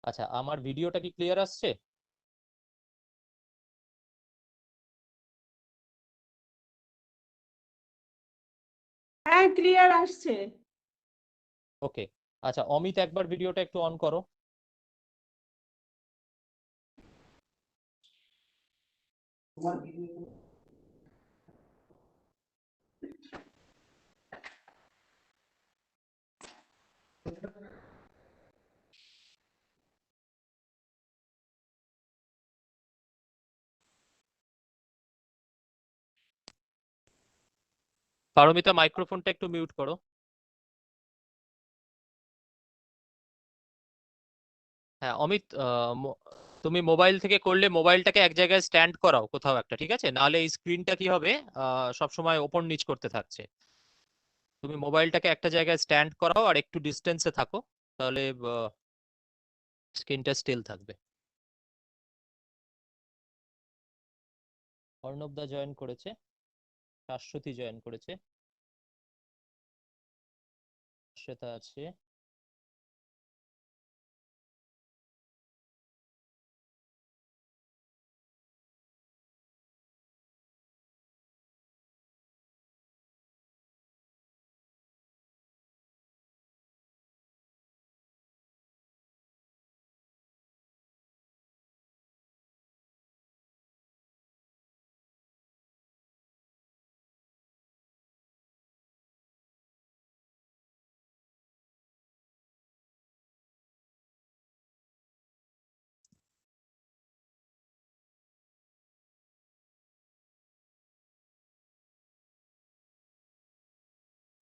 আচ্ছা, আমার ভিডিওটা কি ক্লিয়ার আসছে? হ্যাঁ, ক্লিয়ার আসছে। ওকে। আচ্ছা, অমিত একবার ভিডিওটা একটু অন করো। পারমিতা, মাইক্রোফোনটা একটু মিউট করো। হ্যাঁ অমিত, তুমি মোবাইল থেকে করলে মোবাইলটাকে এক জায়গায় স্ট্যান্ড করাও কোথাও একটা, ঠিক আছে? নাহলে এই স্ক্রিনটা কি হবে, সব সময় ওপর নিচ করতে থাকছে। তুমি মোবাইলটাকে একটা জায়গায় স্ট্যান্ড করাও আর একটু ডিস্টেন্সে থাকো, তাহলে স্ক্রিনটা স্টিল থাকবে। অর্ণব দা জয়েন করেছে, শাশ্বতী জয়েন করেছে, শ্বেতা আছে।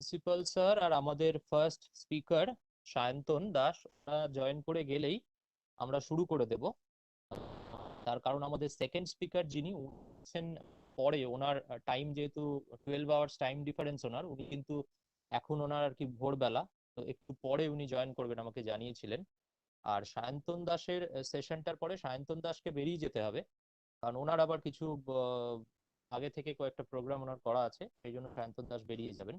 প্রিন্সিপাল স্যার আর আমাদের first speaker Sayantan Das join করে গেলেই আমরা শুরু করে দেব। তার কারণ আমাদের সেকেন্ড স্পিকার যিনি উঠছেন পরে, ওনার টাইম যেহেতু 12 আওয়ার্স টাইম ডিফারেন্স ওনার, উনি কিন্তু এখন ওনার আর কি ভোরবেলা, তো একটু পরে উনি জয়েন করবেন আমাকে জানিয়েছিলেন। আর সায়ন্তন দাসের সেশনটার পরে সায়ন্তন দাসকে বেরিয়ে যেতে হবে, কারণ ওনার আবার কিছু আগে থেকে কয়েকটা প্রোগ্রাম ওনার করা আছে, সেই জন্য সায়ন্তন দাস বেরিয়ে যাবেন।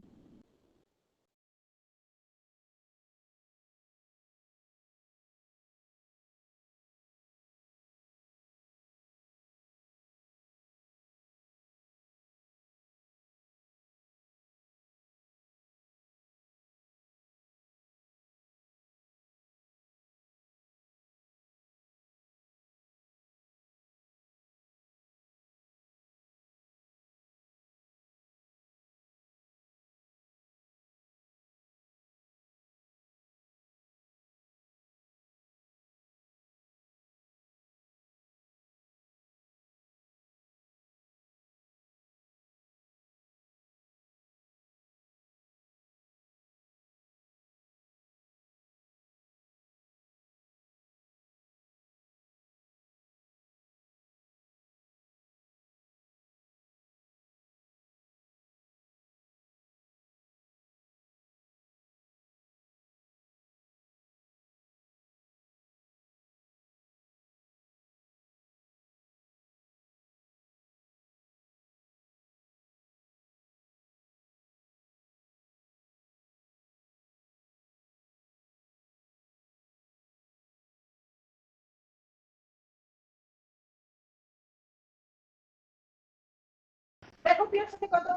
দেখো প্রিয়ার সাথে কথা।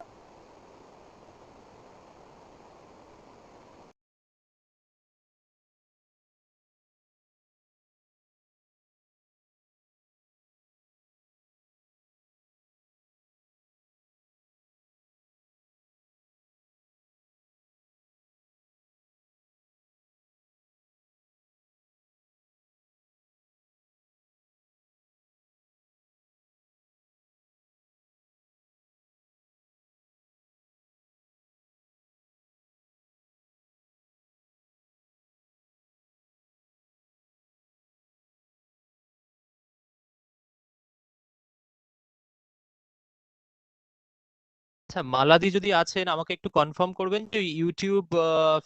আচ্ছা, মালাদি যদি আছেন আমাকে একটু কনফার্ম করবেন যে ইউটিউব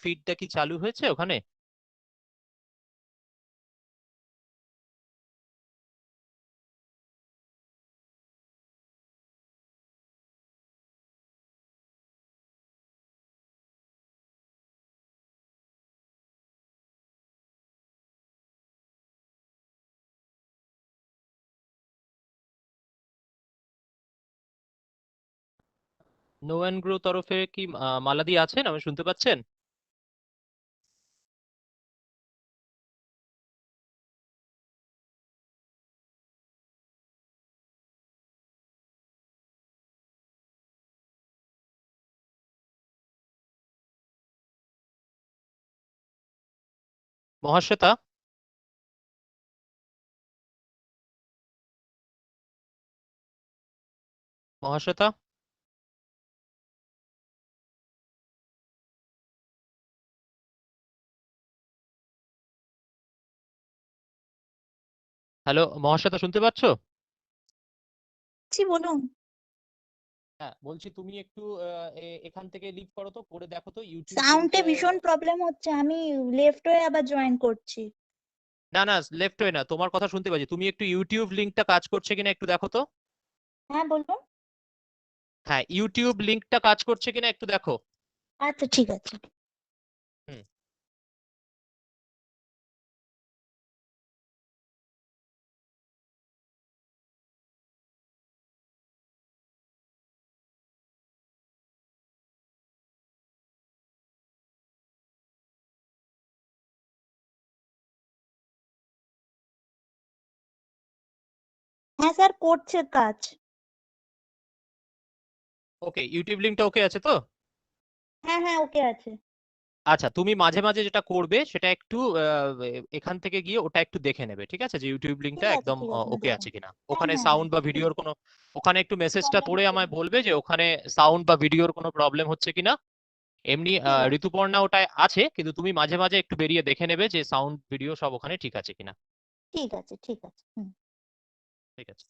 ফিডটা কি চালু হয়েছে ওখানে। নো অ্যান্ড গ্রো তরফে কি মালাদি আছেন? আমি শুনতে পাচ্ছেন? মহাশ্বেতা? মহাশ্বেতা? হ্যালো মহাশ্বেতা, শুনতে পাচ্ছো? জি বলুন। হ্যাঁ, বলছি তুমি একটু এখান থেকে লিভ করো তো, করে দেখো তো ইউটিউব সাউন্ডে লিংকটা। ভীষণ প্রবলেম হচ্ছে, আমি লেফট হয়ে আবার জয়েন করছি। না না, লেফট হয়ে না, তোমার কথা শুনতে পাচ্ছি। তুমি একটু ইউটিউব লিংকটা কাজ করছে কিনা একটু দেখো তো। হ্যাঁ বলুন। হ্যাঁ, ইউটিউব লিংকটা কাজ করছে কিনা একটু দেখো। আচ্ছা ঠিক আছে। হুম। হ্যাঁ স্যার, করছে কাজ। ওকে, ইউটিউব লিংকটা ওকে আছে তো? হ্যাঁ হ্যাঁ, ওকে আছে। আচ্ছা, তুমি মাঝে মাঝে যেটা করবে সেটা একটু এখান থেকে গিয়ে ওটা একটু দেখে নেবে, ঠিক আছে, যে ইউটিউব লিংকটা একদম ঠিক আছে, আমি ওকে দেখে আছে নেবো। কিনা, হ্যাঁ ওখানে হ্যাঁ হ্যাঁ, সাউন্ড বা ঠিক ভিডিওর কোনো, ওখানে একটু মেসেজটা প্রবলেম পড়ে হচ্ছে আমায় কিনা। বলবে যে ওখানে সাউন্ড বা ভিডিওর কোনো প্রবলেম হচ্ছে কিনা। এমনি ঠিক আছে ঋতুপর্ণা ওটায় আছে, কিন্তু তুমি মাঝে মাঝে একটু বেরিয়ে দেখে নেবে যে সাউন্ড ভিডিও সব ওখানে ঠিক আছে কিনা। ঠিক আছে ঠিক আছে। হুম। ঠিক আছে।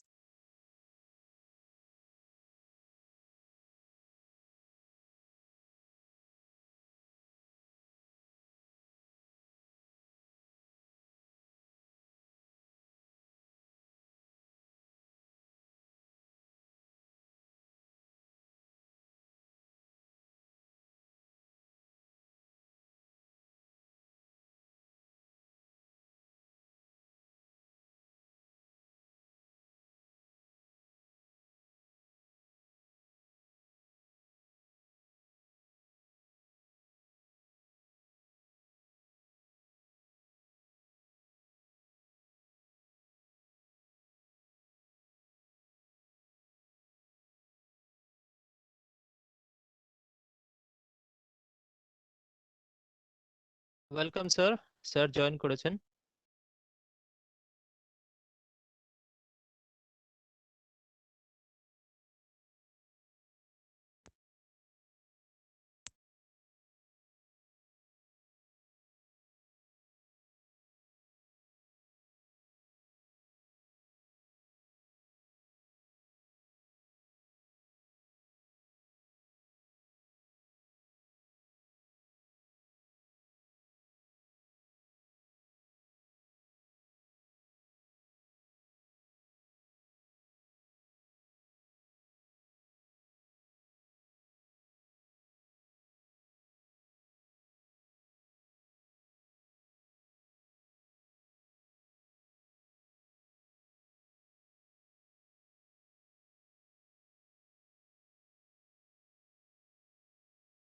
ওয়েলকাম স্যার, স্যার জয়েন করেছেন।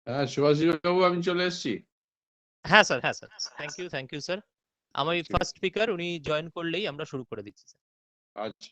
হ্যাঁ, সুভাষিস বাবু, আমি চলে এসেছি। হ্যাঁ স্যার, হ্যাঁ স্যার, থ্যাংক ইউ স্যার। আমার ঠিক ফার্স্ট স্পিকার উনি জয়েন করলেই আমরা শুরু করে দিচ্ছি স্যার। আচ্ছা।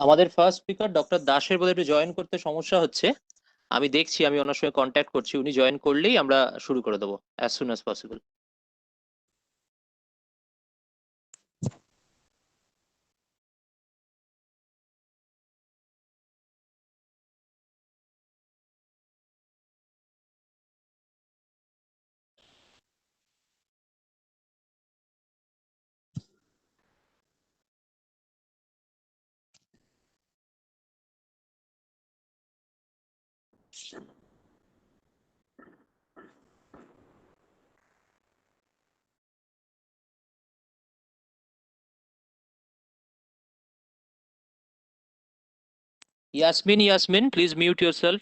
আমাদের ফার্স্ট স্পিকার ডক্টর দাসের বোধহয় একটু জয়েন করতে সমস্যা হচ্ছে। আমি দেখছি, আমি ওনার সঙ্গে কন্ট্যাক্ট করছি, উনি জয়েন করলেই আমরা শুরু করে দেবো as soon as possible. Yasmin, please mute yourself.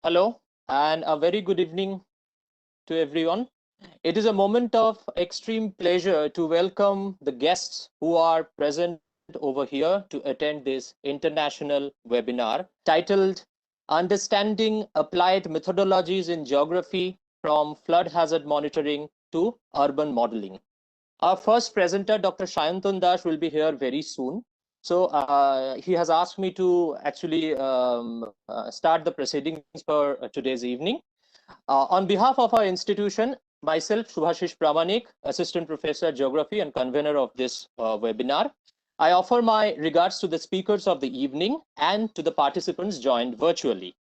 Hello, and a very good evening to everyone. It is a moment of extreme pleasure to welcome the guests who are present over here to attend this international webinar titled Understanding Applied Methodologies in Geography from Flood Hazard Monitoring to Urban Modeling. Our first presenter, Dr. Sayantan Das, will be here very soon. So he has asked me to actually start the proceedings for today's evening. On behalf of our institution, myself, Subhasish Pramanik, Assistant Professor Geography and convener of this webinar, I offer my regards to the speakers of the evening and to the participants joined virtually.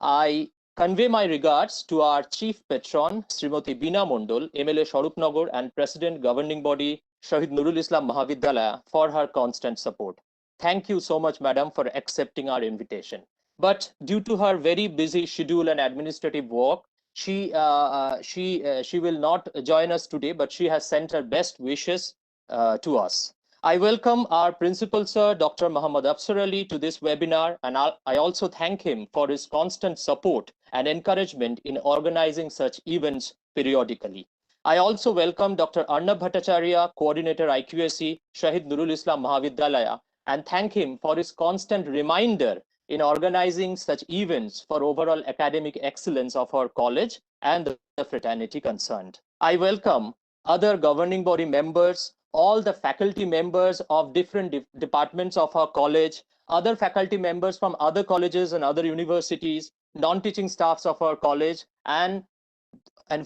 I convey my regards to our Chief Patron, Smt.Bina Mondal, MLA Sharupnagar and President Governing Body, Shahid Nurul Islam Mahavidyalaya, for her constant support. Thank you so much, Madam, for accepting our invitation. But due to her very busy schedule and administrative work, she will not join us today, but she has sent her best wishes to us. I welcome our principal sir, Dr. Muhammad Afsar Ali, to this webinar, and I also thank him for his constant support and encouragement in organizing such events periodically. I also welcome Dr.Arnab Bhattacharyya, Coordinator IQAC, Shahid Nurul Islam Mahavidyalaya, and thank him for his constant reminder in organizing such events for overall academic excellence of our college and the fraternity concerned. I welcome other governing body members, all the faculty members of different departments of our college, other faculty members from other colleges and other universities, non-teaching staffs of our college, and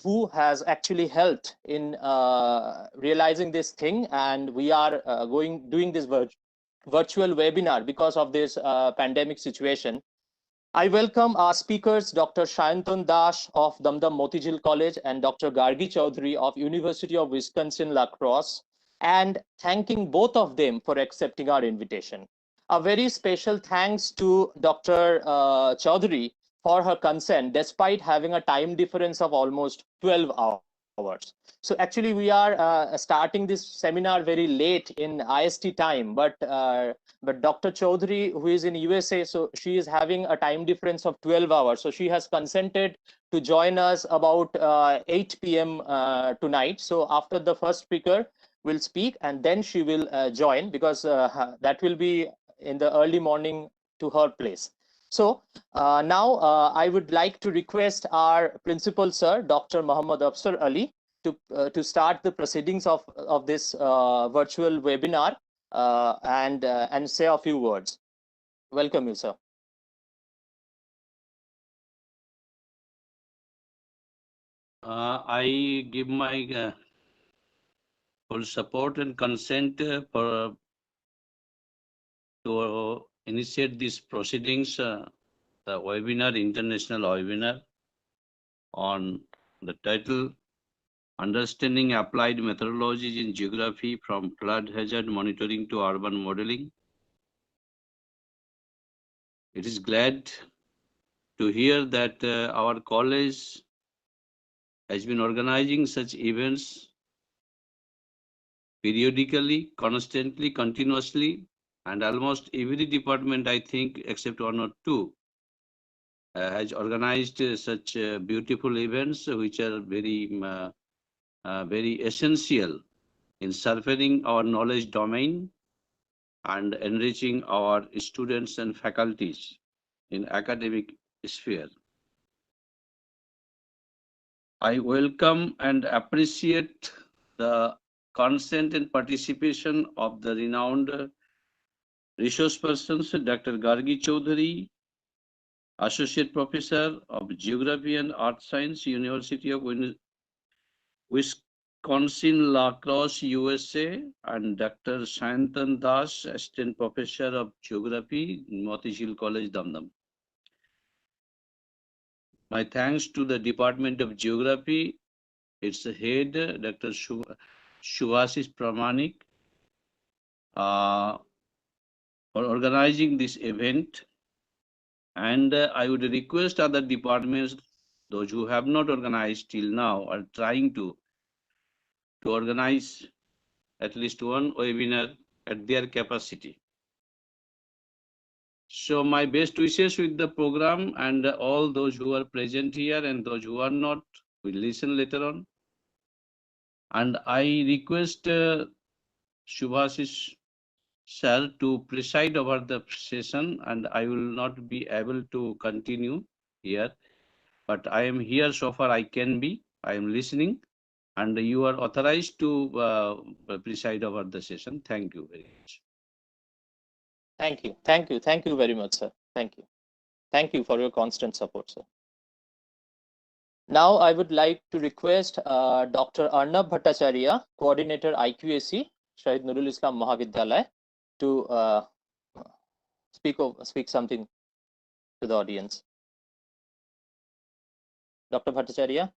who has actually helped in realizing this thing. And we are doing this virtual webinar because of this pandemic situation. I welcome our speakers, Dr. Sayantan Das of DumDum Motijheel College and Dr. Gargi Chaudhuri of University of Wisconsin-La Crosse, and thanking both of them for accepting our invitation. A very special thanks to Dr. Chaudhuri for her consent, despite having a time difference of almost 12 hours. So actually we are starting this seminar very late in IST time, but Dr. Chaudhuri, who is in USA, so she is having a time difference of 12 hours. So she has consented to join us about 8 p.m. Tonight. So after the first speaker will speak, and then she will join, because that will be in the early morning to her place. So now I would like to request our principal sir, Dr. Muhammad Afsar Ali, to start the proceedings of this virtual webinar and say a few words. Welcome you, sir. I give my full support and consent to initiate these proceedings, the webinar, international webinar on the title Understanding Applied Methodologies in Geography from Flood Hazard Monitoring to Urban Modeling. It is glad to hear that our college has been organizing such events periodically, constantly, continuously, and almost every department, I think, except one or two, has organized such beautiful events, which are very essential in sharpening our knowledge domain and enriching our students and faculties in academic sphere. I welcome and appreciate the consent and participation of the renowned resource persons, Dr. Gargi Chaudhuri, Associate Professor of Geography and Earth Science, University of Wisconsin-La Crosse, USA, and Dr. Sayantan Das, Assistant Professor of Geography, Motijheel College, DumDum. My thanks to the Department of Geography, its head, Dr. Subhasish Pramanik, for organizing this event. And I would request other departments, those who have not organized till now, are trying to organize at least one webinar at their capacity. So my best wishes with the program, and all those who are present here and those who are not will listen later on. And I request Subhasish sir to preside over the session, and I will not be able to continue here. But I am here so far I can be. I am listening, and you are authorized to preside over the session. Thank you very much. Thank you. Thank you. Thank you very much, sir. Thank you. Thank you for your constant support, sir. Now I would like to request Dr. Arnab Bhattacharyya, Coordinator IQAC, Sahid Nurul Islam Mahavidyalaya, to speak something to the audience. Dr. Bhattacharyya.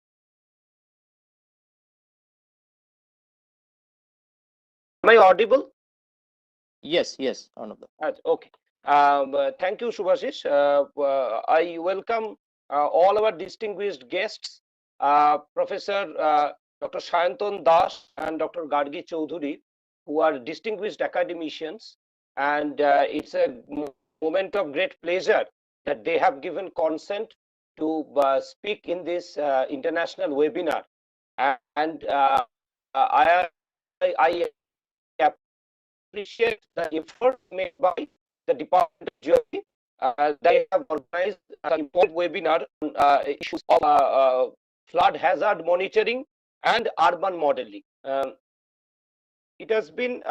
Am I audible? Yes, yes, Arnab. Okay. Thank you, Subhasish. I welcome all our distinguished guests, Professor Dr. Sayantan Das and Dr. Gargi Chaudhuri, who are distinguished academicians. And it's a moment of great pleasure that they have given consent to speak in this international webinar. And I appreciate the effort made by the Department of Geography. They have organized an important webinar on issues of flood hazard monitoring and urban modeling. It has been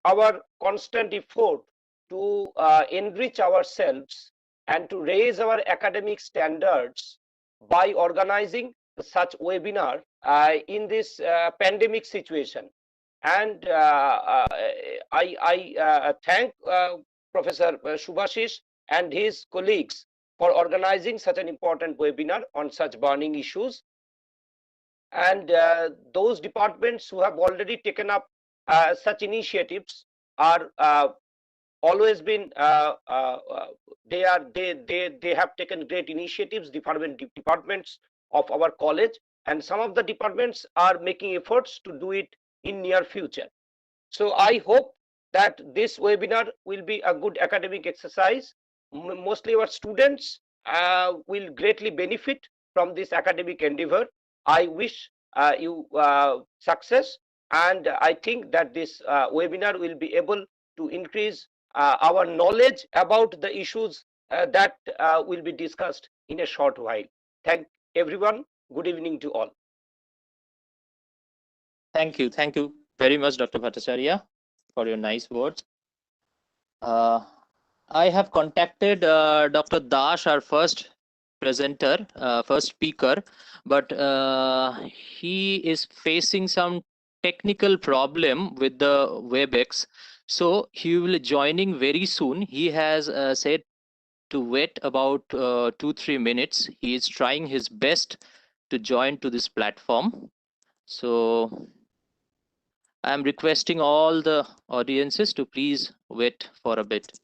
our constant effort to enrich ourselves and to raise our academic standards by organizing such webinar in this pandemic situation. And I thank Professor Subhasish and his colleagues for organizing such an important webinar on such burning issues. And those departments who have already taken up such initiatives are always been they have taken great initiatives, departments of our college, and some of the departments are making efforts to do it in near future. So I hope that this webinar will be a good academic exercise. Mostly our students will greatly benefit from this academic endeavor. I wish you success, and I think that this webinar will be able to increase our knowledge about the issues that will be discussed in a short while. Thank everyone. Good evening to all. Thank you. Thank you very much, Dr. Bhattacharya, for your nice words. I have contacted Dr. Dash, our first presenter, first speaker, but he is facing some technical problem with the WebEx. So he will be joining very soon. He has said to wait about 2-3 minutes. He is trying his best to join to this platform. So I am requesting all the audiences to please wait for a bit.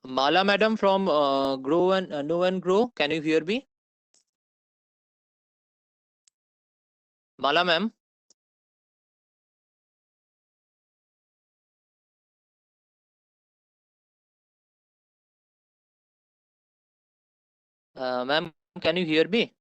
Mala madam from Grow and Know and Grow, can you hear me? Mala ma'am. Ma'am, can you hear me?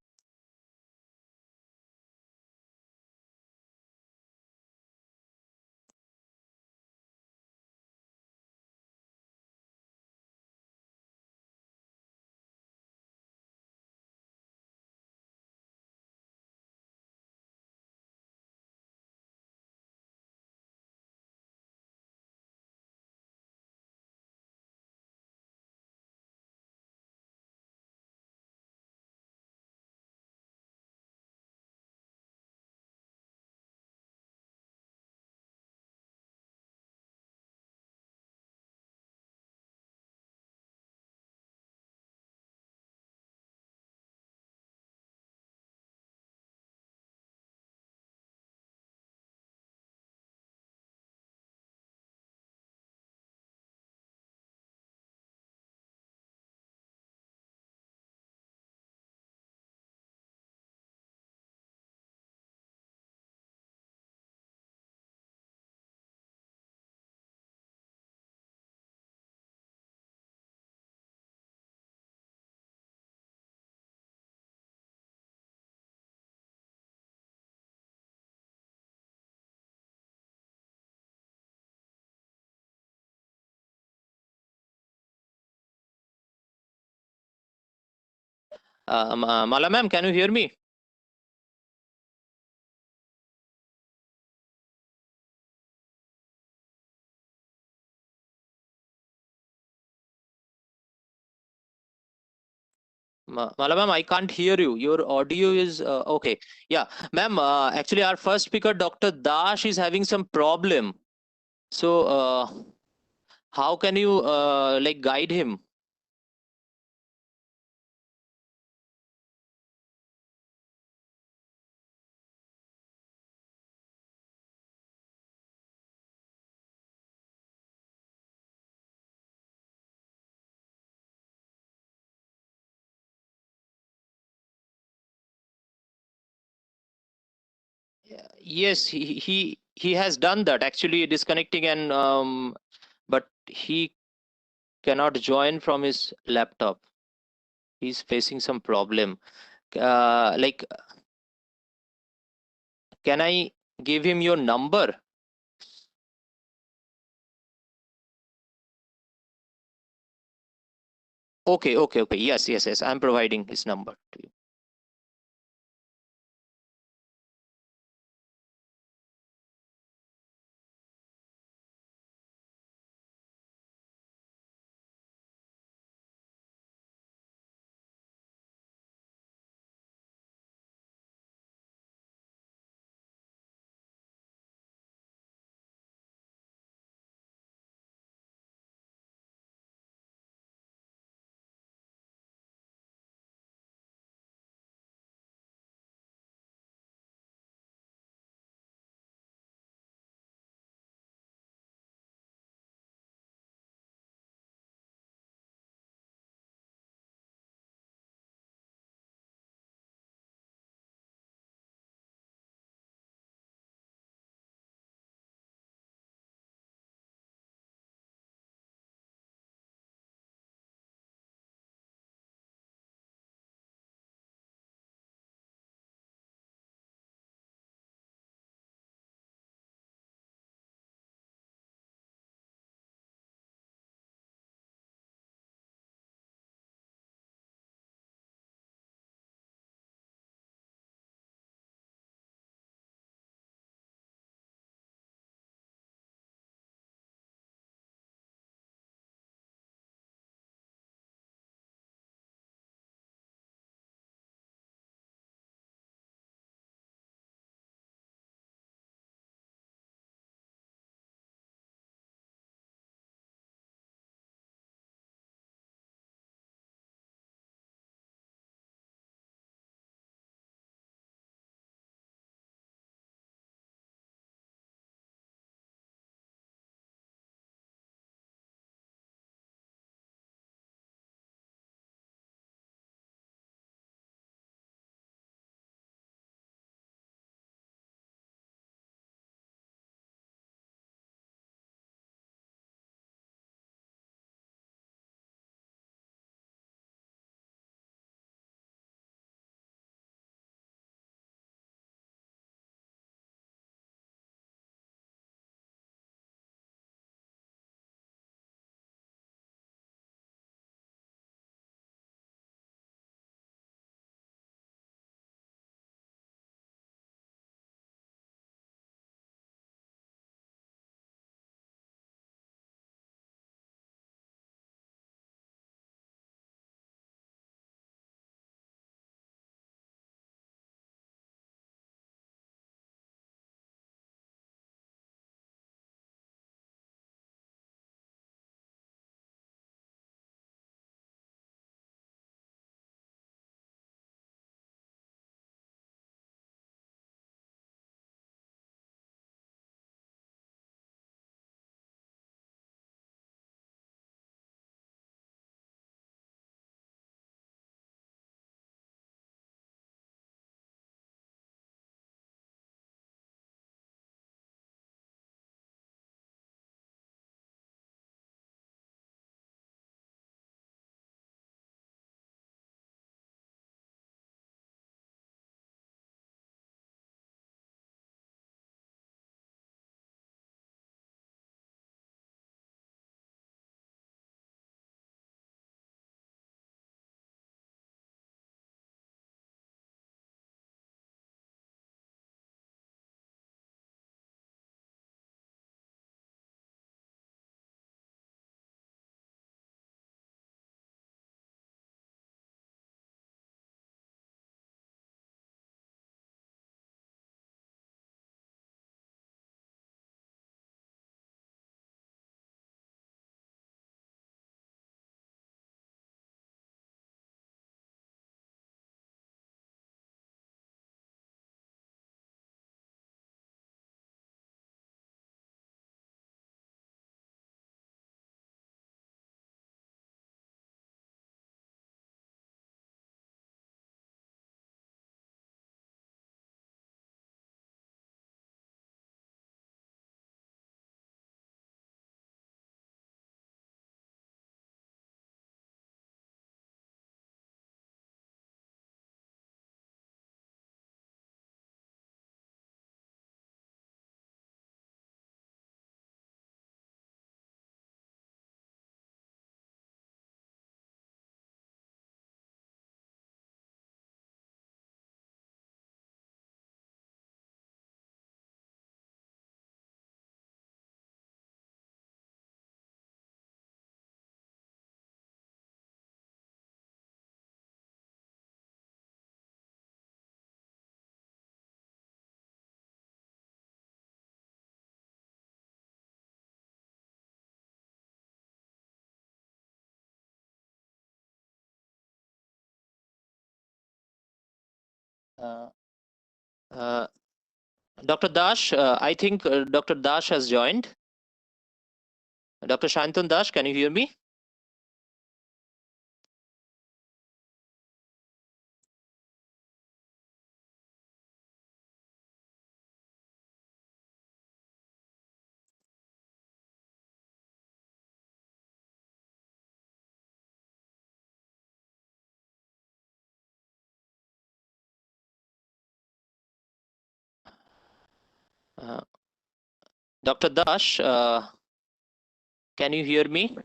Mala ma'am, can you hear me? Mala ma'am, I can't hear you. Your audio is okay. Yeah, ma'am. Actually, our first speaker, Dr. Dash, is having some problem. So, how can you like guide him? Yes, he has done that. Actually, disconnecting and but he cannot join from his laptop. He's facing some problem. Like, can I give him your number? Okay, okay, okay. Yes, yes, yes. I'm providing his number to you. Uh, uh, Dr. Dash, I think Dr. Dash has joined. Dr. Sayantan Dash, can you hear me? Uh, Dr. Dash, can you hear me?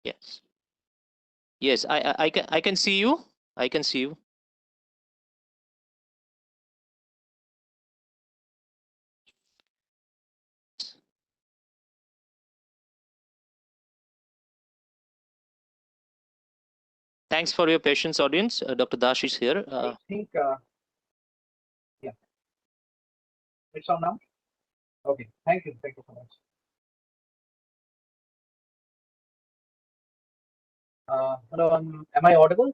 Yes. Yes, I can see you. I can see you. Thanks for your patience, audience. Dr. Dash is here. I think, yeah, it's on now. Okay, thank you so much. Hello, am I audible?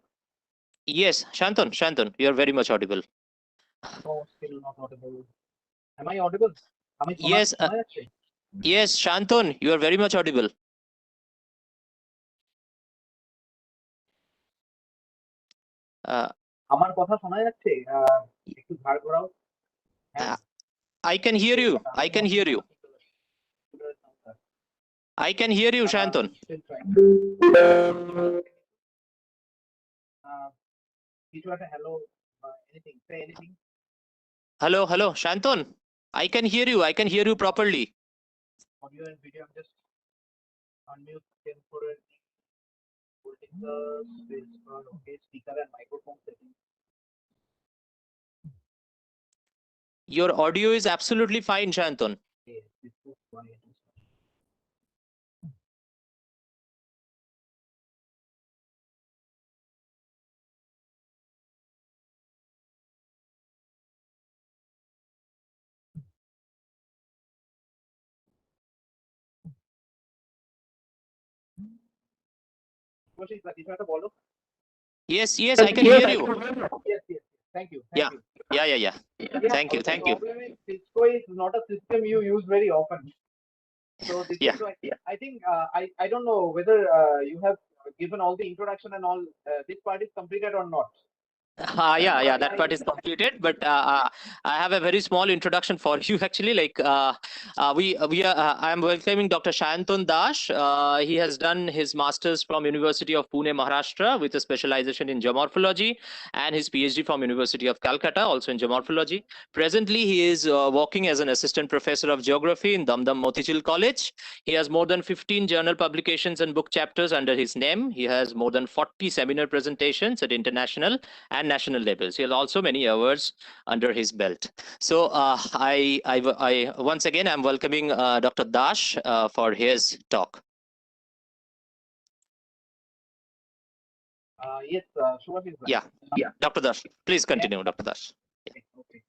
Yes, Shantan, you are very much audible. No, still not audible. Am I audible? Yes, yes, Shantan, you are very much audible. আমার কথা শোনা যাচ্ছে? একটু ধার ঘোরাও। I can hear you. I can hear you. I can hear you, Shantan. কিছু একটা hello, anything, say anything. Hello, Shantan. I can hear you. I can hear you properly. Audio and video, I'm just unmute temporarily. Holding the space bar, okay, speaker and microphone settings. Your audio is absolutely fine, Shantan. Yes, this is why it is. কিছু একটা বলো। Yes, I can hear you. Yes. Thank you. Yeah. Thank you. The problem is Cisco is not a system you use very often. So this Yeah. is why I think I don't know whether you have given all the introduction and all. This part is completed or not. Yeah, that part is completed, but I have a very small introduction for you actually. Like I am welcoming Dr. Sayantan Dash. He has done his masters from University of Pune, Maharashtra, with a specialization in geomorphology, and his PhD from University of Calcutta, also in geomorphology. Presently, he is working as an assistant professor of geography in DumDum Motijheel College. He has more than 15 journal publications and book chapters under his name. He has more than 40 seminar presentations at international and national levels. He has also many awards under his belt. So I once again I'm welcoming Dr. Dash for his talk. Yes, Subhasish. Yeah. Dr. Dash, please continue, Dr. Dash. Okay.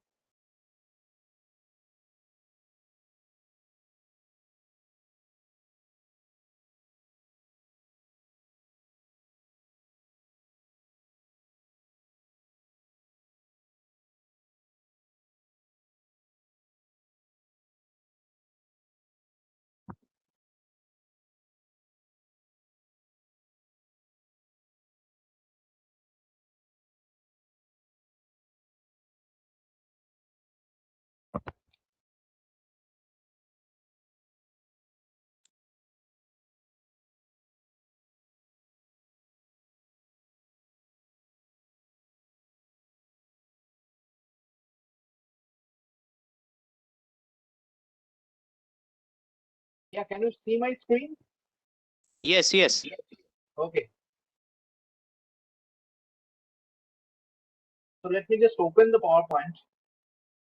Yeah, can you see my screen? Yes. Okay. So let me just open the PowerPoint.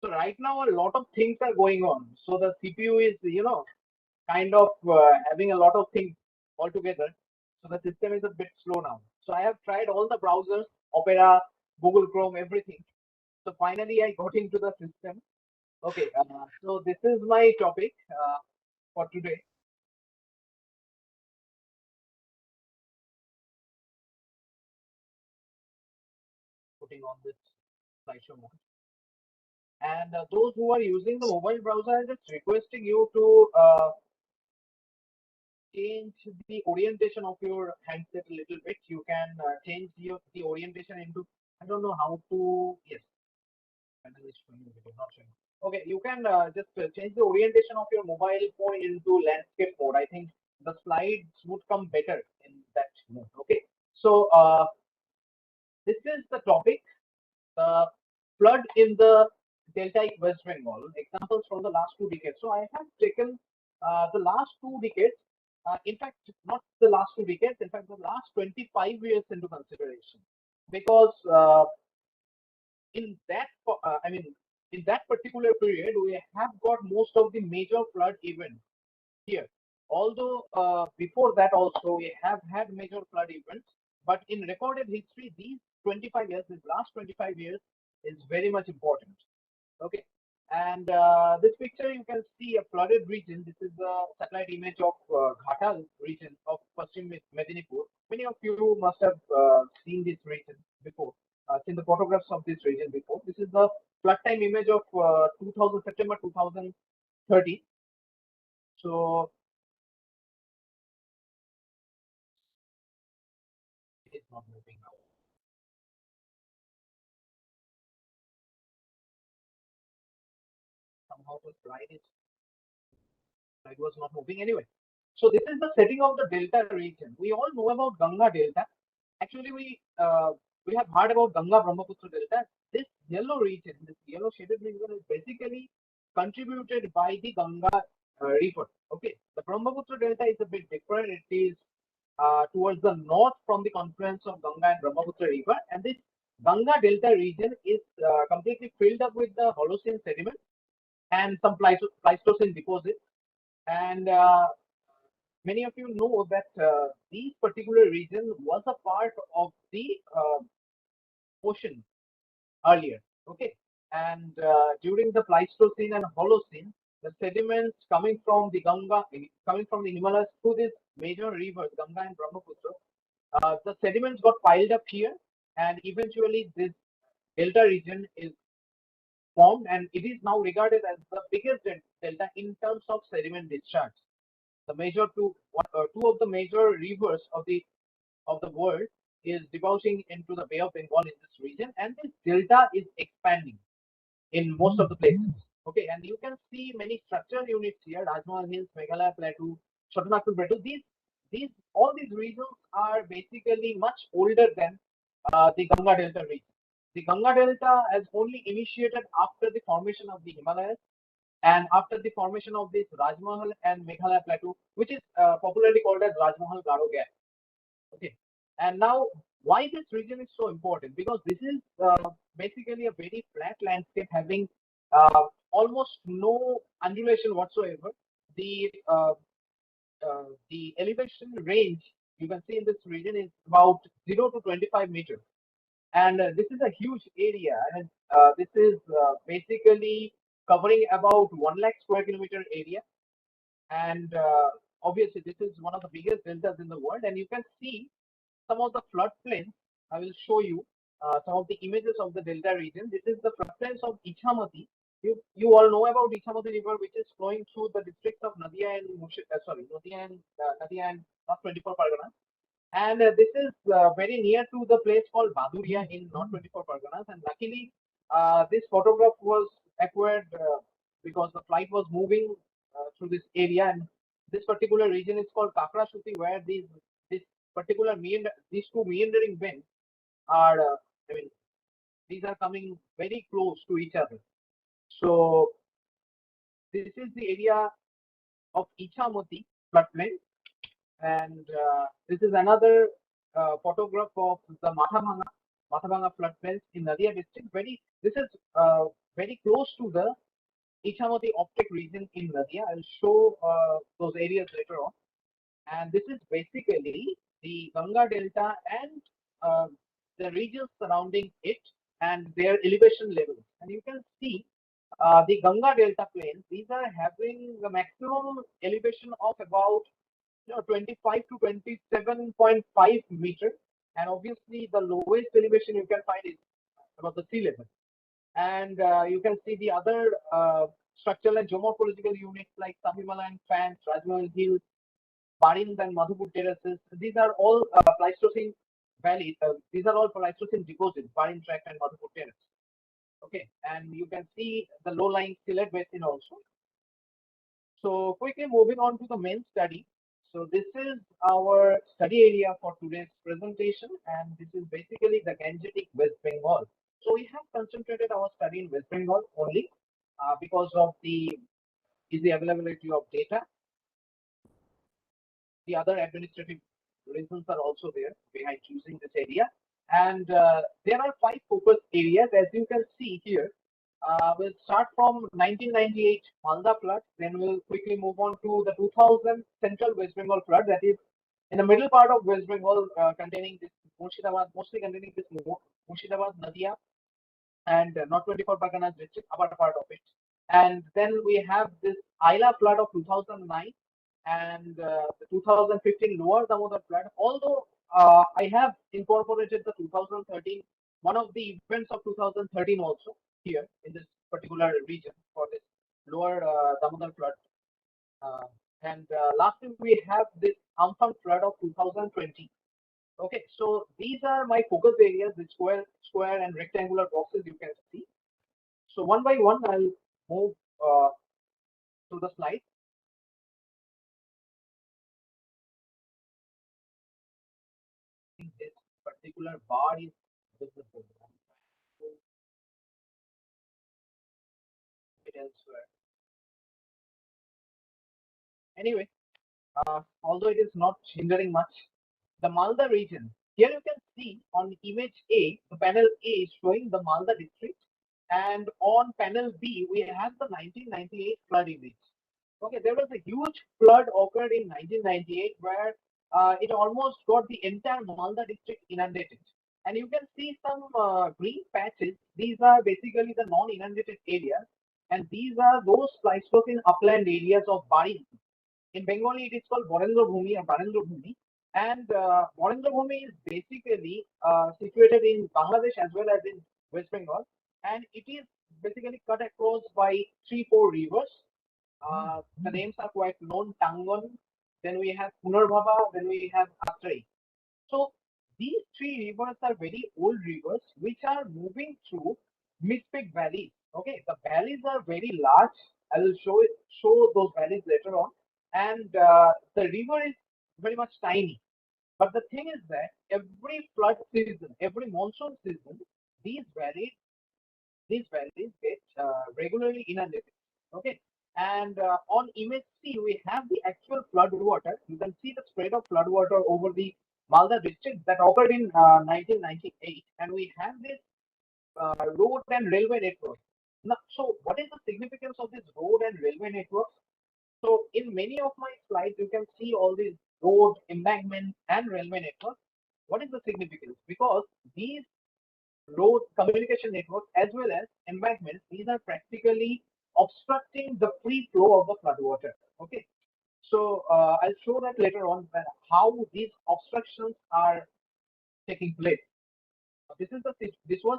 So right now a lot of things are going on. So the CPU is, kind of having a lot of things all together. So the system is a bit slow now. So I have tried all the browsers, Opera, Google Chrome, everything. So finally I got into the system. Okay, so this is my topic for today. putting on this slideshow mode. And those who are using the mobile browser, I'm just requesting you to change the orientation of your handset a little bit. You can change the orientation into, I don't know how to, yes, panel is showing, it is not showing. Okay, you can just change the orientation of your mobile phone into landscape mode. I think the slides would come better in that mode. Okay, so this is the topic, flood in the DELTAIC West Bengal, examples from the last 2 decades. So I have taken the last 2 decades, in fact, not the last 2 decades, in fact, the last 25 years into consideration, because in that, in that particular period, we have got most of the major flood events here. Although before that also we have had major flood events, but in recorded history, these 25 years, this last 25 years is very much important. Okay, and this picture you can see a flooded region. This is a satellite image of Ghatal region of Paschim Medinipur. Many of you must have seen this region before, seen the photographs of this region before. This is the flood time image of 2000 September 2030. So it is not moving now. Somehow the slide was not moving anyway. So this is the setting of the delta region. We all know about Ganga Delta. Actually, we have heard about Ganga Brahmaputra Delta. This yellow region, this yellow shaded region, is basically contributed by the Ganga river. Okay, the Brahmaputra Delta is a bit different. It is towards the north from the confluence of Ganga and Brahmaputra river, and this Ganga Delta region is completely filled up with the Holocene sediment and some Pleistocene deposits. And many of you know that this particular region was a part of the ocean earlier. Okay, and during the Pleistocene and Holocene, the sediments coming from the Ganga, coming from the Himalayas through these major rivers, Ganga and Brahmaputra, the sediments got piled up here, and eventually this delta region is formed, and it is now regarded as the biggest delta in terms of sediment discharge. The major two of the major rivers of the world is debouching into the Bay of Bengal in this region, and this delta is expanding in most of the places. Okay, and you can see many structural units here: Rajmahal Hills, Meghalaya Plateau, Chotanagpur Plateau. All these regions are basically much older than the Ganga Delta region. The Ganga Delta has only initiated after the formation of the Himalayas and after the formation of this Rajmahal and Meghalaya Plateau, which is popularly called as Rajmahal Garo Gap. Okay, and now why this region is so important? Because this is basically a very flat landscape having almost no undulation whatsoever. The elevation range you can see in this region is about 0 to 25 meters, and this is a huge area, and this is basically covering about 1 lakh square kilometer area, and obviously this is one of the biggest deltas in the world. And you can see some of the floodplains. I will show you some of the images of the delta region. This is the floodplains of Ichamati. You all know about Ichamati river, which is flowing through the districts of Nadia and Nadia and North 24 Parganas. And this is very near to the place called Baduria in North 24 Parganas. And luckily, this photograph was acquired because the flight was moving through this area. And this particular region is called Kakrashuti, where this particular these two meandering bends are, these are coming very close to each other. So this is the area of Ichamati floodplain. And this is another photograph of the Mathabanga floodplains in Nadia district. This is very close to the Ichamati optic region in Nadia. I'll show those areas later on. And this is basically the Ganga Delta and the regions surrounding it and their elevation levels. And you can see the Ganga Delta plains. These are having the maximum elevation of about 25 to 27.5 meters, and obviously the lowest elevation you can find is above the sea level. And you can see the other structural and geomorphological units like Sub-Himalayan fans, Rajmahal Hills, Barins and Madhupur terraces. These are all Pleistocene valleys. These are all Pleistocene deposits, Barin tract and Madhupur terrace. Okay, and you can see the low-lying Sylhet basin also. So quickly moving on to the main study. So this is our study area for today's presentation, and this is basically the Gangetic West Bengal. So we have concentrated our study in West Bengal only because of the easy availability of data. The other administrative reasons are also there behind choosing this area. And there are 5 focus areas, as you can see here. We'll start from 1998 Malda flood, then we'll quickly move on to the 2000 Central West Bengal flood, that is in the middle part of West Bengal, containing this Murshidabad, mostly containing this Murshidabad, Nadia, and North 24 Parganas district, upper part of it. And then we have this Aila flood of 2009 and the 2015 Lower Damodar flood. Although I have incorporated the 2013, one of the events of 2013 also here in this particular region for this Lower Damodar flood. And lastly, we have this Amphan flood of 2020. Okay, so these are my focus areas, the square and rectangular boxes you can see. So one by one, I'll move to the slide. This particular bar is visible. It elsewhere. Anyway, although it is not hindering much, the Malda region. Here you can see on image A, the panel A is showing the Malda district, and on panel B we have the 1998 flood image. Okay, there was a huge flood occurred in 1998 where it almost got the entire Malda district inundated. And you can see some green patches. These are basically the non-inundated areas, and these are those Pleistocene upland areas of Barin. In Bengali, it is called Borendra Bhumi or Barendra Bhumi. And Borendra Bhumi is basically situated in Bangladesh as well as in West Bengal. And it is basically cut across by 3-4 rivers. The names are quite known: Tangon, then we have Punarbhaba, then we have Atrai. So these 3 rivers are very old rivers which are moving through mid-peak valleys. Okay, the valleys are very large. I will show those valleys later on. And the river is very much tiny. But the thing is that every flood season, every monsoon season, these valleys get regularly inundated. Okay, and on image C we have the actual flood water. You can see the spread of flood water over the Malda district that occurred in 1998, and we have this road and railway network. Now, so what is the significance of this road and railway network? So in many of my slides, you can see all these road, embankment, and railway networks. What is the significance? Because these road communication networks as well as embankments, these are practically obstructing the free flow of the flood water. Okay, so I'll show that later on that how these obstructions are taking place. This was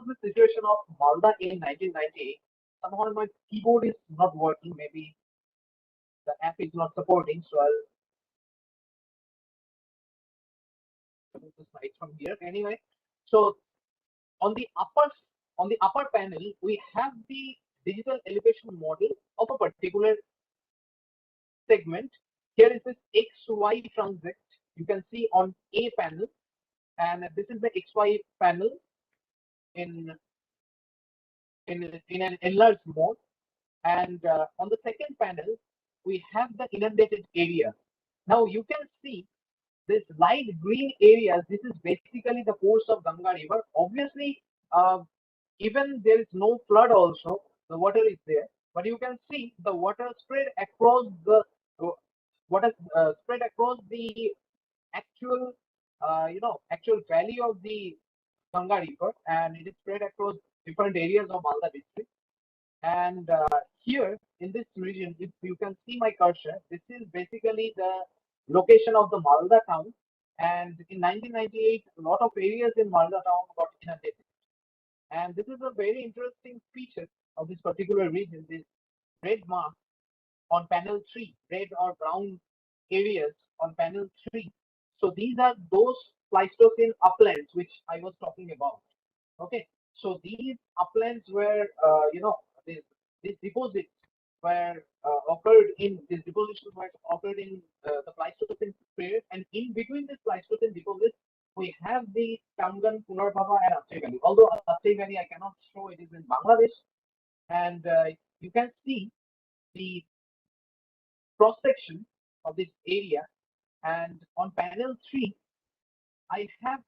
the situation of Malda in 1998. Somehow my keyboard is not working. Maybe the app is not supporting, so I'll remove the slides from here. Anyway, so on the upper panel we have the digital elevation model of a particular segment. Here is this XY transect. You can see on A panel, and this is the XY panel in an enlarged mode. And on the second panel we have the inundated area. Now you can see this light green areas. This is basically the course of Ganga river. Obviously, even there is no flood also, the water is there, but you can see the water spread across the actual actual valley of the Ganga river, and it is spread across different areas of Malda district. And here in this region, if you can see my cursor, this is basically the location of the Malda town. And in 1998, a lot of areas in Malda town got inundated. And this is a very interesting feature of this particular region, this red mark on panel 3, red or brown areas on panel 3. So these are those Pleistocene uplands which I was talking about. Okay, so these uplands were, these deposits were occurred in, these depositions were occurred in the Pleistocene period, and in between this Pleistocene deposits, we have the Tangan, Punarbhava, and Atri Valley. Although Atri Valley I cannot show, it is in Bangladesh, and you can see the cross section of this area. And on panel 3, I have,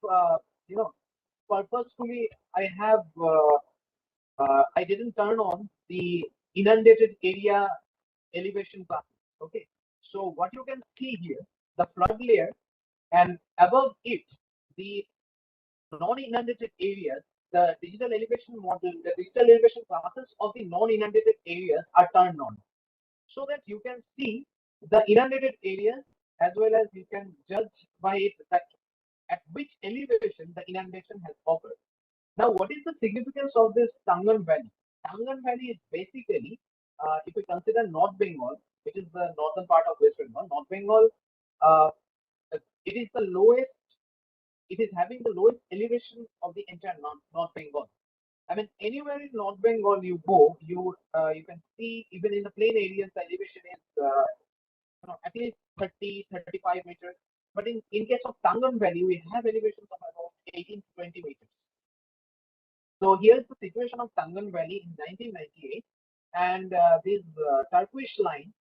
purposefully, I didn't turn on the inundated area elevation classes. Okay, so what you can see here, the flood layer, and above it, the non-inundated areas, the digital elevation model, the digital elevation classes of the non-inundated areas are turned on, so that you can see the inundated areas, as well as you can judge by it that at which elevation the inundation has occurred. Now, what is the significance of this Tangan Valley? Tangan Valley is basically, if we consider North Bengal, which is the northern part of West Bengal, North Bengal, uh, it is the lowest, it is having the lowest elevation of the entire North Bengal. I mean, anywhere in North Bengal you go, you can see even in the plain areas the elevation is at least 30, 35 meters. But in case of Tangan Valley, we have elevations of about 18 to 20 meters. So here's the situation of Tangan Valley in 1998, and this turquoise line,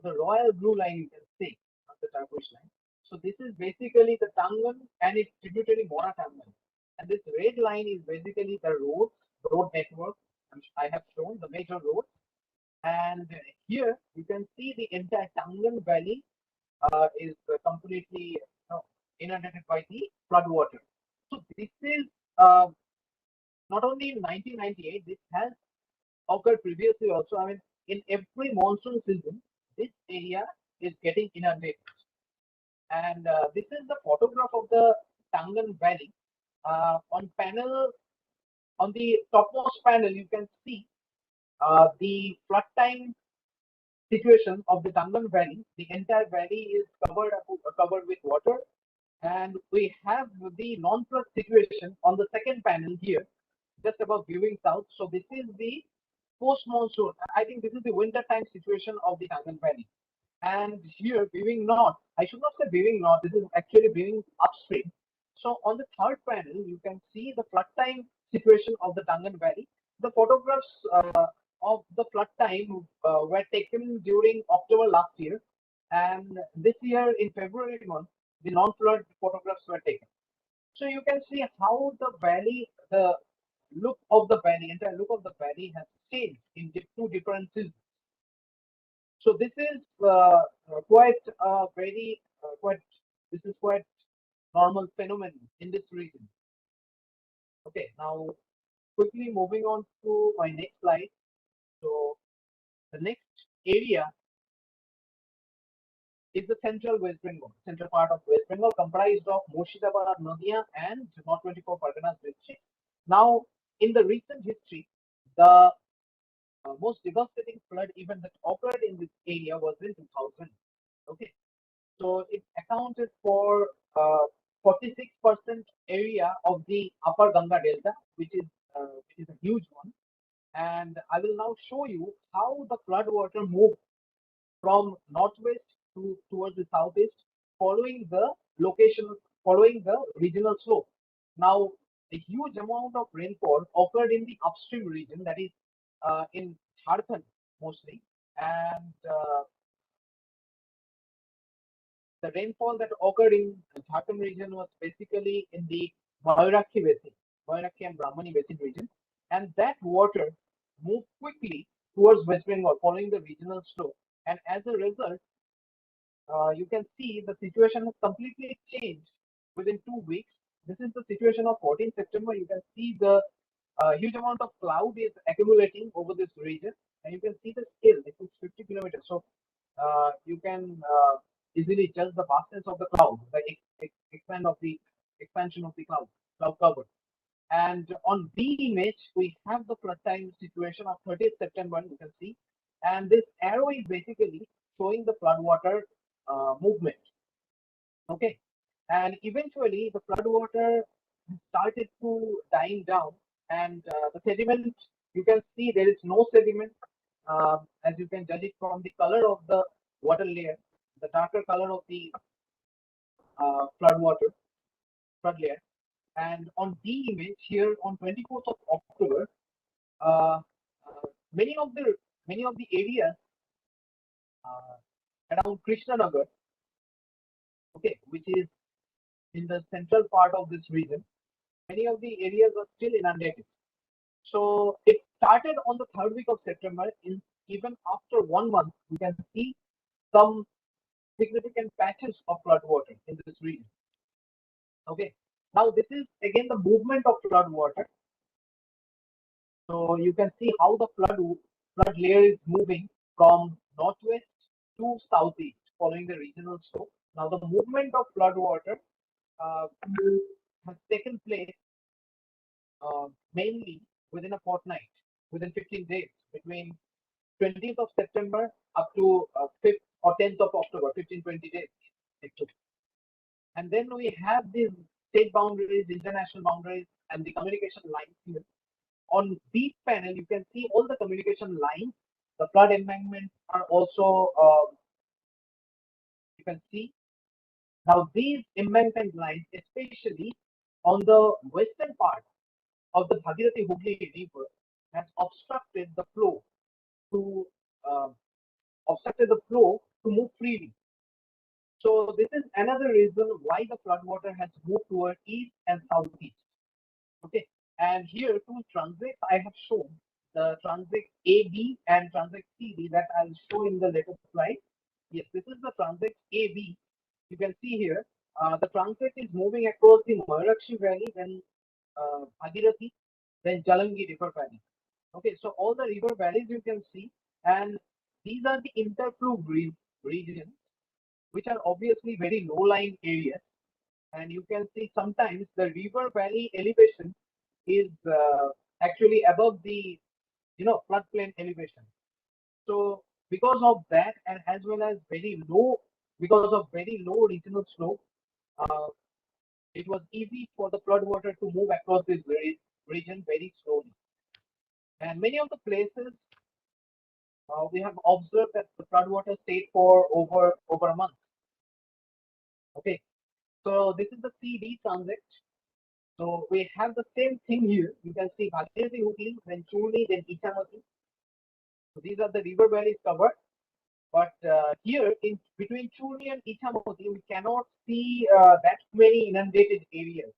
the royal blue line, you can see, not the turquoise line. So this is basically the Tangan and its tributary Mora Tangan, and this red line is basically the road network. I have shown the major roads, and here you can see the entire Tangan Valley is completely inundated by the flood water. So this is not only in 1998, this has occurred previously also. I mean, in every monsoon season, this area is getting inundated. And this is the photograph of the Tangan Valley. On the topmost panel, you can see the flood time situation of the Tangan Valley. The entire valley is covered with water, and we have the non-flood situation on the second panel here, just above viewing south. So this is the post-monsoon. I think this is the winter time situation of the Tangan Valley. And here viewing north, I should not say viewing north, this is actually viewing upstream. So on the third panel, you can see the flood time situation of the Tangan Valley. The photographs of the flood time were taken during October last year, and this year in February month, the non-flood photographs were taken. So you can see how the valley, the look of the valley, entire look of the valley has changed in two different seasons. So this is quite this is quite normal phenomenon in this region. Okay, now quickly moving on to my next slide. So the next area is the central West Bengal, central part of West Bengal, comprised of Murshidabad, Nadia, and North 24 Parganas district. Now, in the recent history, the most devastating flood event that occurred in this area was in 2000. Okay, so it accounted for 46% area of the upper Ganga Delta, which is a huge one. And I will now show you how the flood water moved from northwest towards the southeast, following the regional slope. Now, a huge amount of rainfall occurred in the upstream region, that is in Jharkhand mostly, and the rainfall that occurred in the Jharkhand region was basically in the Mahavidyalaya basin, Mahavidyalaya and Brahmani basin region, and that water moved quickly towards West Bengal following the regional slope. And as a result, you can see the situation has completely changed within 2 weeks. This is the situation of 14th September. You can see the huge amount of cloud is accumulating over this region, and you can see the scale. This is 50 kilometers. So you can easily judge the vastness of the cloud, the expansion of the cloud cover. And on B image, we have the flood time situation of 30th September, you can see. And this arrow is basically showing the flood water movement. Okay. And eventually the flood water started to dying down, and the sediment, you can see there is no sediment, as you can judge it from the color of the water layer, the darker color of the flood layer. And on D image here on 24th of October, uh, many of the areas around Krishnanagar, okay, which is in the central part of this region, many of the areas are still inundated. So it started on the 3rd week of September. Even after 1 month, you can see some significant patches of flood water in this region. Okay. Now this is again the movement of flood water. So you can see how the flood layer is moving from northwest to southeast, following the regional slope. Now the movement of flood water has taken place mainly within a fortnight, within 15 days, between 20th of September up to 5th or 10th of October, 15-20 days it took. And then we have these state boundaries, international boundaries, and the communication lines here. On this panel, you can see all the communication lines. The flood embankments are also, you can see. Now these embankment lines, especially on the western part of the Bhagirathi Hooghly River, has obstructed the flow to move freely. So this is another reason why the flood water has moved toward east and southeast. Okay, and here two transects I have shown, the transect AB and transect CD, that I'll show in the later slide. Yes, this is the transect AB. You can see here the transect is moving across the Mayurakshi Valley, then Bhagirathi, then Jalangi River Valley. Okay, so all the river valleys you can see, and these are the interflow regions, which are obviously very low-lying areas. And you can see sometimes the river valley elevation is actually above the floodplain elevation. So because of that, and as well as because of very low regional slope, it was easy for the flood water to move across this region very slowly. And many of the places we have observed that the flood water stayed for over a month. Okay, so this is the CD transect. So we have the same thing here. You can see Bhagirathi Hooghly, then Chaudhuri, then Ichamati. So these are the river valleys covered. But here, in between Chaudhuri and Ichamati, we cannot see that many inundated areas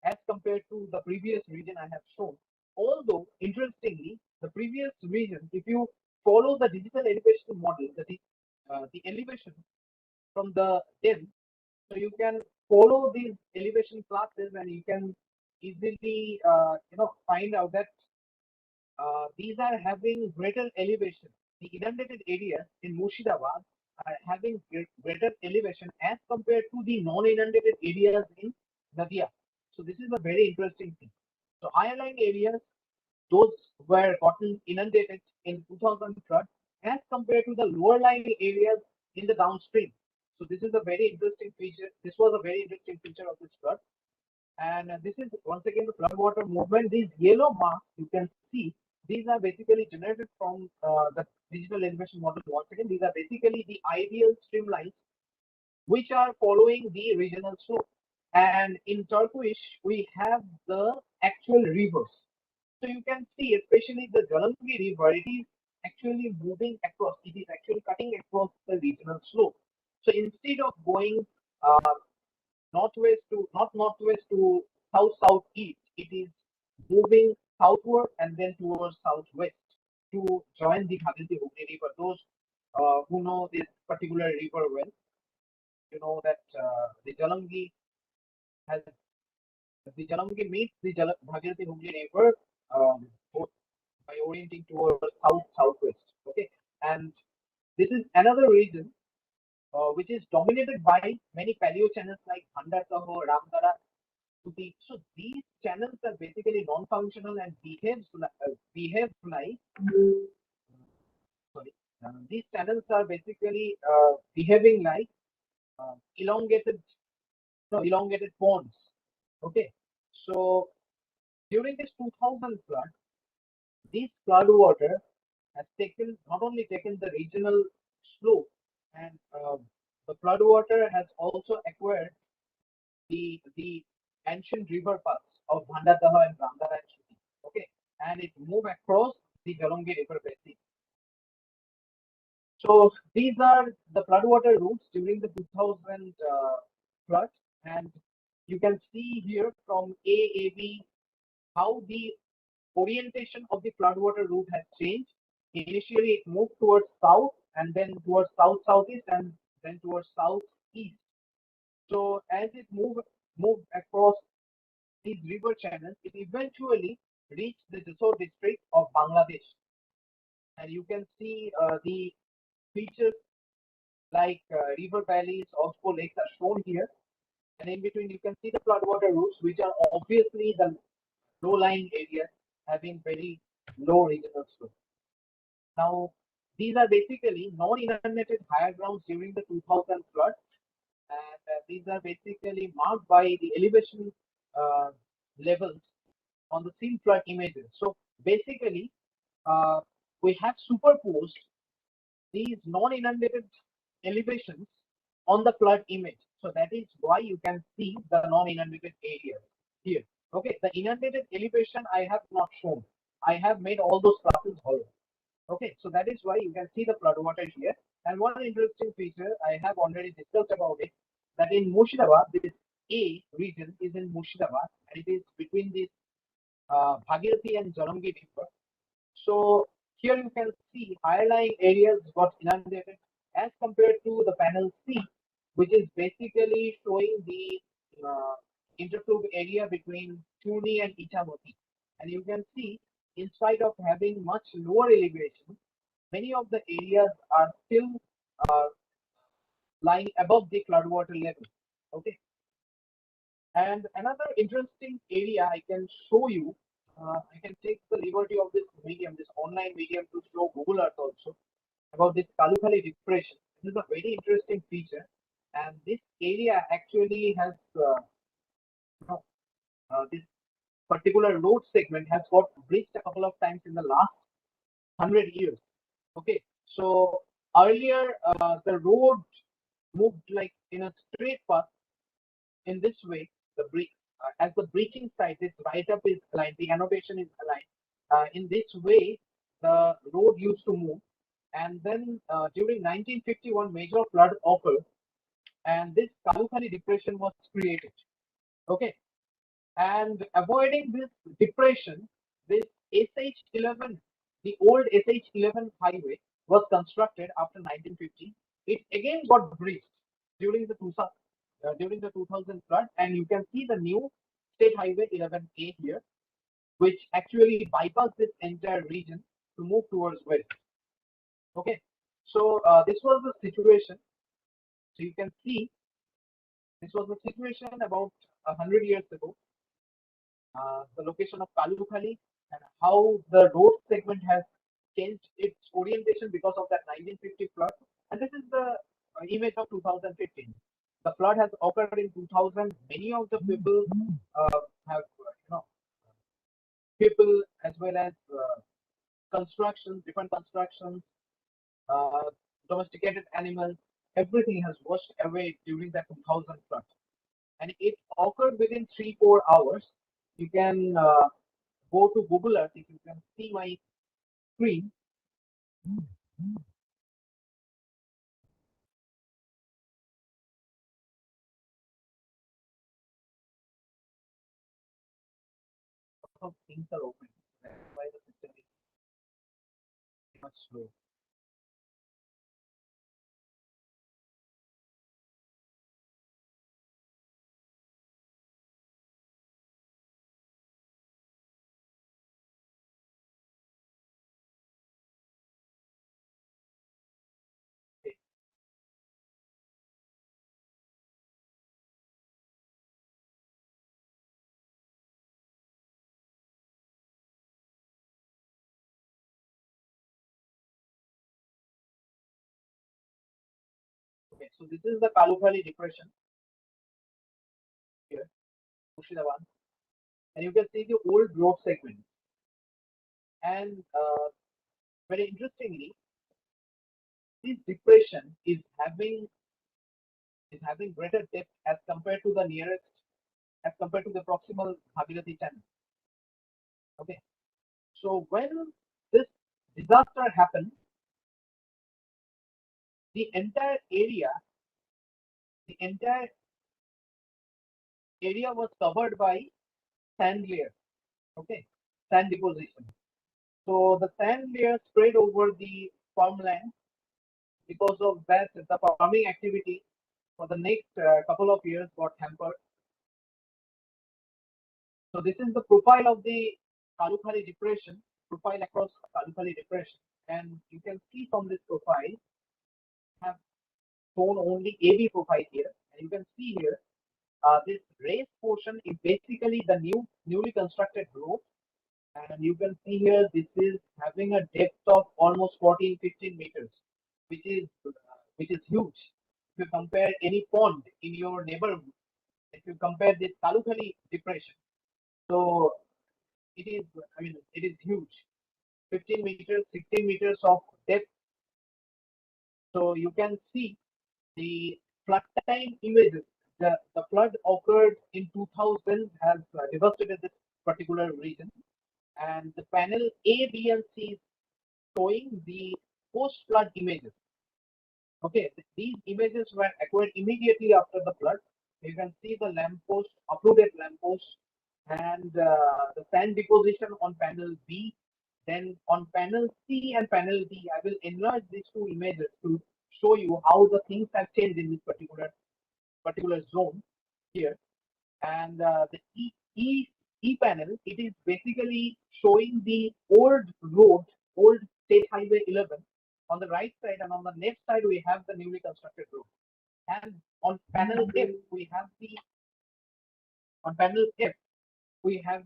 as compared to the previous region I have shown. Although, interestingly, the previous region, if you follow the digital elevation model, the elevation from the DEM, so you can follow these elevation classes, and you can easily find out that these are having greater elevation. The inundated areas in Murshidabad are having greater elevation as compared to the non-inundated areas in Nadia. So this is a very interesting thing. So higher lying areas, those were gotten inundated in 2000 flood as compared to the lower lying areas in the downstream. So this is a very interesting feature. This was a very interesting feature of this flood. And this is once again the floodwater movement. These yellow marks you can see, these are basically generated from the digital elevation model. Once again, these are basically the ideal streamlines which are following the regional slope. And in turquoise, we have the actual rivers. So you can see, especially the Jalangi River, it is actually moving across. It is actually cutting across the regional slope. So instead of going not northwest to southeast, it is moving southward and then towards southwest to join the Bhagirathi Hooghly River. Those who know this particular river well, you know that the Jalangi meets the Bhagirathi Hooghly River by orienting towards southwest. Okay, and this is another region which is dominated by many paleo channels like Bhandarkaho, Ramdara, so these channels are basically non-functional and behave like sorry. These channels are basically behaving like elongated ponds. Okay, so during this 2000 flood, this flood water has not only taken the regional slope, and the flood water has also acquired the ancient river paths of Bhandadaha and Rangara and Shuti. Okay, and it moved across the Jalongi River basin. So these are the floodwater routes during the 2000 flood, and you can see here from AAB how the orientation of the floodwater route has changed. Initially, it moved towards south, and then towards south-southeast, and then towards southeast. So as it moved across these river channels, it eventually reached the Jessore district of Bangladesh. And you can see the features like river valleys, oxbow lakes are shown here. And in between, you can see the floodwater routes, which are obviously the low-lying areas having very low regional slope. Now, these are basically non-inundated higher grounds during the 2000 flood, and these are basically marked by the elevation levels on the scene flood images. So basically, we have superposed these non-inundated elevations on the flood image. So that is why you can see the non-inundated area here. Okay, the inundated elevation I have not shown. I have made all those classes hollow. Okay, so that is why you can see the flood water here. And one interesting feature I have already discussed about it, that in Murshidabad, this A region is in Murshidabad, and it is between this Bhagirathi and Jalangi river. So here you can see higher lying areas got inundated as compared to the panel C, which is basically showing the interflow area between Chuni and Ichamoti. And you can see, in spite of having much lower elevation, many of the areas are still lying above the floodwater level. Okay. And another interesting area I can show you, I can take the liberty of this medium, this online medium, to show Google Earth also about this Kalukhali depression. This is a very interesting feature, and this area actually has this particular road segment has got breached a couple of times in the last 100 years. Okay, so earlier the road moved like in a straight path in this way. The break as the breaching site, this right up is aligned, the innovation is aligned. In this way, the road used to move, and then during 1951, major flood occurred, and this Kalukhali depression was created. Okay, and avoiding this depression, this SH11, the old SH11 highway was constructed after 1950. It again got breached during the 2000 flood, and you can see the new State Highway 11A here, which actually bypassed this entire region to move towards west. Okay, so this was the situation. So you can see this was the situation about 100 years ago. The location of Kalukhali and how the road segment has changed its orientation because of that 1950 flood. And this is the image of 2015. The flood has occurred in 2000. Many of the people have, people as well as constructions, different constructions, domesticated animals, everything has washed away during that 2000 flood. And it occurred within 3-4 hours. You can go to Google Earth. If you can see my screen, of things are open. That's why the system is much slow. so this is the Kalukhali depression here, Murshidabad, and you can see the old road segment. And very interestingly, this depression is having greater depth as compared to the nearest, as compared to the proximal Bhagirathi channel. Okay, so when this disaster happened, the entire area was covered by sand layer. Okay, sand deposition. So the sand layer spread over the farmland. Because of that, the farming activity for the next couple of years got hampered. So this is the profile of the Kalukhali depression, profile across Kalukhali depression, and you can see from this profile, I have shown only AB profile here, and you can see here this raised portion is basically the newly constructed road, and you can see here this is having a depth of almost 14-15 meters, which is huge. If you compare any pond in your neighborhood, if you compare this Kalukhali depression, so it is, I mean, it is huge. 15 meters, 16 meters of depth. So you can see the flood time images. The flood occurred in 2000, has devastated this particular region, and the panel A, B, and C is showing the post-flood images. Okay, these images were acquired immediately after the flood. You can see the lamppost, uprooted lamppost, and the sand deposition on panel B. Then on panel C and panel D, I will enlarge these two images to show you how the things have changed in this particular zone here. And the E panel, it is basically showing the old road, old State Highway 11 on the right side, and on the left side we have the newly constructed road. And on panel F we have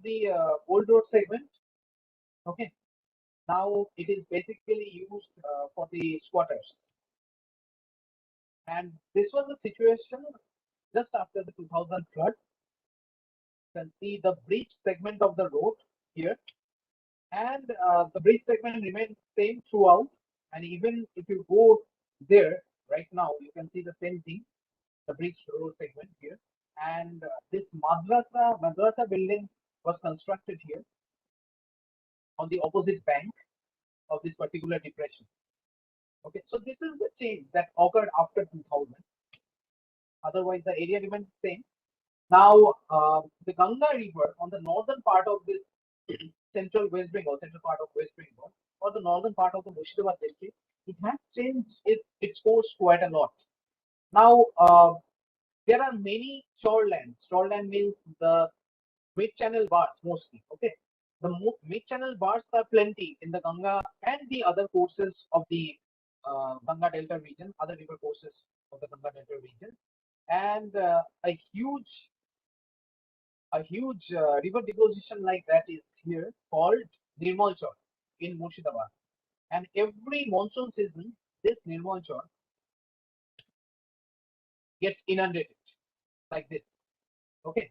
the old road segment. Okay, now it is basically used for the squatters. And this was the situation just after the 2000 flood. You can see the bridge segment of the road here, and the bridge segment remains same throughout. And even if you go there right now, you can see the same thing, the bridge road segment here. And this madrasa building was constructed here on the opposite bank of this particular depression. Okay, so this is the change that occurred after 2000. Otherwise, the area remains same. Now, the Ganga River on the northern part of this central part of West Bengal, or the northern part of the Murshidabad district, it has changed its course quite a lot. Now, there are many shorelands. Shoreland means the mid-channel bars mostly. Okay, the mid-channel bars are plenty in the Ganga and the other courses of the Ganga Delta region, other river courses of the Ganga Delta region, and a huge river deposition like that is here called Nirmal Chor in Murshidabad. And every monsoon season, this Nirmal Chor gets inundated like this. Okay,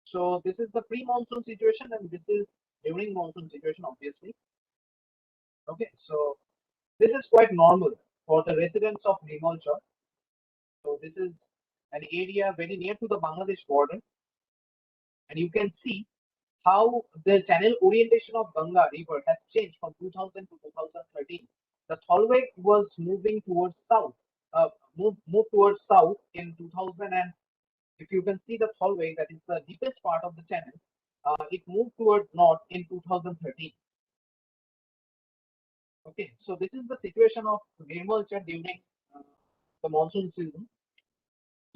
so this is the pre-monsoon situation, and this is during monsoon situation, obviously. Okay, so this is quite normal for the residents of Nirmal Chor. So this is an area very near to the Bangladesh border, and you can see how the channel orientation of Ganga River has changed from 2000 to 2013. The Thalweg was moving towards south, moved towards south in 2000, and if you can see the Thalweg, that is the deepest part of the channel, it moved towards north in 2013. Okay, so this is the situation of Nirmal Chor during the monsoon season.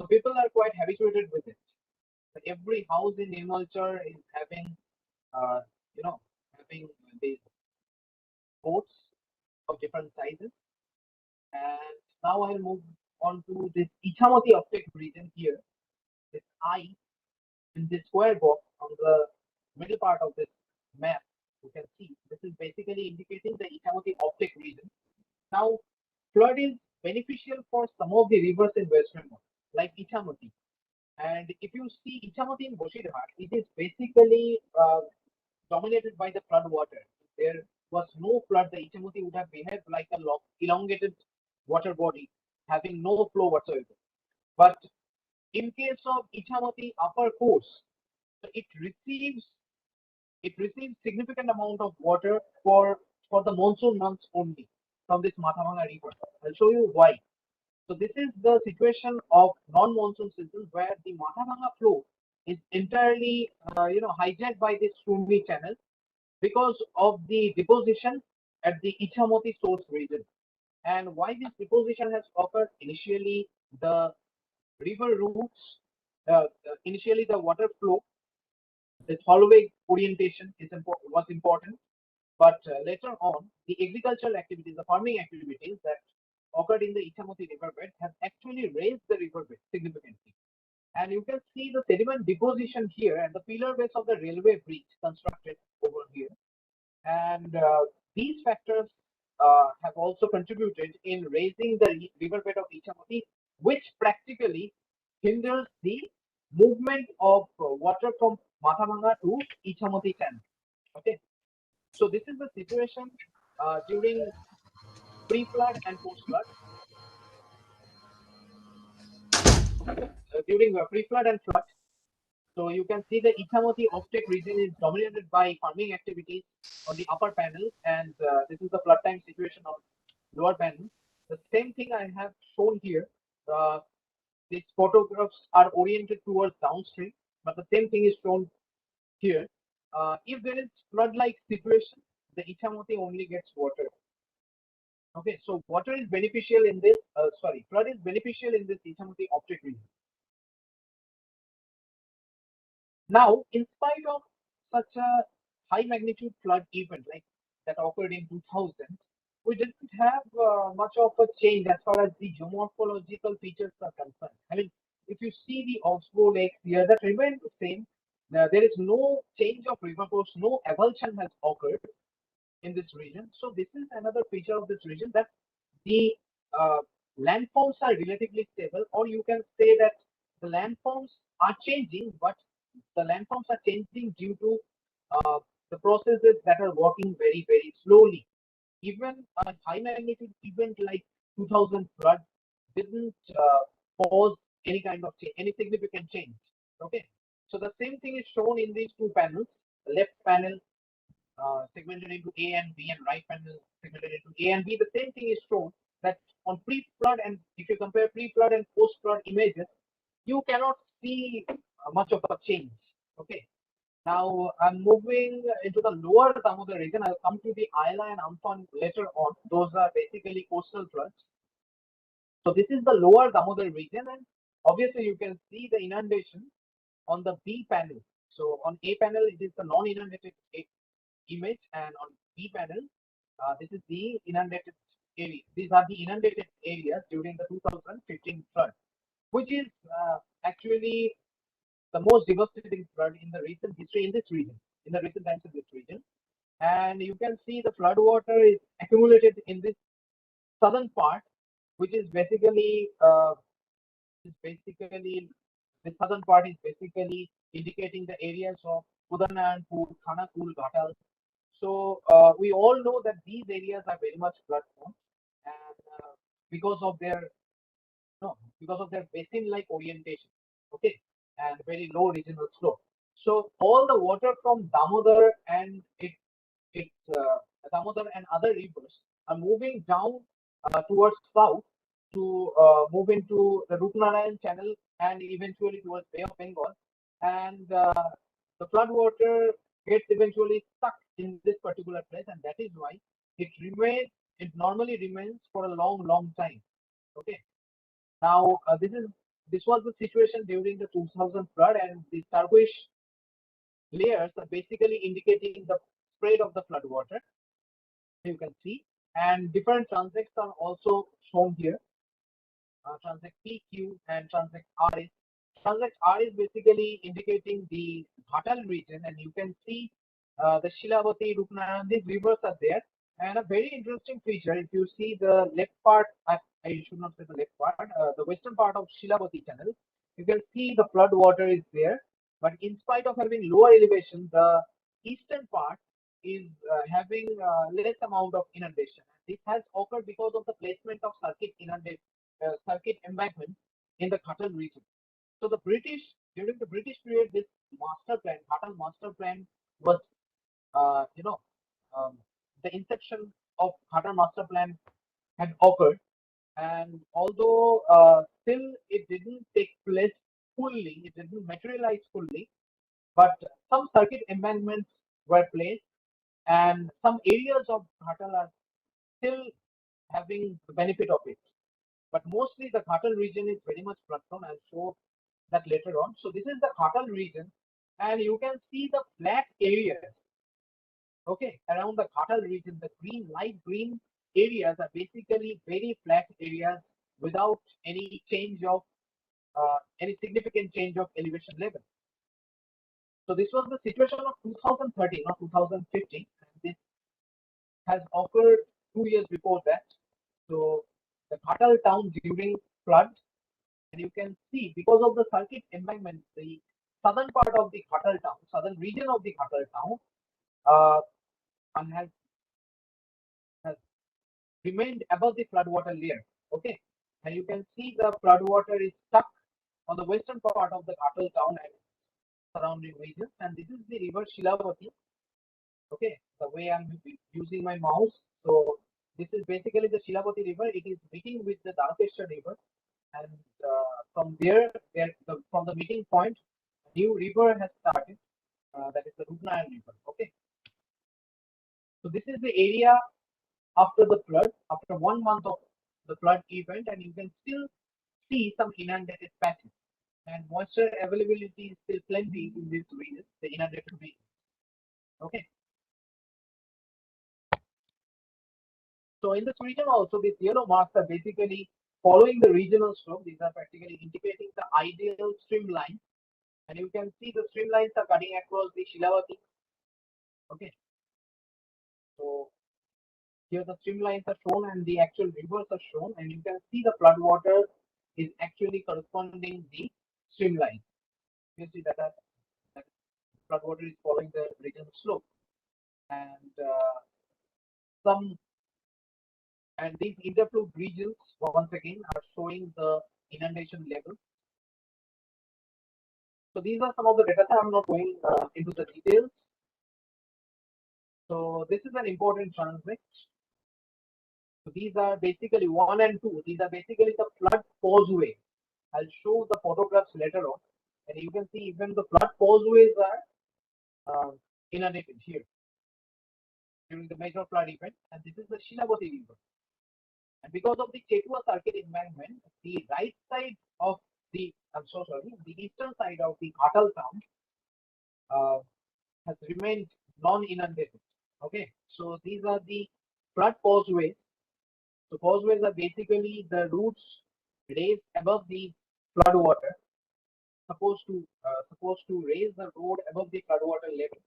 So people are quite habituated with it. So every house in Nirmal Chor is having, having these boats of different sizes. And now I'll move on to this Ichamati uptake region here. This I in this square box on the middle part of this map, you can see this is basically indicating the Ichamati uptake region. Now, flood is beneficial for some of the rivers in West Bengal, like Ichamoti. And if you see Ichamoti in Bosirhat, it is basically dominated by the flood water. There was no flood. The Ichamoti would have behaved like a elongated water body, having no flow whatsoever. But in case of Ichamoti upper course, it receives significant amount of water for the monsoon months only from this Mahavidyalaya river. I'll show you why. So this is the situation of non-monsoon season where the Mahavidyalaya flow is entirely hijacked by this Sumi channel because of the deposition at the Ichamoti source region. And why this deposition has occurred? Initially, the river routes, initially the water flow, the hallway orientation was important, but later on, the agricultural activities, the farming activities that occurred in the Ichamoti riverbed have actually raised the riverbed significantly. And you can see the sediment deposition here and the pillar base of the railway bridge constructed over here. And these factors have also contributed in raising the riverbed of Ichamoti, which practically hinders the movement of water from Mathapanga to Ichamoti channel. Okay, so this is the situation during pre-flood and post-flood. During pre-flood and flood, so you can see the Ichamoti offtake region is dominated by farming activities on the upper panel, and this is the flood time situation on lower panel. The same thing I have shown here. These photographs are oriented towards downstream, but the same thing is shown here. If there is flood-like situation, the Ichamoti only gets water. Okay, so water is beneficial in this. Flood is beneficial in this Ichamoti offtake region. Now, in spite of such a high magnitude flood event like that occurred in 2000, we didn't have much of a change as far as the geomorphological features are concerned. I mean, if you see the Oxbow Lake here, that remains the same. There is no change of river course, no avulsion has occurred in this region. So this is another feature of this region, that the landforms are relatively stable, or you can say that the landforms are changing, but the landforms are changing due to the processes that are working very, very slowly. Even a high magnitude event like 2000 flood didn't cause any kind of change, any significant change. Okay, so the same thing is shown in these two panels. The left panel segmented into A and B, and right panel segmented into A and B. The same thing is shown, that on pre-flood, and if you compare pre-flood and post-flood images, you cannot see much of a change. Okay, now I'm moving into the lower Damodar region. I'll come to the Ayla and Amphan later on. Those are basically coastal floods. So this is the lower Damodar region, and obviously you can see the inundation on the B panel. So on A panel, it is the non-inundated image, and on B panel, this is the inundated area. These are the inundated areas during the 2015 flood, which is actually the most devastating flood in the recent history in this region, in the recent times in this region. And you can see the flood water is accumulated in this southern part, which is basically the southern part is basically indicating the areas of Udanayapur, Khanakul, Ghatal. So we all know that these areas are very much flood prone, and because of their basin-like orientation, okay, and very low regional slope. So all the water from Damodar and Damodar and other rivers are moving down towards south to move into the Rupnarayan channel and eventually towards Bay of Bengal, and the flood water gets eventually stuck in this particular place, and that is why it normally remains for a long time. Okay, now this was the situation during the 2000 flood, and the turquoise layers are basically indicating the spread of the flood water. You can see, and different transects are also shown here. Transect PQ and transect RS. Transect R is basically indicating the Ghatal region, and you can see the Shilavati, Rupnarayan, these rivers are there. And a very interesting feature, if you see the left part, I should not say the left part, the western part of Shilabati channel, you can see the flood water is there. But in spite of having lower elevation, the eastern part is having less amount of inundation. This has occurred because of the placement of circuit embankment in the Khatal region. So the British, during the British period, this master plan, Khatal master plan, was you know, um, the inception of Khatar master plan had occurred, and although still it didn't take place fully, it didn't materialize fully, but some circuit amendments were placed, and some areas of Khatar are still having the benefit of it. But mostly the Khatal region is very much flood prone. I'll show that later on. So this is the Khatal region, and you can see the flat areas. Okay, around the Khatal region, the green, light green areas are basically very flat areas without any change of any significant change of elevation level. So this was the situation of 2013 or 2015, and this has occurred 2 years before that. So the Khatal town during flood, and you can see because of the circuit embankment, the southern part of the Khatal town, southern region of the Khatal town, and has remained above the floodwater layer. Okay, and you can see the floodwater is stuck on the western part of the Khatal town and surrounding regions, and this is the river Shilavati. Okay, the way I'm using my mouse, so this is basically the Shilavati river. It is meeting with the Darkeshwar river, and from from the meeting point, a new river has started. That is the Rupnayan river. Okay, so this is the area after the flood, after 1 month of the flood event, and you can still see some inundated patches. And moisture availability is still plenty in this region, the inundated region. Okay. So in this region also, these yellow marks are basically following the regional slope. These are practically indicating the ideal streamline. And you can see the streamlines are cutting across the Shilavati. Okay. So here the streamlines are shown and the actual rivers are shown, and you can see the flood water is actually corresponding the streamline. You see that flood water is following the regional slope, and some and these interflow regions once again are showing the inundation level. So these are some of the data. I'm not going into the details. So this is an important transect. So these are basically 1 and 2. These are basically the flood causeway. I'll show the photographs later on, and you can see even the flood causeways are inundated here during the major flood event. And this is the Shilavati river. And because of the Chetua circuit embankment, the right side of the the eastern side of the Khatal town has remained non-inundated. Okay, so these are the flood causeways. So causeways are basically the routes raised above the flood water, supposed to raise the road above the flood water level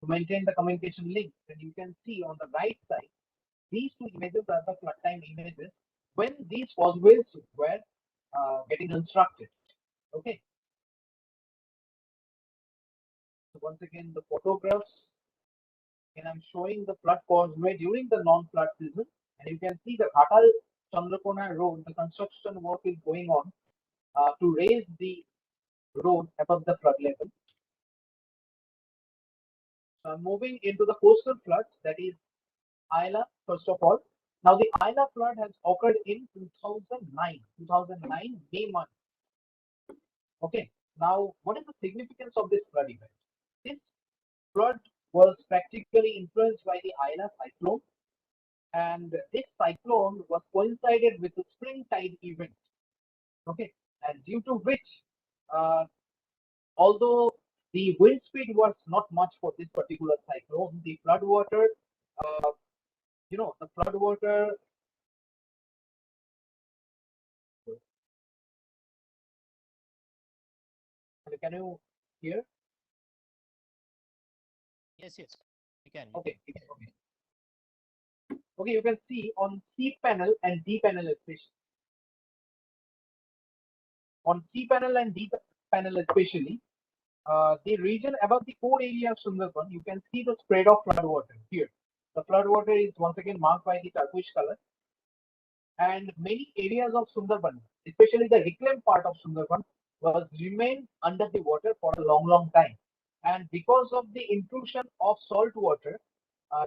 to maintain the communication link. And you can see on the right side, these two images are the flood time images when these causeways were getting constructed. Okay. So once again, the photographs, and I'm showing the flood causeway during the non-flood season, and you can see the Khatal Chandrakona road. The construction work is going on to raise the road above the flood level. So I'm moving into the coastal floods, that is Ayla, first of all. Now the Ayla flood has occurred in 2009 May month. Okay. Now what is the significance of this flood event? This flood was practically influenced by the Ayla cyclone, and this cyclone was coincided with the spring tide event. Okay, and due to which, although the wind speed was not much for this particular cyclone, the flood water, the flood water. Can you hear? Yes, yes, you can. Okay, okay. Okay, you can see on C panel and D panel especially. On C panel and D panel especially, the region above the core area of Sundarban, you can see the spread of floodwater here. The floodwater is once again marked by the turquoise color, and many areas of Sundarban, especially the reclaimed part of Sundarban, was remained under the water for a long time. And because of the intrusion of salt water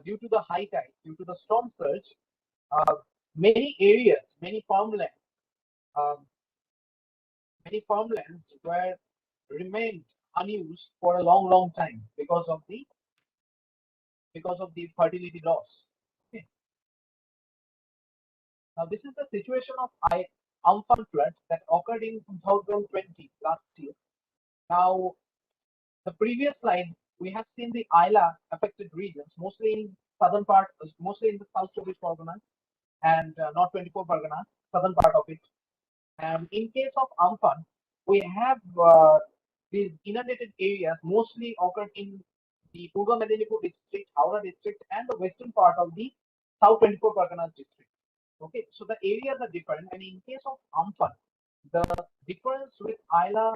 due to the high tide, due to the storm surge, uh, many areas, uh, many farmlands were remained unused for a long time because of the fertility loss. Okay. Now this is the situation of Amphan flood that occurred in 2020 last year. Now the previous slide we have seen the ILA affected regions, mostly in southern part, mostly in the South 24 Parganas and North 24 Parganas, southern part of it. And in case of Amphan, we have these inundated areas mostly occurred in the Purba Medinipur district, Howrah district, and the western part of the South 24 Parganas district. Okay, so the areas are different, and in case of Amphan, the difference with Isla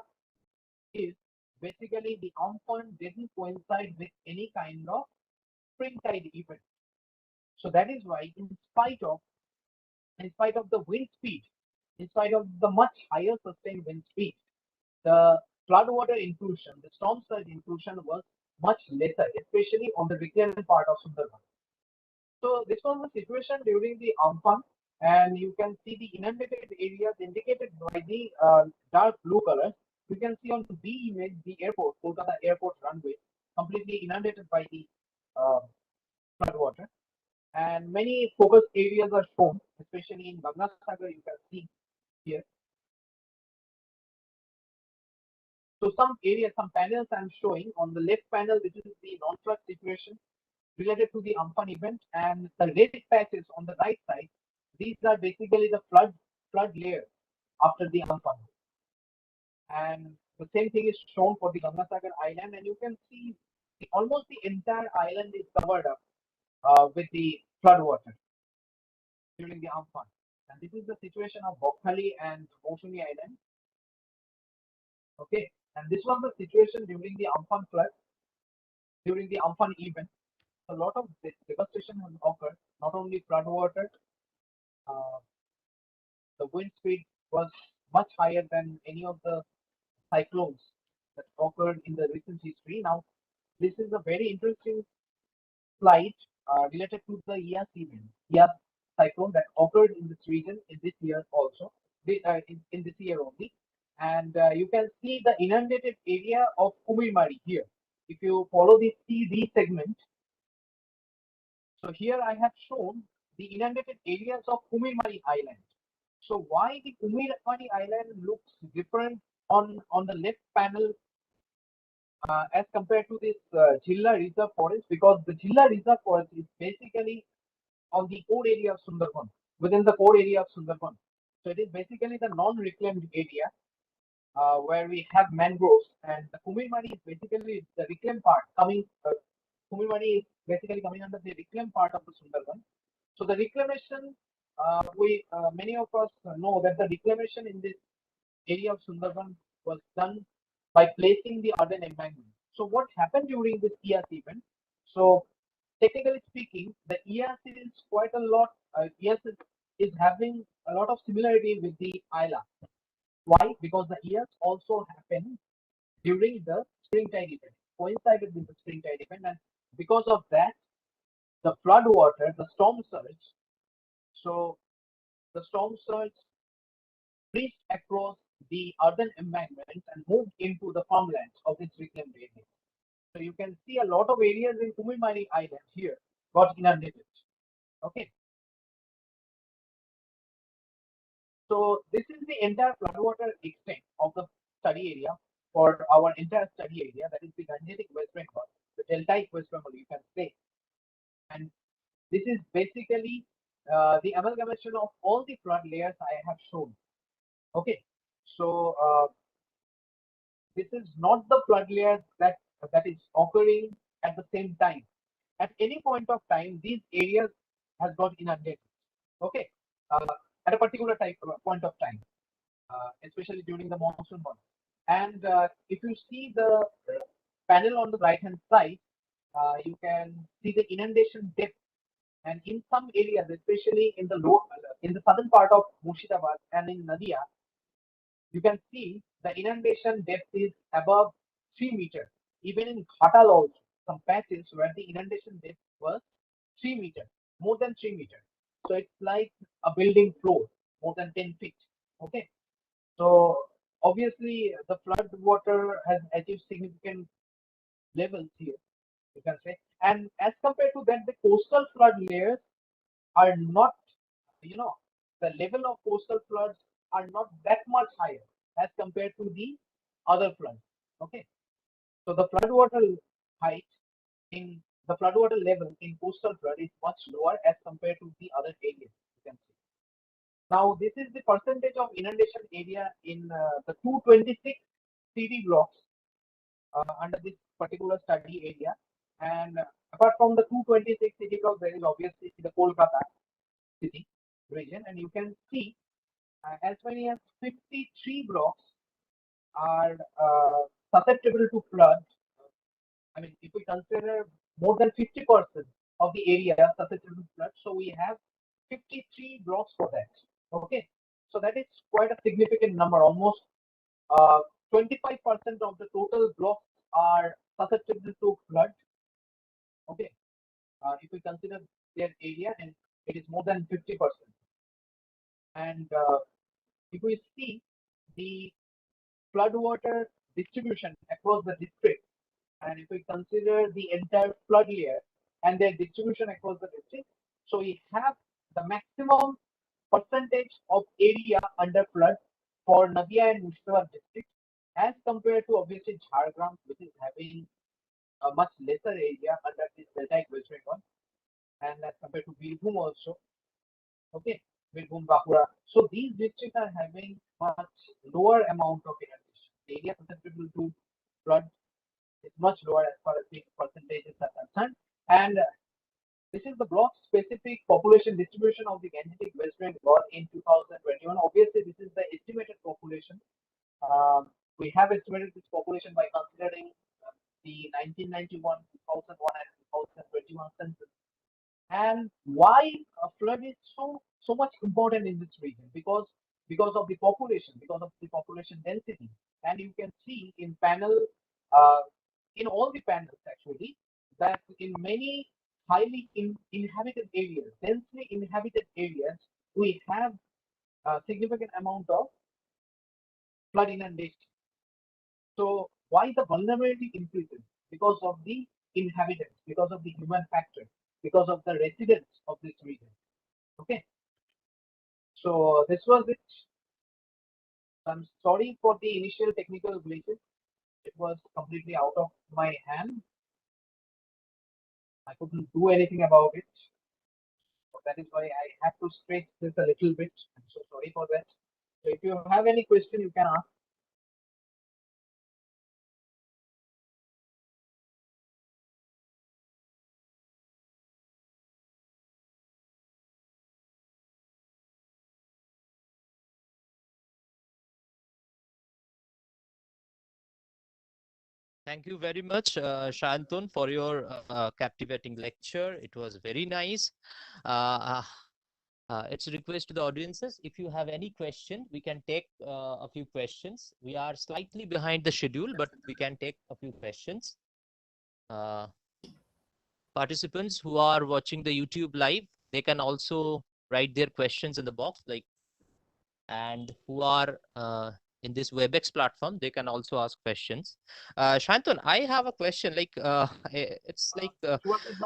is basically the Amphan didn't coincide with any kind of spring tide event. So that is why, in spite of the wind speed, in spite of the much higher sustained wind speed, the floodwater intrusion, the storm surge intrusion was much lesser, especially on the reclaimed part of Sundarban. So this was the situation during the Amphan, and you can see the inundated areas indicated by the dark blue colors. You can see on the B image the airport, Kolkata airport runway, completely inundated by the floodwater. And many focus areas are shown, especially in Ganga Sagar, you can see here. So some areas, some panels I'm showing. On the left panel, this is the non-flood situation related to the Amphan event, and the red patches on the right side, these are basically the flood layer after the Amphan. And the same thing is shown for the Gangasagar Island, and you can see almost the entire island is covered up with the flood water during the Amphan. And this is the situation of Bokhali and Mosumi Island. Okay, and this was the situation during the Amphan flood, during the Amphan event. A lot of devastation has occurred, not only flood water, the wind speed was much higher than any of the cyclones that occurred in the recent history. Now, this is a very interesting slide related to the IAS event, IAS cyclone that occurred in this region in this year also, in this year only. And you can see the inundated area of Kumirmari here. If you follow the CD segment, so here I have shown the inundated areas of Kumirmari Island. So why the Kumirmari Island looks different on the left panel as compared to this Jilla Reserve Forest? Because the Jilla Reserve Forest is basically on the core area of Sundarban, within the core area of Sundarban. So it is basically the non-reclaimed area where we have mangroves, and the Kumirmari is basically the reclaimed part coming. Kumirmari is basically coming under the reclaimed part of the Sundarban. So the reclamation, many of us know that the reclamation in this area of Sundarban was done by placing the urban embankment. So what happened during this IAS event? So technically speaking, the IAS is quite a lot. IAS is having a lot of similarity with the ILA. Why? Because the IAS also happened during the spring tide event, coincided with the spring tide event, and because of that, the flood water, the storm surge. So the storm surge reached across the urban embankments and moved into the farmlands of this reclaimed area. So you can see a lot of areas in Kumirmari Island here got inundated. Okay. So this is the entire floodwater extent of the study area for our entire study area, that is the Gangetic West Bengal, the Deltaic West Bengal, you can say. And this is basically the amalgamation of all the flood layers I have shown. Okay, so this is not the flood layer that is occurring at the same time. At any point of time, these areas has got inundated. Okay, at a particular point of time, especially during the monsoon month. And if you see the panel on the right hand side, you can see the inundation depth. And in some areas, especially in the southern part of Murshidabad and in Nadia, you can see the inundation depth is above 3 meters. Even in Ghatal also, some patches where the inundation depth was 3 meters, more than 3 meters. So it's like a building floor, more than 10 feet. Okay. So obviously the flood water has achieved significant levels here, you can say. And as compared to that, the coastal flood layers are not, the level of coastal floods are not that much higher as compared to the other floods. Okay. So the floodwater height in the floodwater level in coastal flood is much lower as compared to the other areas, you can see. Now, this is the percentage of inundation area in the 226 city blocks under this particular study area. And apart from the 226 city blocks, there is obviously the Kolkata city region, and you can see as many as 53 blocks are susceptible to flood. I mean, if we consider more than 50% of the area susceptible to flood, so we have 53 blocks for that. Okay, so that is quite a significant number. Almost 25% of the total blocks are susceptible to flood. Okay, if we consider their area, and it is more than 50%. And if we see the floodwater distribution across the district, and if we consider the entire flood layer and their distribution across the district, so we have the maximum percentage of area under flood for Nadia and Murshidabad district as compared to obviously Jhargram, which is having a much lesser area under this DELTAIC West Bengal, and as compared to Birbhum also. Okay, Birbhum, Bankura. So these districts are having much lower amount of inundation. The area susceptible to flood is much lower as far as the percentages are concerned. And this is the block specific population distribution of the Gangetic West Bengal in 2021. Obviously, this is the estimated population. We have estimated this population by considering the 1991, 2001, and 2021 census. And why a flood is so much important in this region? Because of the population, because of the population density. And you can see in panel, in all the panels actually, that in many highly inhabited areas, densely inhabited areas, we have a significant amount of flood inundation. So why the vulnerability increases? Because of the inhabitants, because of the human factor, because of the residents of this region. Okay. So this was it. I'm sorry for the initial technical glitches. It was completely out of my hand. I couldn't do anything about it. So that is why I have to stretch this a little bit. I'm so sorry for that. So if you have any question, you can ask. Thank you very much, Sayantan, for your captivating lecture. It was very nice. It's a request to the audiences. If you have any question, we can take a few questions. We are slightly behind the schedule, but we can take a few questions. Participants who are watching the YouTube live, they can also write their questions in the box, and who are in this WebEx platform, they can also ask questions. Sayantan, I have a question. It's like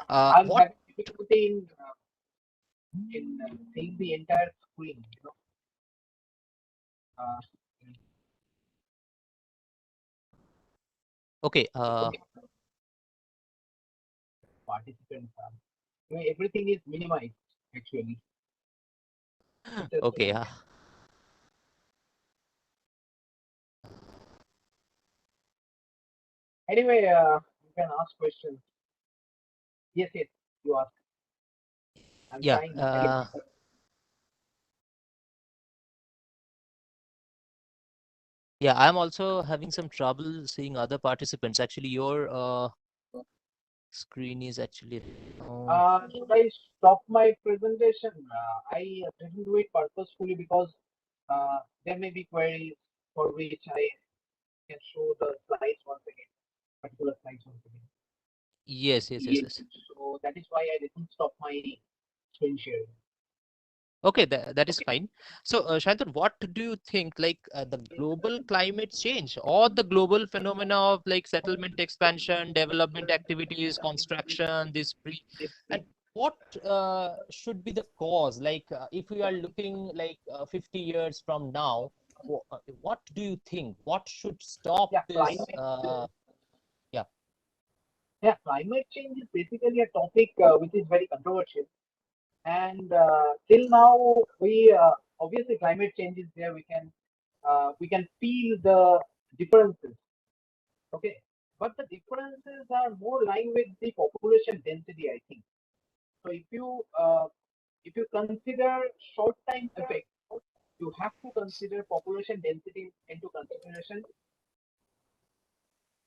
I'm what? having difficulty in seeing the entire screen. Okay. Participants. Everything is minimized actually. Okay. Anyway, you can ask questions. Yes, you ask. I'm Yeah. trying. Yeah, I'm also having some trouble seeing other participants. Actually, your screen is actually. Should I stop my presentation? I didn't do it purposefully because there may be queries for which I can show the slides once again, particular slides once again. Yes. So that is why I didn't stop my screen sharing. Okay, that is fine. So, Sayantan, what do you think, like the global climate change or the global phenomena of like settlement expansion, development activities, construction, and what should be the cause? Like, if we are looking like 50 years from now, what do you think? What should stop Yeah, this? Yeah, climate change is basically a topic which is very controversial. And till now, we obviously climate change is there. We can feel the differences. Okay, but the differences are more lying with the population density, I think. So if you consider short time effect, you have to consider population density into consideration.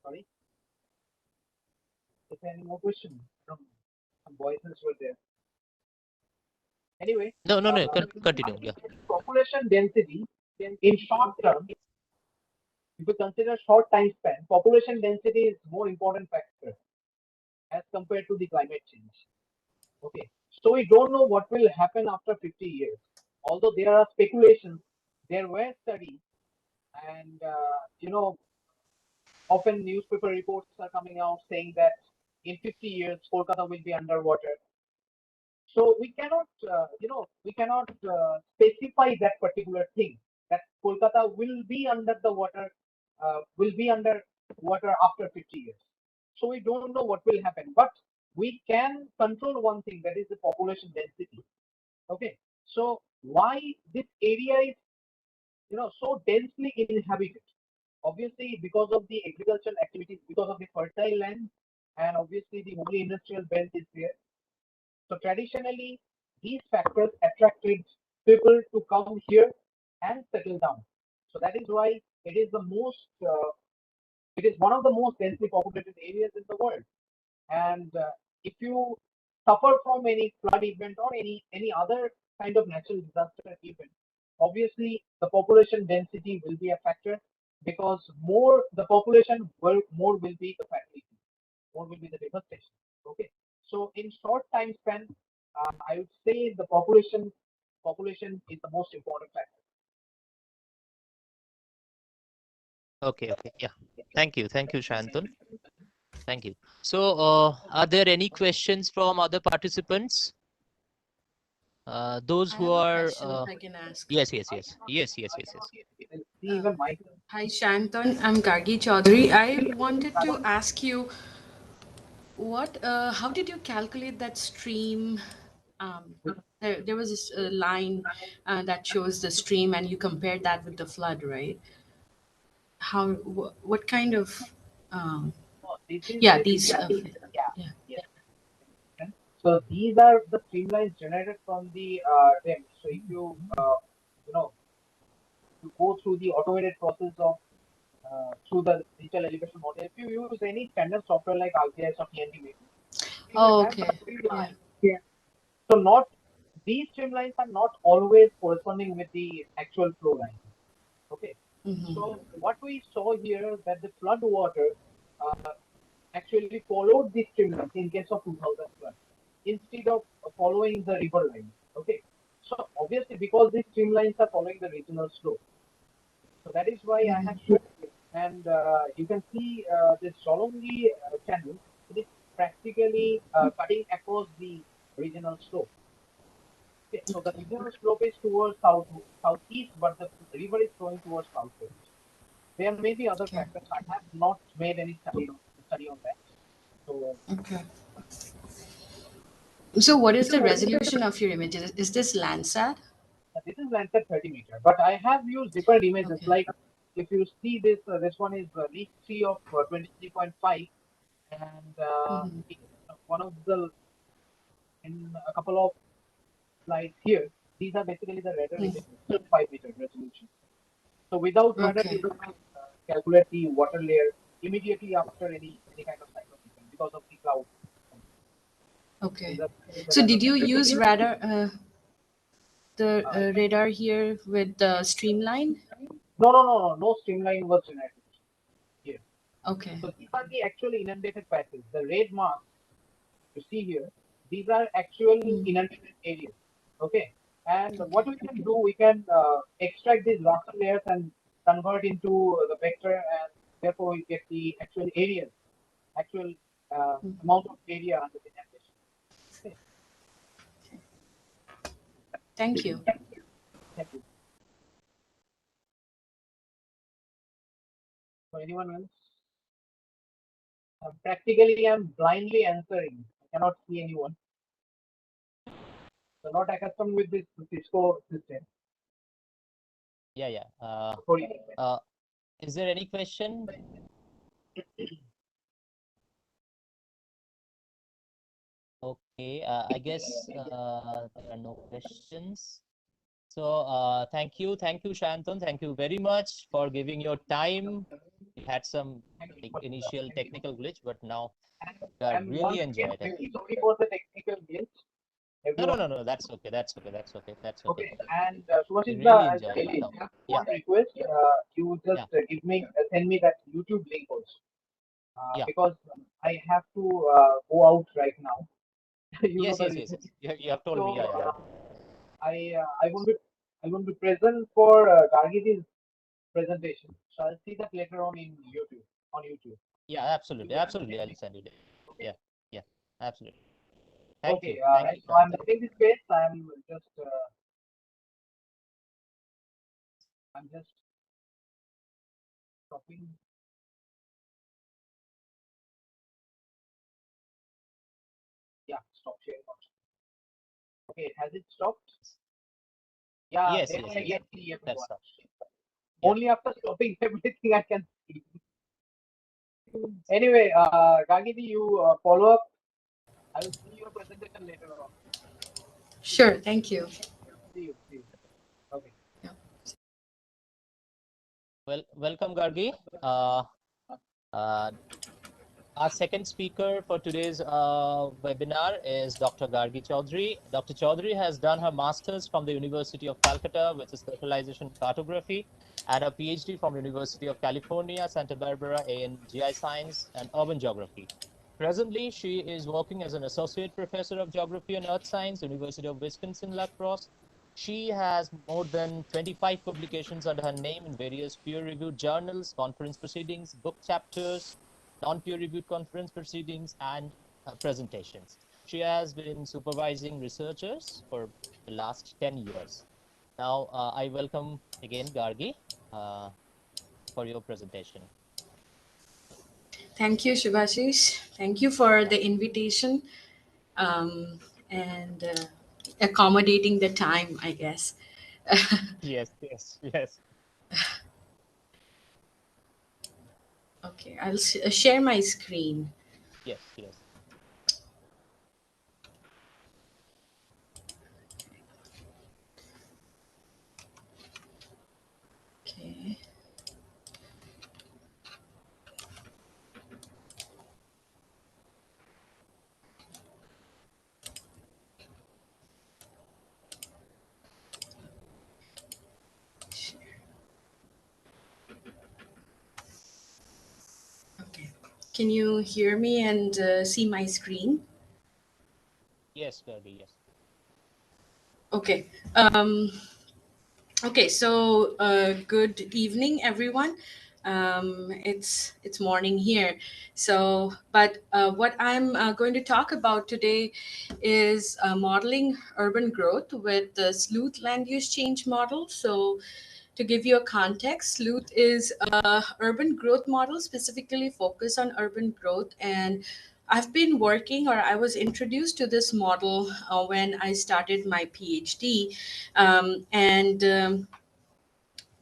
Sorry, is there any more question? Some voices were there. Anyway, No. Continue. Yeah. population density in short term, if you consider short time span, population density is more important factor as compared to the climate change. Okay, so we don't know what will happen after 50 years. Although there are speculations, there were studies, and often newspaper reports are coming out saying that in 50 years Kolkata will be underwater. So we cannot specify that particular thing, that Kolkata will be under the water, after 50 years. So we don't know what will happen, but we can control one thing, that is the population density. Okay, so why this area is so densely inhabited? Obviously, because of the agricultural activities, because of the fertile land, and obviously the only industrial belt is there. So traditionally, these factors attracted people to come here and settle down. So that is why it is one of the most densely populated areas in the world. And if you suffer from any flood event or any other kind of natural disaster event, obviously the population density will be a factor, because more the population, more will be the fatality, more will be the devastation. Okay, so in short time span, I would say the population is the most important factor. Okay. Yeah. Thank you, Sayantan. Thank you. So, are there any questions from other participants? Those I who have a are question if I can ask. yes. Even my Hi, Sayantan. I'm Gargi Chaudhuri. I wanted to ask you how did you calculate that stream? There was this line that shows the stream, and you compared that with the flood, right? What kind of, um, this is yeah, these, basically yeah. yes. So these are the streamlines generated from the Dept. So if you know you go through the automated process of through the digital elevation model, if you use any standard software like IQAC or TNT, you will Oh, have okay. the streamline. Yeah. So not these streamlines are not always corresponding with the actual flow line. Okay. Mm-hmm. So what we saw here, that the flood water actually followed the streamlines in case of 2000 flood instead of following the river line. Okay. So obviously, because these streamlines are following the regional slope, so that is why I have shown it. And you can see this Solongi channel. It is practically cutting across the regional slope. Okay, so the regional slope is towards southeast, but the river is flowing towards southwest. There may be other Okay. factors. I have not made any study on that. So Okay. So what is the resolution of your images? Is this Landsat? this is Landsat 30-meter, but I have used different images. Okay. Like if you see this one is leak 3 of 23.5, and Mm-hmm. one of the in a couple of slides here, these are basically the radar images, 5-meter resolution. So without radar, Okay. you cannot calculate the water layer immediately after any kind of cyclone event because of the cloud. Okay. These are the So kind did of you things. use radar, the Uh, radar here with the streamline? no streamline was generated here. Okay. So these are the actually inundated patches. The red marks you see here, these are actual inundated areas. Okay. And what we can do, we can extract these raster layers and convert into the vector, and therefore we get the actual areas, actual amount of area under the inundation. Okay. Thank you. Thank you. So anyone else? Practically, I'm blindly answering. I cannot see anyone. So not accustomed with this Cisco system. Yeah. Sorry. Is there any question? Okay, I guess there are no questions. So thank you, Sayantan. Thank you very much for giving your time. We had some initial technical glitch, but now we are I'm really once again enjoyed it. very sorry for the technical glitch. Everyone. No. That's okay. That's okay. Okay, and We Subhasish, really I enjoyed it. have Yeah, one request. You just give me send me that YouTube link also. yeah. Because I have to go out right now. You know Yes. the reason. You have told me. So Yeah. I won't be present for Gargi's presentation. So I'll see that later on in YouTube. On YouTube. Yeah, absolutely. I'll send you that. Okay. Yeah. Absolutely. Thank Okay. you. Thank you, So I'm Sayantan. leaving this space. I'm just stopping. Yeah, stop sharing. Okay, has it stopped? Yeah, Yes. then I can see everyone. That's all. Yeah. Only after stopping everything I can see. Anyway, Gargi, you follow up. I will see your presentation later on. Sure. Thank you. See you. Okay. Well, welcome, Gargi. Our second speaker for today's webinar is Dr. Gargi Chaudhuri. Dr. Chaudhuri has done her master's from the University of Calcutta with a specialization in cartography and a PhD from University of California, Santa Barbara in GI Science and Urban Geography. Presently, she is working as an associate professor of geography and earth science, University of Wisconsin-La Crosse. She has more than 25 publications under her name in various peer-reviewed journals, conference proceedings, book chapters, non-peer-reviewed conference proceedings, and presentations. She has been supervising researchers for the last 10 years. Now, I welcome again Gargi for your presentation. Thank you, Subhasish. Thank you for the invitation and accommodating the time, I guess. Yes. Okay, I'll share my screen. Yes. Okay. Okay. Can you hear me and see my screen? Yes, Gargi, yes. Okay. Okay, so good evening, everyone. It's morning here. So, but what I'm going to talk about today is modeling urban growth with the SLEUTH land use change model. So, to give you a context, SLEUTH is a urban growth model specifically focused on urban growth, and I've been working, or I was introduced to this model when I started my PhD,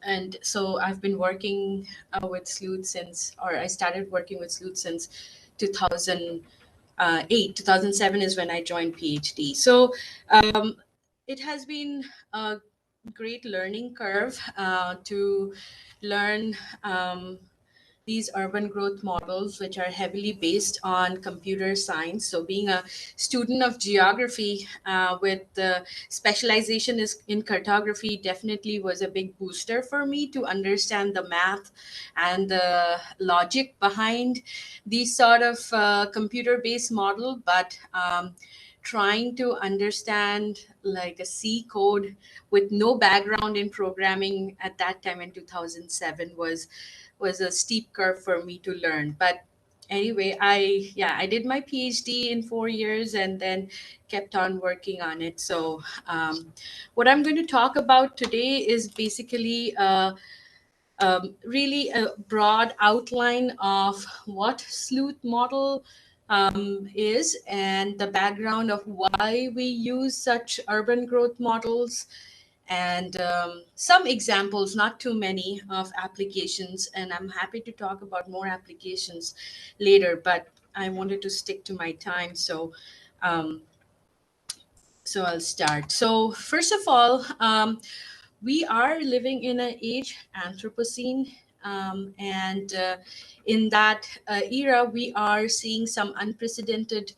and so I've been working with SLEUTH since, or I started working with SLEUTH since 2008. 2007 is when I joined PhD. So it has been a great learning curve to learn these urban growth models, which are heavily based on computer science. So being a student of geography with the specialization is in cartography definitely was a big booster for me to understand the math and the logic behind these sort of computer-based model. But trying to understand like a C code with no background in programming at that time in 2007 was a steep curve for me to learn. But anyway, I did my PhD in 4 years and then kept on working on it. So what I'm going to talk about today is basically really a broad outline of what sleuth model is and the background of why we use such urban growth models, and some examples, not too many, of applications. And I'm happy to talk about more applications later, but I wanted to stick to my time. Um, so I'll start. So first of all, we are living in an age Anthropocene, and in that era, we are seeing some unprecedented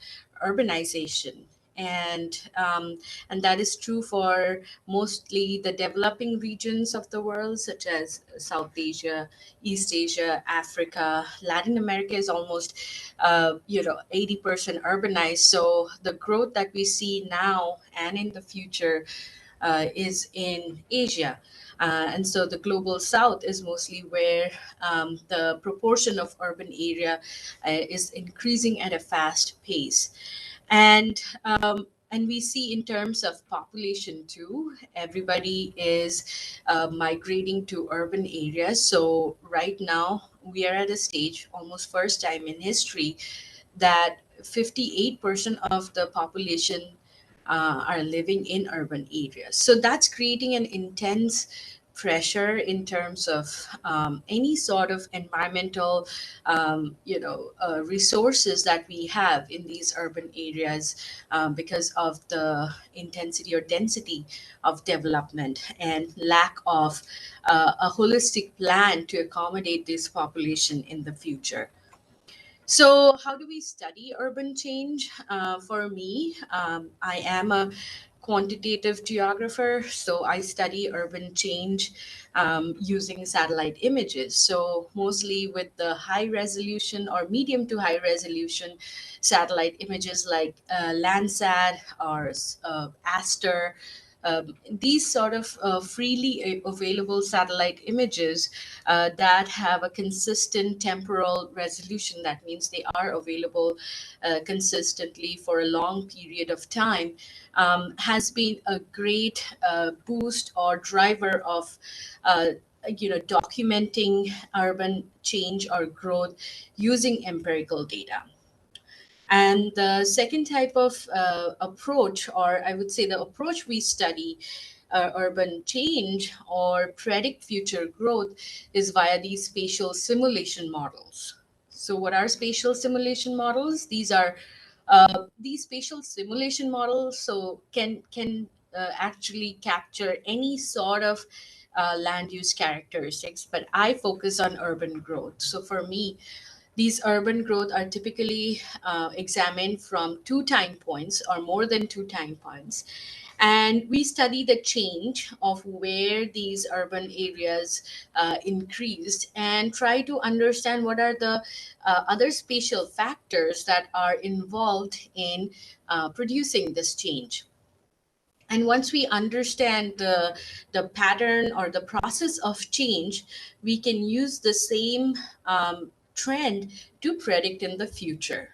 urbanization, and that is true for mostly the developing regions of the world, such as South Asia, East Asia, Africa. Latin America is almost 80% urbanized. So the growth that we see now and in the future is in Asia. And so the global south is mostly where the proportion of urban area is increasing at a fast pace. And we see in terms of population too, everybody is migrating to urban areas. So right now we are at a stage, almost first time in history, that 58% of the population are living in urban areas. So that's creating an intense pressure in terms of any sort of environmental, resources that we have in these urban areas because of the intensity or density of development and lack of a holistic plan to accommodate this population in the future. So, how do we study urban change? For me, I am a quantitative geographer, so I study urban change using satellite images. So, mostly with the high resolution or medium to high resolution satellite images like Landsat or Aster. These sort of freely available satellite images that have a consistent temporal resolution. That means they are available consistently for a long period of time, has been a great boost or driver of documenting urban change or growth using empirical data. And the second type of approach, or I would say the approach we study urban change or predict future growth, is via these spatial simulation models. So, what are spatial simulation models? These spatial simulation models can actually capture any sort of land use characteristics, but I focus on urban growth. So, for me, these urban growth are typically examined from 2 time points or more than 2 time points. And we study the change of where these urban areas increased and try to understand what are the other spatial factors that are involved in producing this change. And once we understand the pattern or the process of change, we can use the same trend to predict in the future.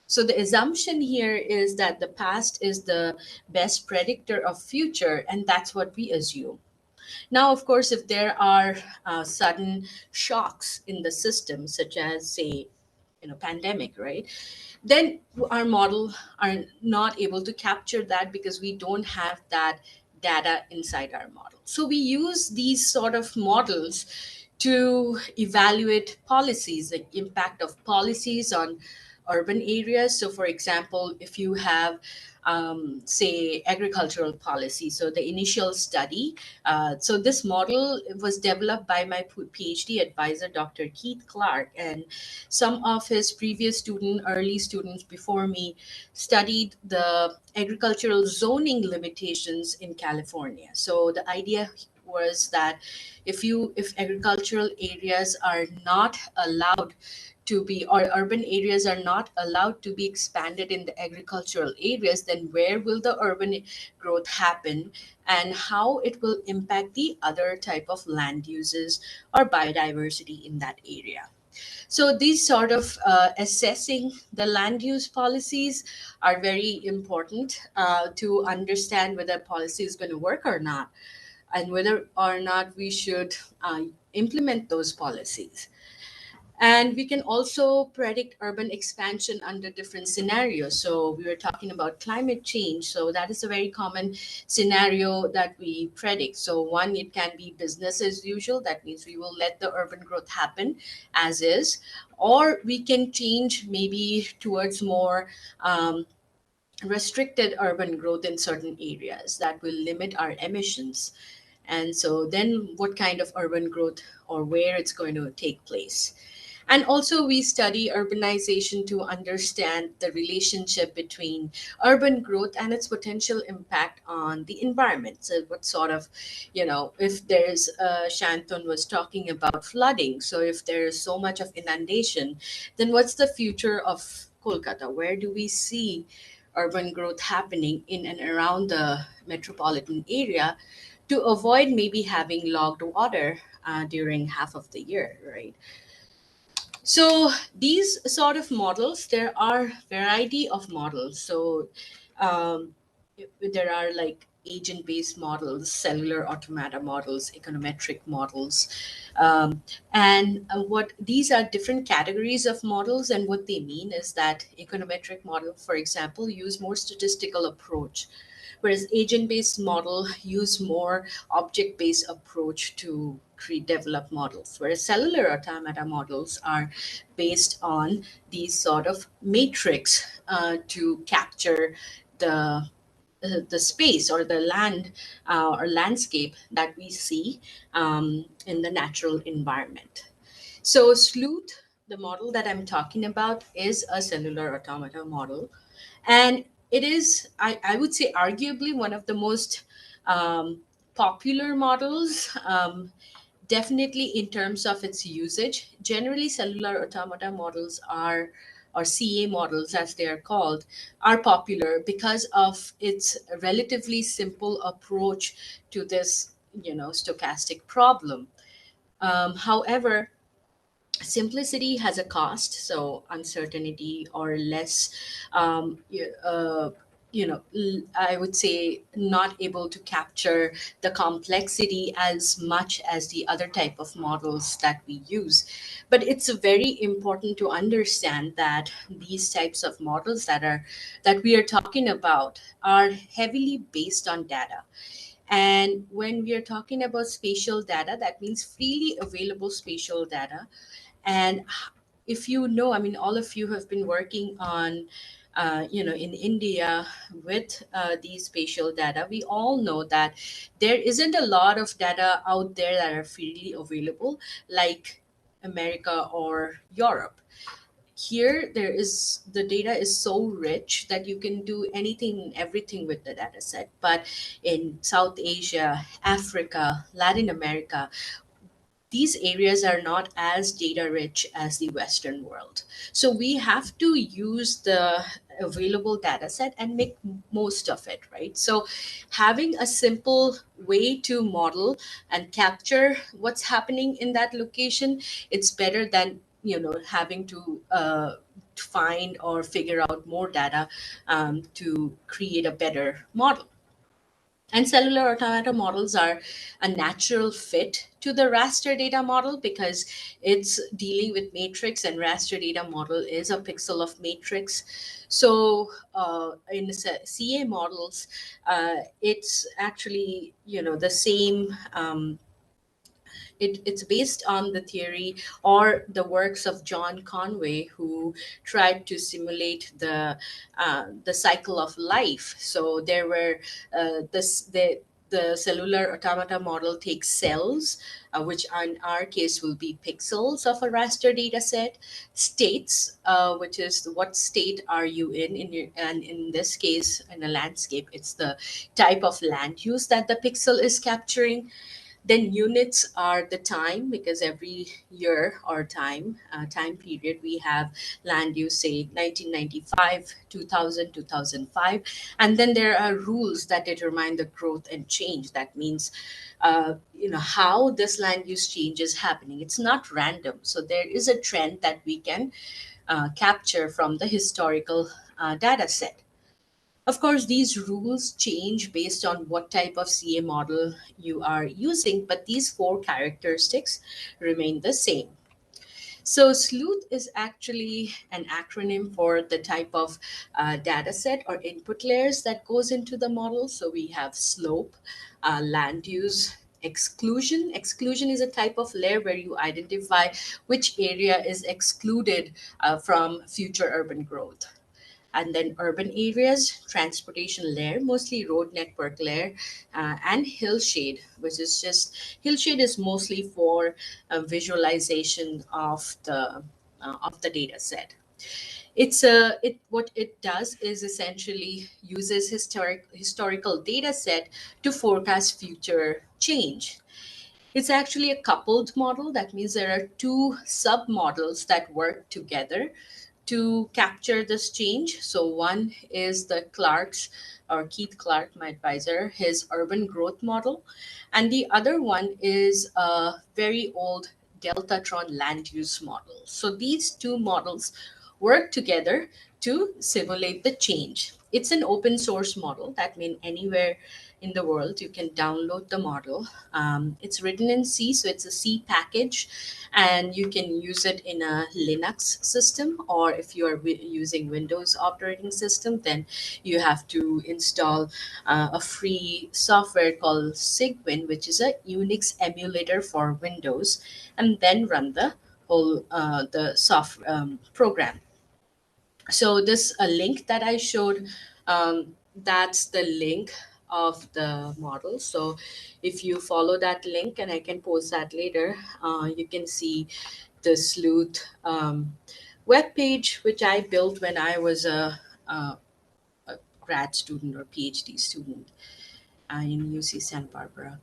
So the assumption here is that the past is the best predictor of future, and that's what we assume. Now, of course, if there are sudden shocks in the system, such as, say, pandemic, right? Then our model are not able to capture that because we don't have that data inside our model. So we use these sort of models to evaluate policies, the impact of policies on urban areas. So for example, if you have say agricultural policy, so the initial study, so this model was developed by my PhD advisor, Dr. Keith Clark, and some of his previous early students before me studied the agricultural zoning limitations in California. So the idea was that if agricultural areas are not allowed to be, or urban areas are not allowed to be expanded in the agricultural areas, then where will the urban growth happen and how it will impact the other type of land uses or biodiversity in that area. So these sort of assessing the land use policies are very important to understand whether policy is going to work or not, and whether or not we should implement those policies. And we can also predict urban expansion under different scenarios. So we were talking about climate change. So that is a very common scenario that we predict. So one, it can be business as usual. That means we will let the urban growth happen as is, or we can change maybe towards more restricted urban growth in certain areas that will limit our emissions. And so then what kind of urban growth or where it's going to take place. And also we study urbanization to understand the relationship between urban growth and its potential impact on the environment. So what sort of, if there's, Sayantan was talking about flooding. So if there's so much of inundation, then what's the future of Kolkata? Where do we see urban growth happening in and around the metropolitan area to avoid maybe having logged water during half of the year, right? So these sort of models, there are variety of models. So um, there are like agent-based models, cellular automata models, econometric models, and what these are different categories of models. And what they mean is that econometric model, for example, use more statistical approach, whereas agent-based model use more object-based approach to develop models, whereas cellular automata models are based on these sort of matrix to capture the space or the land or landscape that we see in the natural environment. So SLEUTH, the model that I'm talking about, is a cellular automata model. And it is, I would say, arguably one of the most popular models, definitely in terms of its usage. Generally, cellular automata models are, or CA models as they are called, are popular because of its relatively simple approach to this, stochastic problem. However, simplicity has a cost, so uncertainty or less I would say not able to capture the complexity as much as the other type of models that we use. But it's very important to understand that these types of models that we are talking about are heavily based on data. And when we are talking about spatial data, that means freely available spatial data. And if I mean, all of you have been working on, in India with these spatial data, we all know that there isn't a lot of data out there that are freely available like America or Europe. Here, the data is so rich that you can do anything and everything with the data set. But in South Asia, Africa, Latin America, these areas are not as data rich as the Western world. So we have to use the available data set and make most of it, right? So having a simple way to model and capture what's happening in that location, it's better than having to find or figure out more data to create a better model. And cellular automata models are a natural fit to the raster data model because it's dealing with matrix, and raster data model is a pixel of matrix. So in CA models, it's actually the same It's based on the theory or the works of John Conway, who tried to simulate the cycle of life. So there were the cellular automata model takes cells, which in our case will be pixels of a raster data set, states, which is what state are you in your, and in this case, in a landscape, it's the type of land use that the pixel is capturing. Then units are the time, because every year or time period we have land use, say 1995, 2000, 2005. And then there are rules that determine the growth and change. That means, how this land use change is happening. It's not random. So there is a trend that we can capture from the historical data set. Of course, these rules change based on what type of CA model you are using, but these four characteristics remain the same. So SLEUTH is actually an acronym for the type of data set or input layers that goes into the model. So we have slope, land use, exclusion. Exclusion is a type of layer where you identify which area is excluded from future urban growth. And then urban areas, transportation layer, mostly road network layer, and hillshade, which is just, hillshade is mostly for visualization of the data set. What it does is essentially uses historical data set to forecast future change. It's actually a coupled model. That means there are two sub-models that work together to capture this change. So one is the Clark's, or Keith Clark, my advisor, his urban growth model. And the other one is a very old Deltatron land use model. So these two models work together to simulate the change. It's an open source model. That means anywhere in the world you can download the model. It's written in C, so it's a C package, and you can use it in a Linux system, or if you are using Windows operating system, then you have to install a free software called Cygwin, which is a Unix emulator for Windows, and then run the whole program. So this link that I showed, that's the link of the model. So if you follow that link, and I can post that later, you can see the SLEUTH web page, which I built when I was a grad student or PhD student in UC Santa Barbara.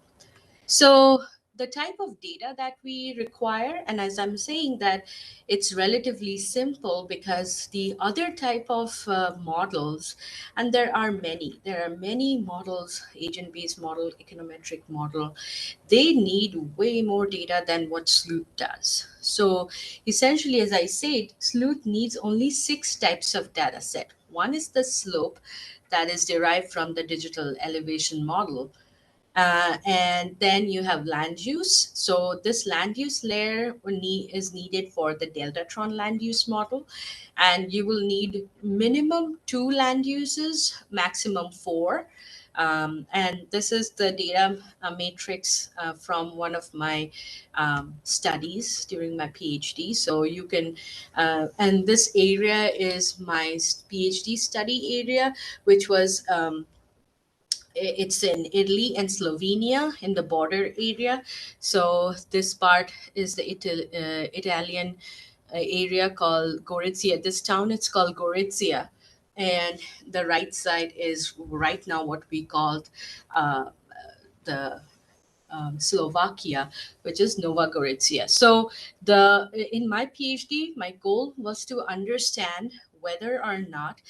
So the type of data that we require, and as I'm saying that it's relatively simple, because the other type of models, and there are many models, agent-based model, econometric model, they need way more data than what SLEUTH does. So essentially, as I said, SLEUTH needs only 6 types of data set. One is the slope that is derived from the digital elevation model. And then you have land use. So this land use layer is needed for the Deltatron land use model. And you will need minimum 2 land uses, maximum 4. And this is the data matrix from one of my studies during my PhD. So you can, and this area is my PhD study area, which was, it's in Italy and Slovenia in the border area. So this part is the Italian area called Gorizia. This town, it's called Gorizia. And the right side is right now what we called the Slovakia, which is Nova Gorizia. So in my PhD, my goal was to understand whether or not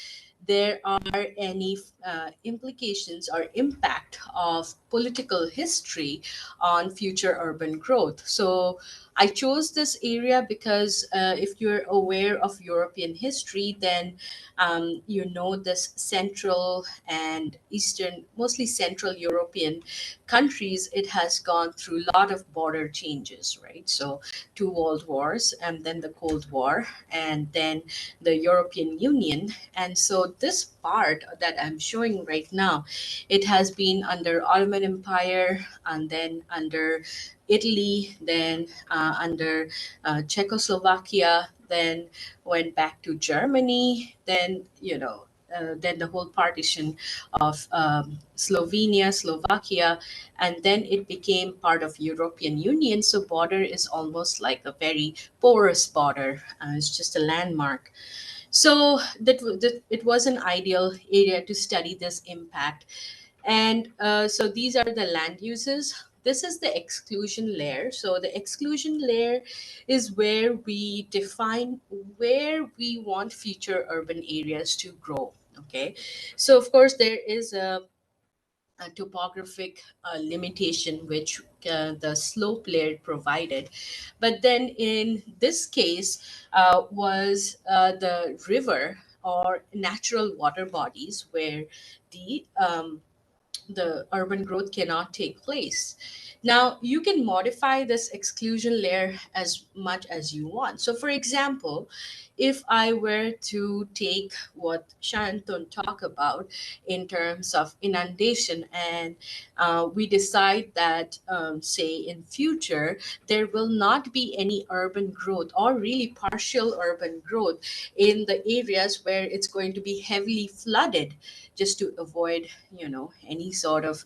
there are any implications or impact of political history on future urban growth. So I chose this area because if you're aware of European history, then you know this Central and Eastern, mostly Central European countries, it has gone through a lot of border changes, right? So 2 world wars, and then the Cold War, and then the European Union. And so So this part that I'm showing right now, it has been under Ottoman Empire, and then under Italy, then under Czechoslovakia, then went back to Germany, then, then the whole partition of Slovenia, Slovakia, and then it became part of European Union. So border is almost like a very porous border. It's just a landmark. So it was an ideal area to study this impact. And so these are the land uses. This is the exclusion layer. So the exclusion layer is where we define where we want future urban areas to grow. Okay. So of course there is a topographic limitation which the slope layer provided. But then in this case was the river or natural water bodies where the urban growth cannot take place. Now, you can modify this exclusion layer as much as you want. So, for example, if I were to take what Sayantan talked about in terms of inundation, and we decide that, say, in future, there will not be any urban growth or really partial urban growth in the areas where it's going to be heavily flooded, just to avoid, any sort of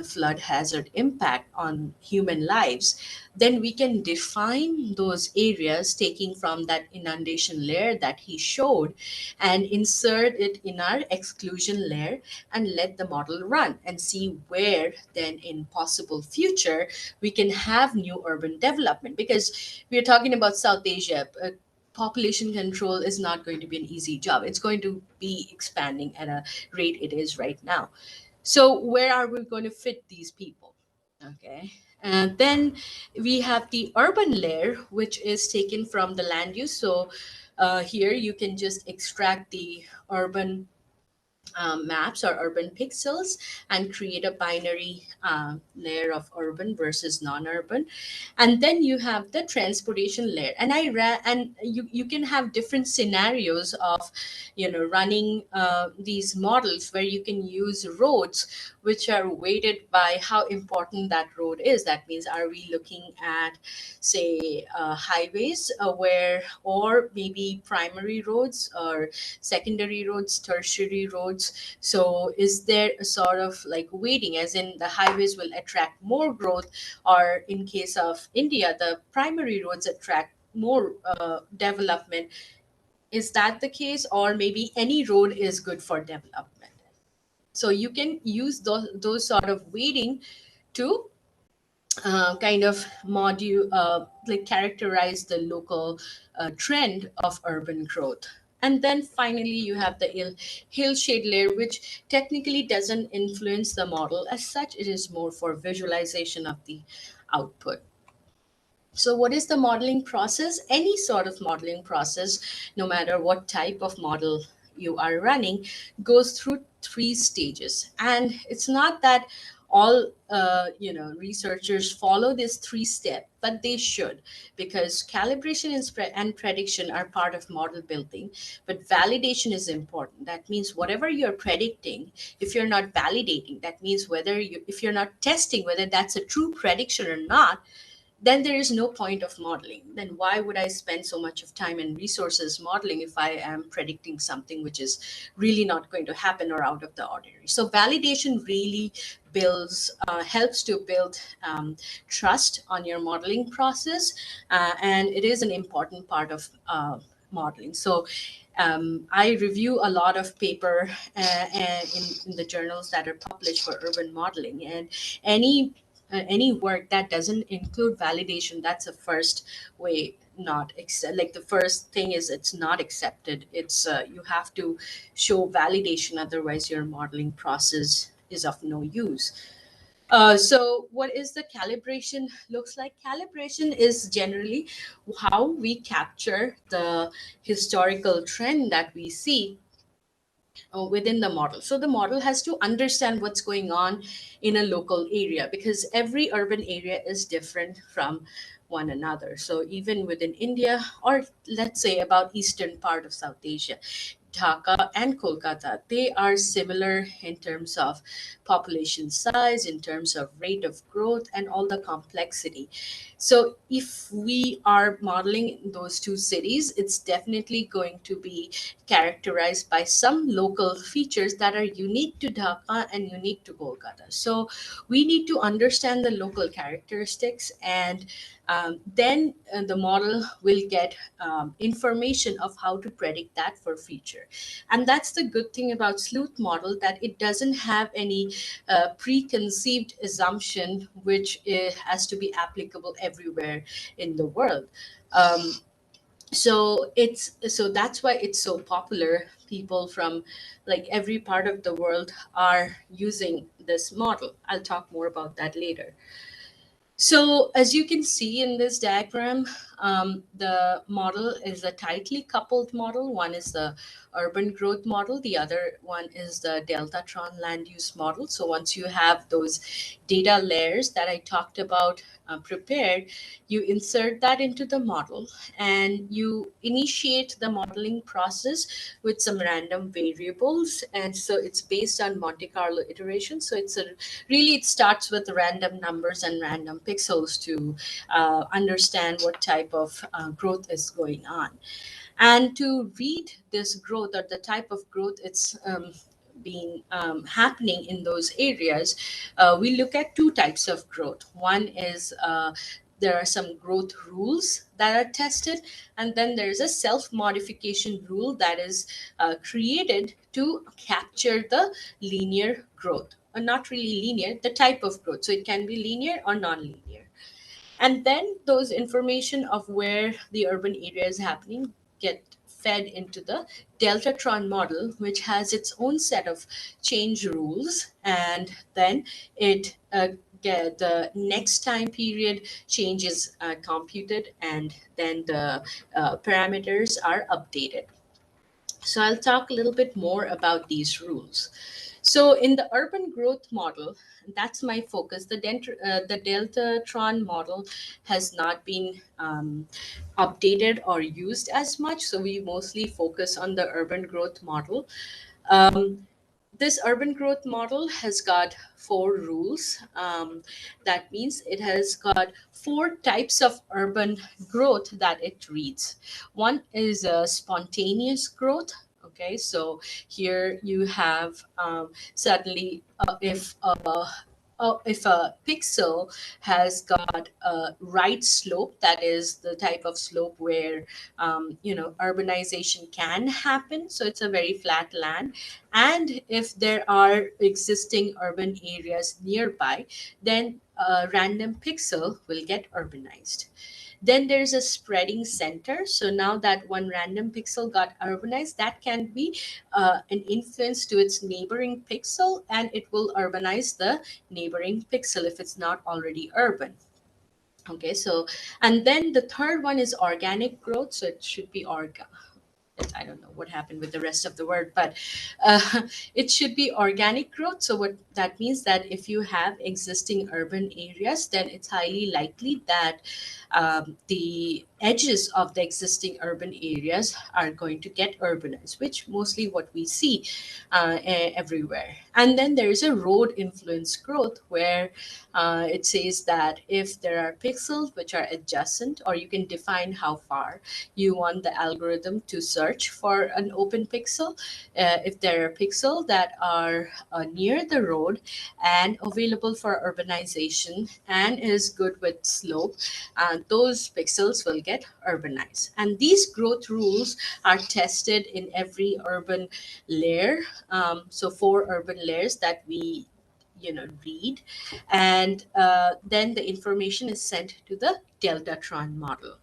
flood hazard impact on human lives, then we can define those areas taking from that inundation layer that he showed and insert it in our exclusion layer and let the model run and see where then in possible future we can have new urban development. Because we're talking about South Asia, population control is not going to be an easy job. It's going to be expanding at a rate it is right now. So where are we going to fit these people? Okay. And then we have the urban layer, which is taken from the land use. So here you can just extract the urban maps or urban pixels and create a binary layer of urban versus non-urban. And then you have the transportation layer, and you can have different scenarios of running these models where you can use roads which are weighted by how important that road is. That means, are we looking at, say, highways or maybe primary roads or secondary roads, tertiary roads? So is there a sort of like weighting, as in the highways will attract more growth, or in case of India, the primary roads attract more development? Is that the case? Or maybe any road is good for development? So you can use those sort of weighting to kind of characterize the local trend of urban growth. And then finally, you have the hill shade layer, which technically doesn't influence the model as such. It is more for visualization of the output. So what is the modeling process? Any sort of modeling process, no matter what type of model you are running, goes through 3 stages. And it's not that all researchers follow this 3-step, but they should, because calibration and prediction are part of model building, but validation is important. That means whatever you're predicting, if you're not validating, that means if you're not testing whether that's a true prediction or not, then there is no point of modeling. Then why would I spend so much of time and resources modeling if I am predicting something which is really not going to happen or out of the ordinary? So validation really helps to build trust on your modeling process, and it is an important part of modeling. So I review a lot of paper in the journals that are published for urban modeling, and any work that doesn't include validation, that's a first way not accept. Like the first thing is it's not accepted. It's you have to show validation, otherwise your modeling process is of no use. So what is the calibration looks like? Calibration is generally how we capture the historical trend that we see within the model. So the model has to understand what's going on in a local area, because every urban area is different from one another. So even within India, or let's say about eastern part of South Asia, Dhaka and Kolkata, they are similar in terms of population size, in terms of rate of growth, and all the complexity. So if we are modeling those two cities, it's definitely going to be characterized by some local features that are unique to Dhaka and unique to Kolkata. So we need to understand the local characteristics, and then the model will get information of how to predict that for future. And that's the good thing about SLEUTH model, that it doesn't have any preconceived assumption which has to be applicable everywhere in the world. So that's why it's so popular. People from like every part of the world are using this model. I'll talk more about that later. So as you can see in this diagram, the model is a tightly coupled model. One is the urban growth model. The other one is the Deltatron land use model. So once you have those data layers that I talked about prepared, you insert that into the model and you initiate the modeling process with some random variables. And so it's based on Monte Carlo iteration. So really it starts with random numbers and random pixels to understand what type of growth is going on. And to read this growth or the type of growth it's been happening in those areas, we look at two types of growth. One is there are some growth rules that are tested, and then there's a self-modification rule that is created to capture the linear growth. Or not really linear, the type of growth. So it can be linear or non-linear. And then those information of where the urban area is happening get fed into the Deltatron model, which has its own set of change rules. And then it get the next time period change is computed, and then the parameters are updated. So I'll talk a little bit more about these rules. So in the urban growth model, that's my focus. The Deltatron model has not been updated or used as much. So we mostly focus on the urban growth model. This urban growth model has got 4 rules. That means it has got 4 types of urban growth that it reads. One is spontaneous growth. Okay, so here you have suddenly if a pixel has got a right slope, that is the type of slope where urbanization can happen, so it's a very flat land, and if there are existing urban areas nearby, then a random pixel will get urbanized. Then there's a spreading center. So now that one random pixel got urbanized, that can be an influence to its neighboring pixel, and it will urbanize the neighboring pixel if it's not already urban. Okay, so, and then the third one is organic growth. So it should be I don't know what happened with the rest of the word, but it should be organic growth. So what that means, that if you have existing urban areas, then it's highly likely that the edges of the existing urban areas are going to get urbanized, which mostly what we see everywhere. And then there is a road influence growth, where it says that if there are pixels which are adjacent, or you can define how far you want the algorithm to search for an open pixel. If there are pixels that are near the road and available for urbanization and is good with slope, those pixels will get urbanized. And these growth rules are tested in every urban layer. So 4 urban layers that we read, and then the information is sent to the Deltatron model.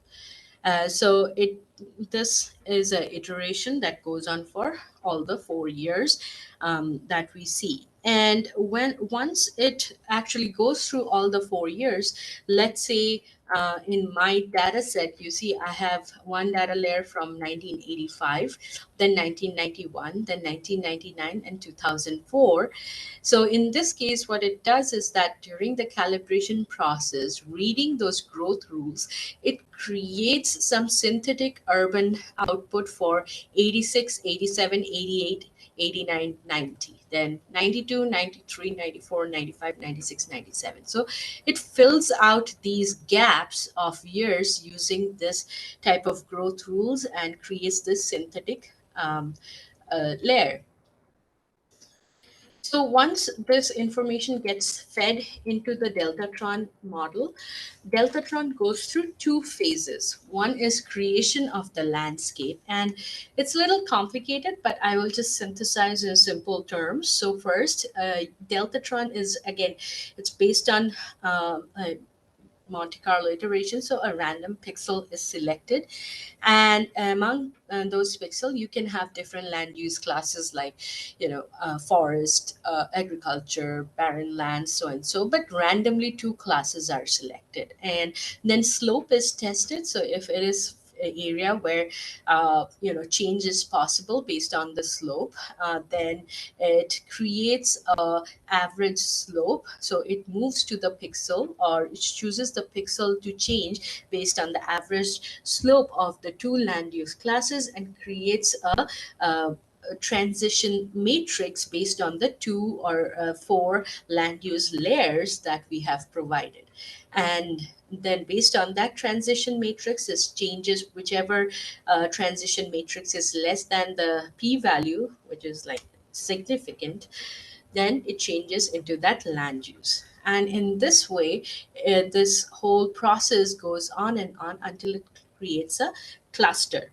So this is an iteration that goes on for all the 4 years that we see. And once it actually goes through all the 4 years, let's say in my data set, you see I have one data layer from 1985, then 1991, then 1999, and 2004. So in this case, what it does is that during the calibration process, reading those growth rules, it creates some synthetic urban output for 86, 87, 88, 89, 90, then 92, 93, 94, 95, 96, 97. So it fills out these gaps of years using this type of growth rules and creates this synthetic layer. So once this information gets fed into the Deltatron model, Deltatron goes through two phases. One is creation of the landscape, and it's a little complicated, but I will just synthesize in simple terms. So first, Deltatron is, again, it's based on Monte Carlo iteration. So a random pixel is selected, and among those pixels, you can have different land use classes like, forest, agriculture, barren land, so and so. But randomly, two classes are selected, and then slope is tested. So if it is an area where change is possible based on the slope, then it creates a average slope. So it moves to the pixel, or it chooses the pixel to change based on the average slope of the two land use classes, and creates a transition matrix based on the two or four land use layers that we have provided. And then based on that transition matrix, is changes whichever transition matrix is less than the p-value, which is like significant, then it changes into that land use. And in this way, this whole process goes on and on until it creates a cluster.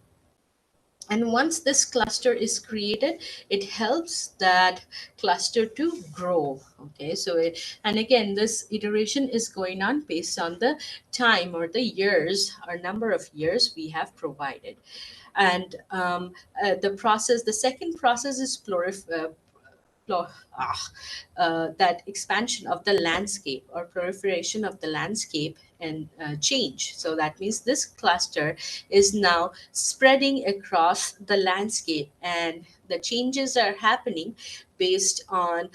And once this cluster is created, it helps that cluster to grow. Okay, so and again, this iteration is going on based on the time or the years or number of years we have provided. And the second process is that expansion of the landscape or proliferation of the landscape and change. So that means this cluster is now spreading across the landscape, and the changes are happening based on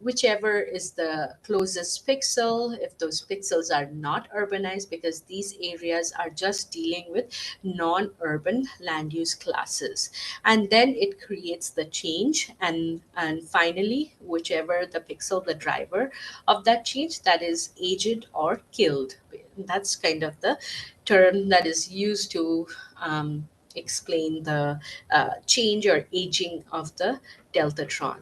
whichever is the closest pixel, if those pixels are not urbanized, because these areas are just dealing with non-urban land use classes. And then it creates the change, and finally, whichever the pixel, the driver of that change, that is aged or killed. That's kind of the term that is used to explain the change or aging of the deltatron.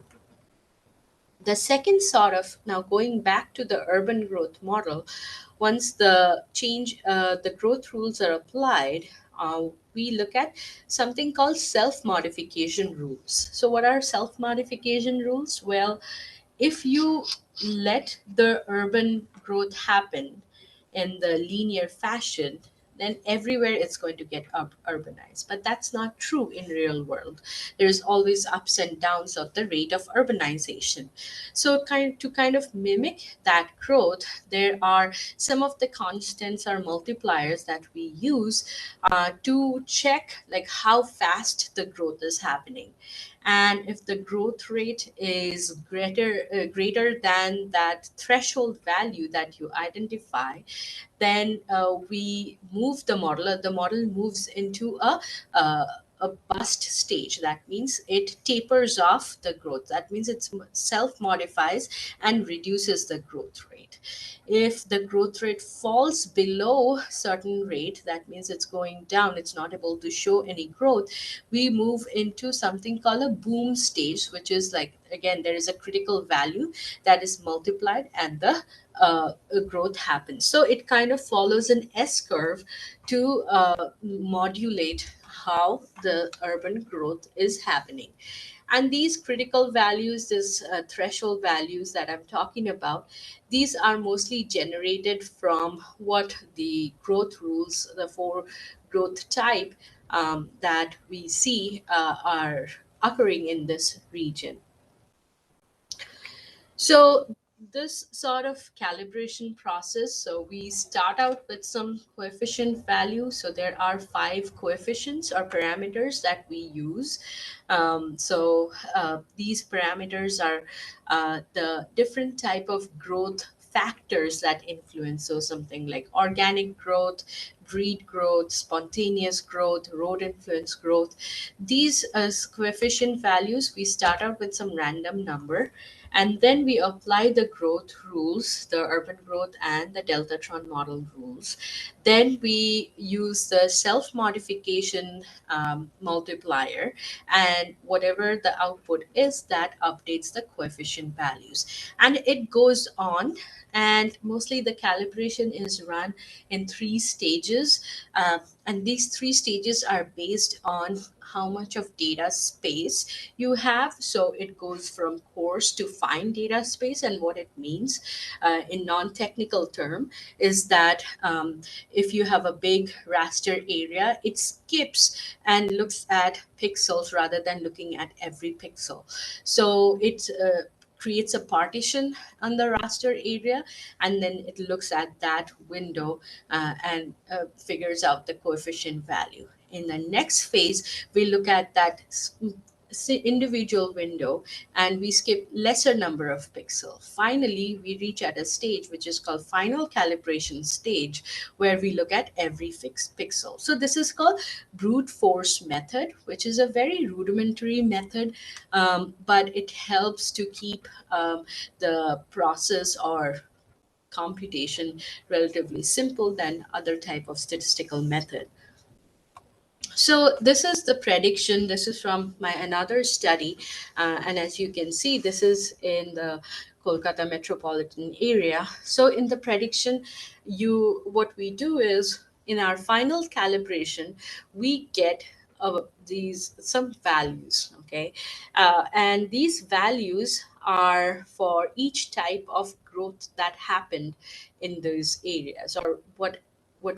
The second sort of, now going back to the urban growth model, once the the growth rules are applied, we look at something called self-modification rules. So what are self-modification rules? Well, if you let the urban growth happen in the linear fashion, then everywhere it's going to get urbanized. But that's not true in real world. There's always ups and downs of the rate of urbanization. So to kind of mimic that growth, there are some of the constants or multipliers that we use to check like how fast the growth is happening. And if the growth rate is greater than that threshold value that you identify, then we move the model. The model moves into a bust stage. That means it tapers off the growth. That means it self-modifies and reduces the growth rate. If the growth rate falls below certain rate, that means it's going down, it's not able to show any growth, we move into something called a boom stage, which is like, again, there is a critical value that is multiplied and the growth happens. So it kind of follows an S curve to modulate how the urban growth is happening. And these critical values, this threshold values that I'm talking about, these are mostly generated from what the growth rules, the four growth type that we see are occurring in this region. So this sort of calibration process, so we start out with some coefficient value. So there are 5 coefficients or parameters that we use. These parameters are the different type of growth factors that influence. So something like organic growth, breed growth, spontaneous growth, road influence growth. These coefficient values, we start out with some random number, and then we apply the growth rules, the urban growth and the Deltatron model rules. Then we use the self-modification multiplier, and whatever the output is, that updates the coefficient values. And it goes on, and mostly the calibration is run in 3 stages. And these 3 stages are based on how much of data space you have. So it goes from coarse to fine data space. And what it means in non-technical term is that if you have a big raster area, it skips and looks at pixels rather than looking at every pixel. So it creates a partition on the raster area, and then it looks at that window and figures out the coefficient value. In the next phase, we look at that individual window, and we skip lesser number of pixels. Finally, we reach at a stage which is called final calibration stage, where we look at every fixed pixel. So this is called brute force method, which is a very rudimentary method, but it helps to keep the process or computation relatively simple than other type of statistical method. So this is the prediction. This is from my another study, and as you can see, this is in the Kolkata metropolitan area. So in the prediction, what we do is, in our final calibration, we get these some values, okay, and these values are for each type of growth that happened in those areas, or what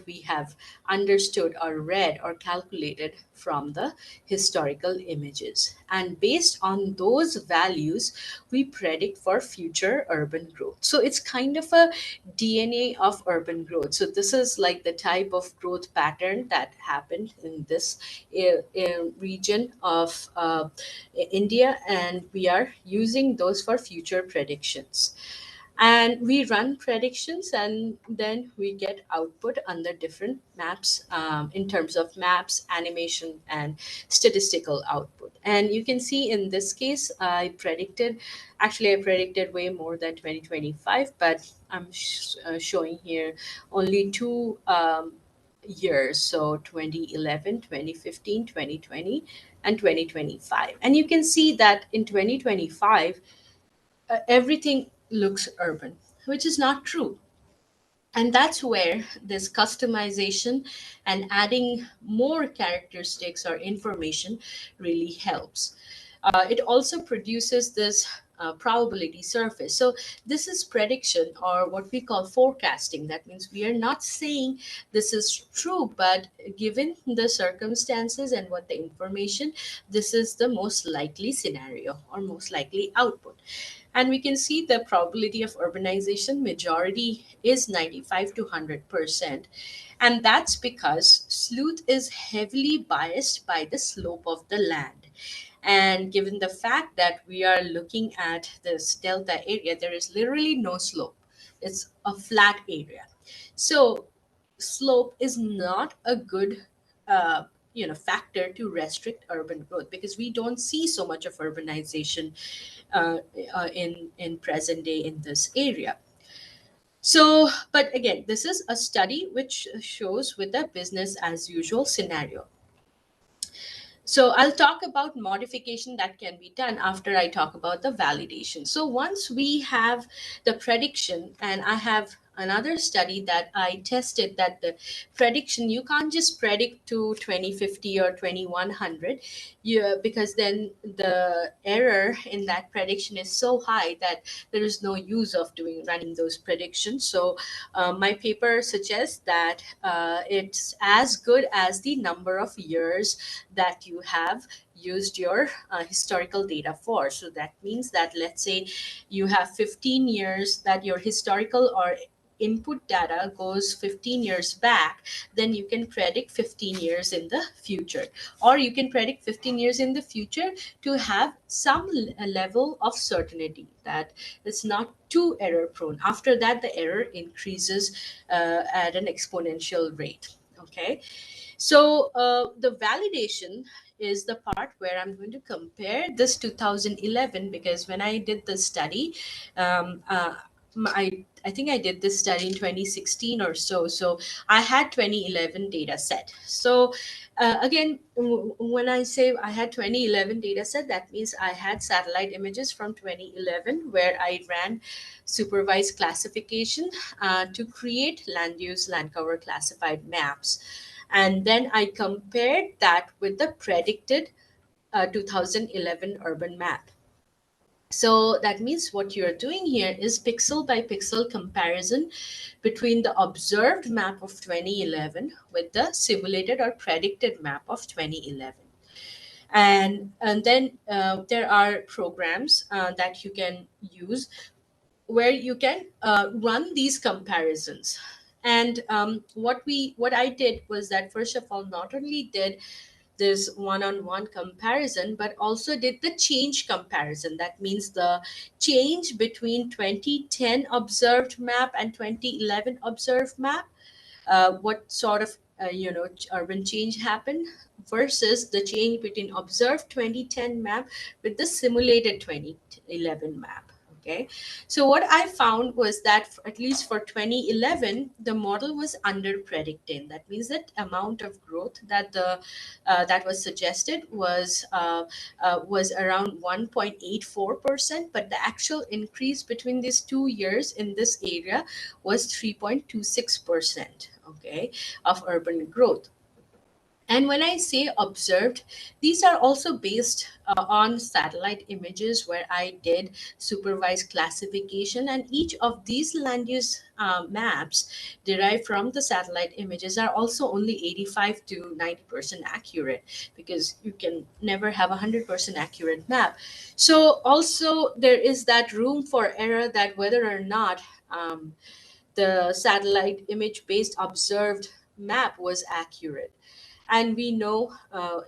we have understood or read or calculated from the historical images. And based on those values, we predict for future urban growth. So it's kind of a DNA of urban growth. So this is like the type of growth pattern that happened in this region of India, and we are using those for future predictions. And we run predictions, and then we get output under different maps, in terms of maps, animation, and statistical output. And you can see in this case, I predicted way more than 2025, but I'm showing here only 2 years, so 2011, 2015, 2020, and 2025. And you can see that in 2025, everything looks urban, which is not true. And that's where this customization and adding more characteristics or information really helps. It also produces this probability surface. So this is prediction, or what we call forecasting. That means we are not saying this is true, but given the circumstances and what the information, this is the most likely scenario or most likely output. And we can see the probability of urbanization majority is 95 to 100%. And that's because SLEUTH is heavily biased by the slope of the land. And given the fact that we are looking at this delta area, there is literally no slope. It's a flat area. So slope is not a good factor to restrict urban growth, because we don't see so much of urbanization in present day in this area. So, but again, this is a study which shows with a business as usual scenario. So I'll talk about modification that can be done after I talk about the validation. So once we have the prediction, and I have another study that I tested that the prediction, you can't just predict to 2050 or 2100, because then the error in that prediction is so high that there is no use of running those predictions. So my paper suggests that it's as good as the number of years that you have used your historical data for. So that means that, let's say you have 15 years that your historical or input data goes 15 years back, then you can predict 15 years in the future, or you can predict 15 years in the future to have some level of certainty that it's not too error prone. After that, the error increases at an exponential rate. Okay, so the validation is the part where I'm going to compare this 2011, because when I did the study, I think I did this study in 2016 or so. So I had 2011 data set. So again, when I say I had 2011 data set, that means I had satellite images from 2011 where I ran supervised classification to create land use, land cover classified maps. And then I compared that with the predicted 2011 urban map. So that means what you're doing here is pixel by pixel comparison between the observed map of 2011 with the simulated or predicted map of 2011. And then there are programs that you can use where you can run these comparisons. And what I did was that, first of all, not only did this one-on-one comparison, but also did the change comparison. That means the change between 2010 observed map and 2011 observed map. What sort of urban change happened versus the change between observed 2010 map with the simulated 2011 map. Okay, so what I found was that at least for 2011, the model was under predicting. That means that amount of growth that that was suggested was around 1.84%, but the actual increase between these 2 years in this area was 3.26%. Okay, of urban growth. And when I say observed, these are also based on satellite images where I did supervised classification, and each of these land use maps derived from the satellite images are also only 85 to 90% accurate, because you can never have a 100% accurate map. So also there is that room for error that whether or not the satellite image based observed map was accurate. And we know,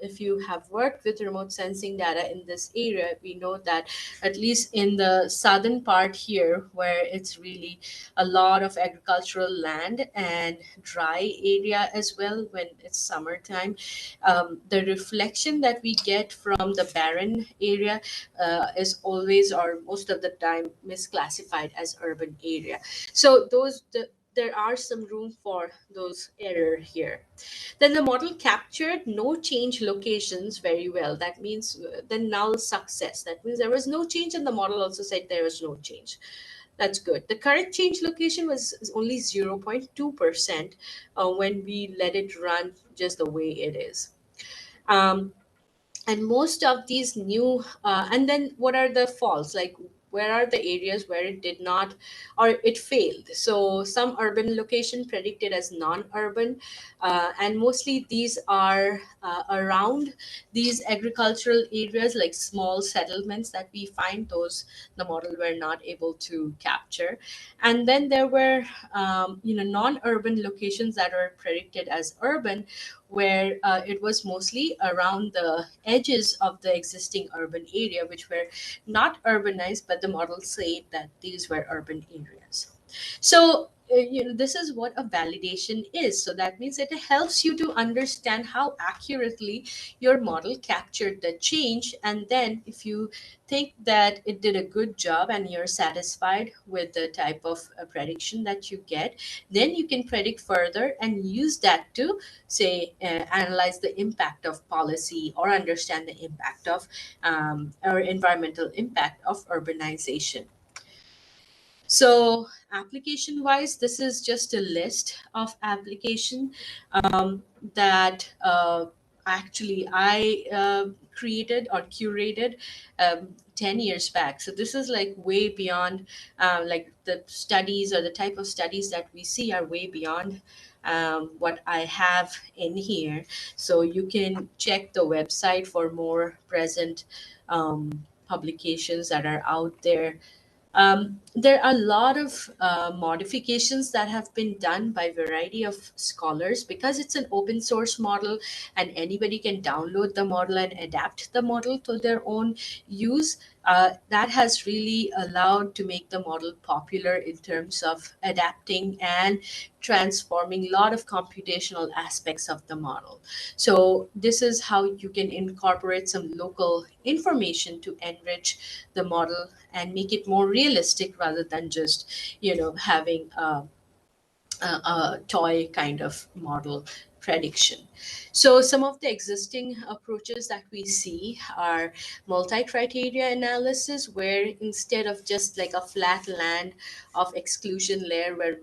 if you have worked with remote sensing data in this area, we know that at least in the southern part here, where it's really a lot of agricultural land and dry area as well when it's summertime, the reflection that we get from the barren area is always, or most of the time, misclassified as urban area. So there are some room for those error here. Then the model captured no change locations very well. That means the null success. That means there was no change, and the model also said there was no change. That's good. The correct change location was only 0.2% when we let it run just the way it is. And most of these new, and then what are the faults? Like, where are the areas where it did not, or it failed? So some urban location predicted as non-urban, and mostly these are around these agricultural areas, like small settlements that we find, those the model were not able to capture. And then there were non-urban locations that are predicted as urban, where it was mostly around the edges of the existing urban area, which were not urbanized, but the model said that these were urban areas. So this is what a validation is. So that means it helps you to understand how accurately your model captured the change. And then if you think that it did a good job and you're satisfied with the type of prediction that you get, then you can predict further and use that to say analyze the impact of policy or understand the impact of or environmental impact of urbanization. So application wise, this is just a list of application that actually I created or curated 10 years back. So this is like way beyond like the studies, or the type of studies that we see are way beyond what I have in here. So you can check the website for more present publications that are out there. There are a lot of modifications that have been done by a variety of scholars, because it's an open source model and anybody can download the model and adapt the model to their own use. that has really allowed to make the model popular in terms of adapting and transforming a lot of computational aspects of the model. So this is how you can incorporate some local information to enrich the model and make it more realistic rather than just, having a toy kind of model prediction. So some of the existing approaches that we see are multi-criteria analysis, where instead of just like a flat land of exclusion layer where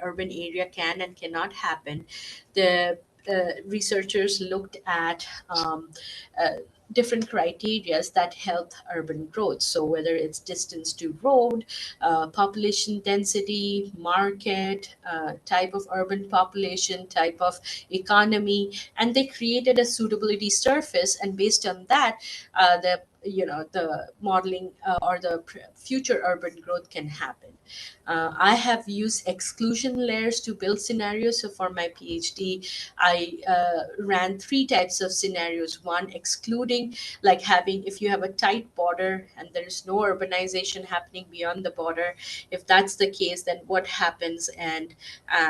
urban area can and cannot happen, the researchers looked at different criterias that help urban growth. So whether it's distance to road, population density, market, type of urban population, type of economy, and they created a suitability surface. And based on that, the modeling or the future urban growth can happen. I have used exclusion layers to build scenarios. So for my PhD, I ran 3 types of scenarios. One, excluding, like if you have a tight border and there is no urbanization happening beyond the border, if that's the case, then what happens? And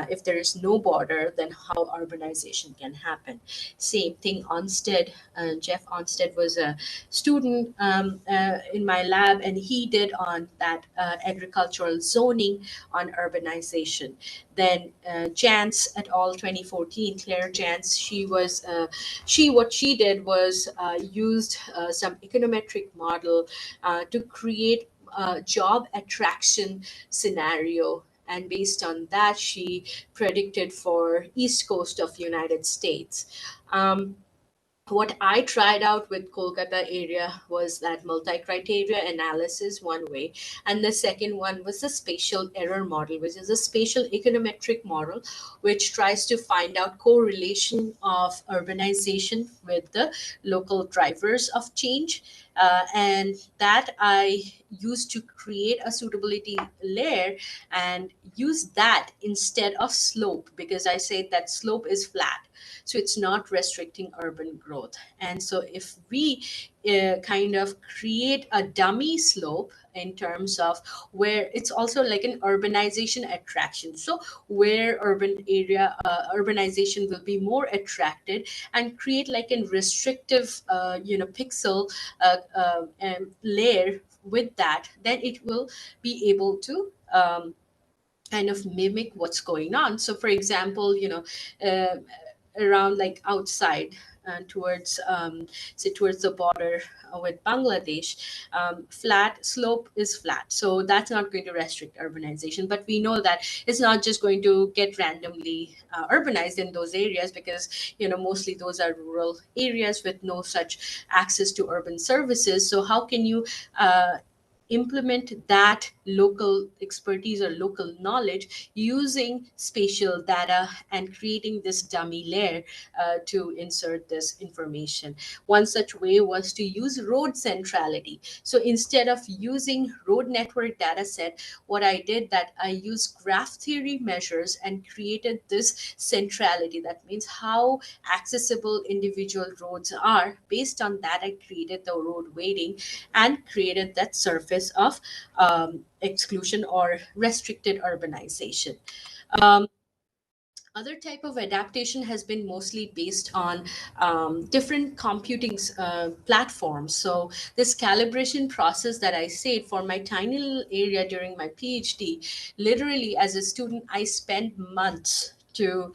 if there is no border, then how urbanization can happen? Same thing, Onstead. Jeff Onstead was a student in my lab, and he did on that agricultural zoning on urbanization. Then Jantz et al. 2014, Claire Jantz, what she did was used some econometric model to create a job attraction scenario. And based on that, she predicted for East Coast of United States. What I tried out with Kolkata area was that multi-criteria analysis one way, and the second one was the spatial error model, which is a spatial econometric model, which tries to find out correlation of urbanization with the local drivers of change. And that I used to create a suitability layer and use that instead of slope, because I said that slope is flat. So it's not restricting urban growth. And so if we kind of create a dummy slope in terms of where it's also like an urbanization attraction. So where urbanization will be more attracted, and create like a restrictive, pixel layer with that, then it will be able to kind of mimic what's going on. So for example, around like outside and towards towards the border with Bangladesh, flat slope is flat, so that's not going to restrict urbanization. But we know that it's not just going to get randomly urbanized in those areas, because mostly those are rural areas with no such access to urban services. So how can you implement that local expertise or local knowledge using spatial data and creating this dummy layer to insert this information? One such way was to use road centrality. So instead of using road network data set, what I did that I used graph theory measures and created this centrality. That means how accessible individual roads are. Based on that, I created the road weighting and created that surface of exclusion or restricted urbanization. Other type of adaptation has been mostly based on different computing platforms. So this calibration process that I said for my tiny little area during my PhD, literally as a student, I spent months to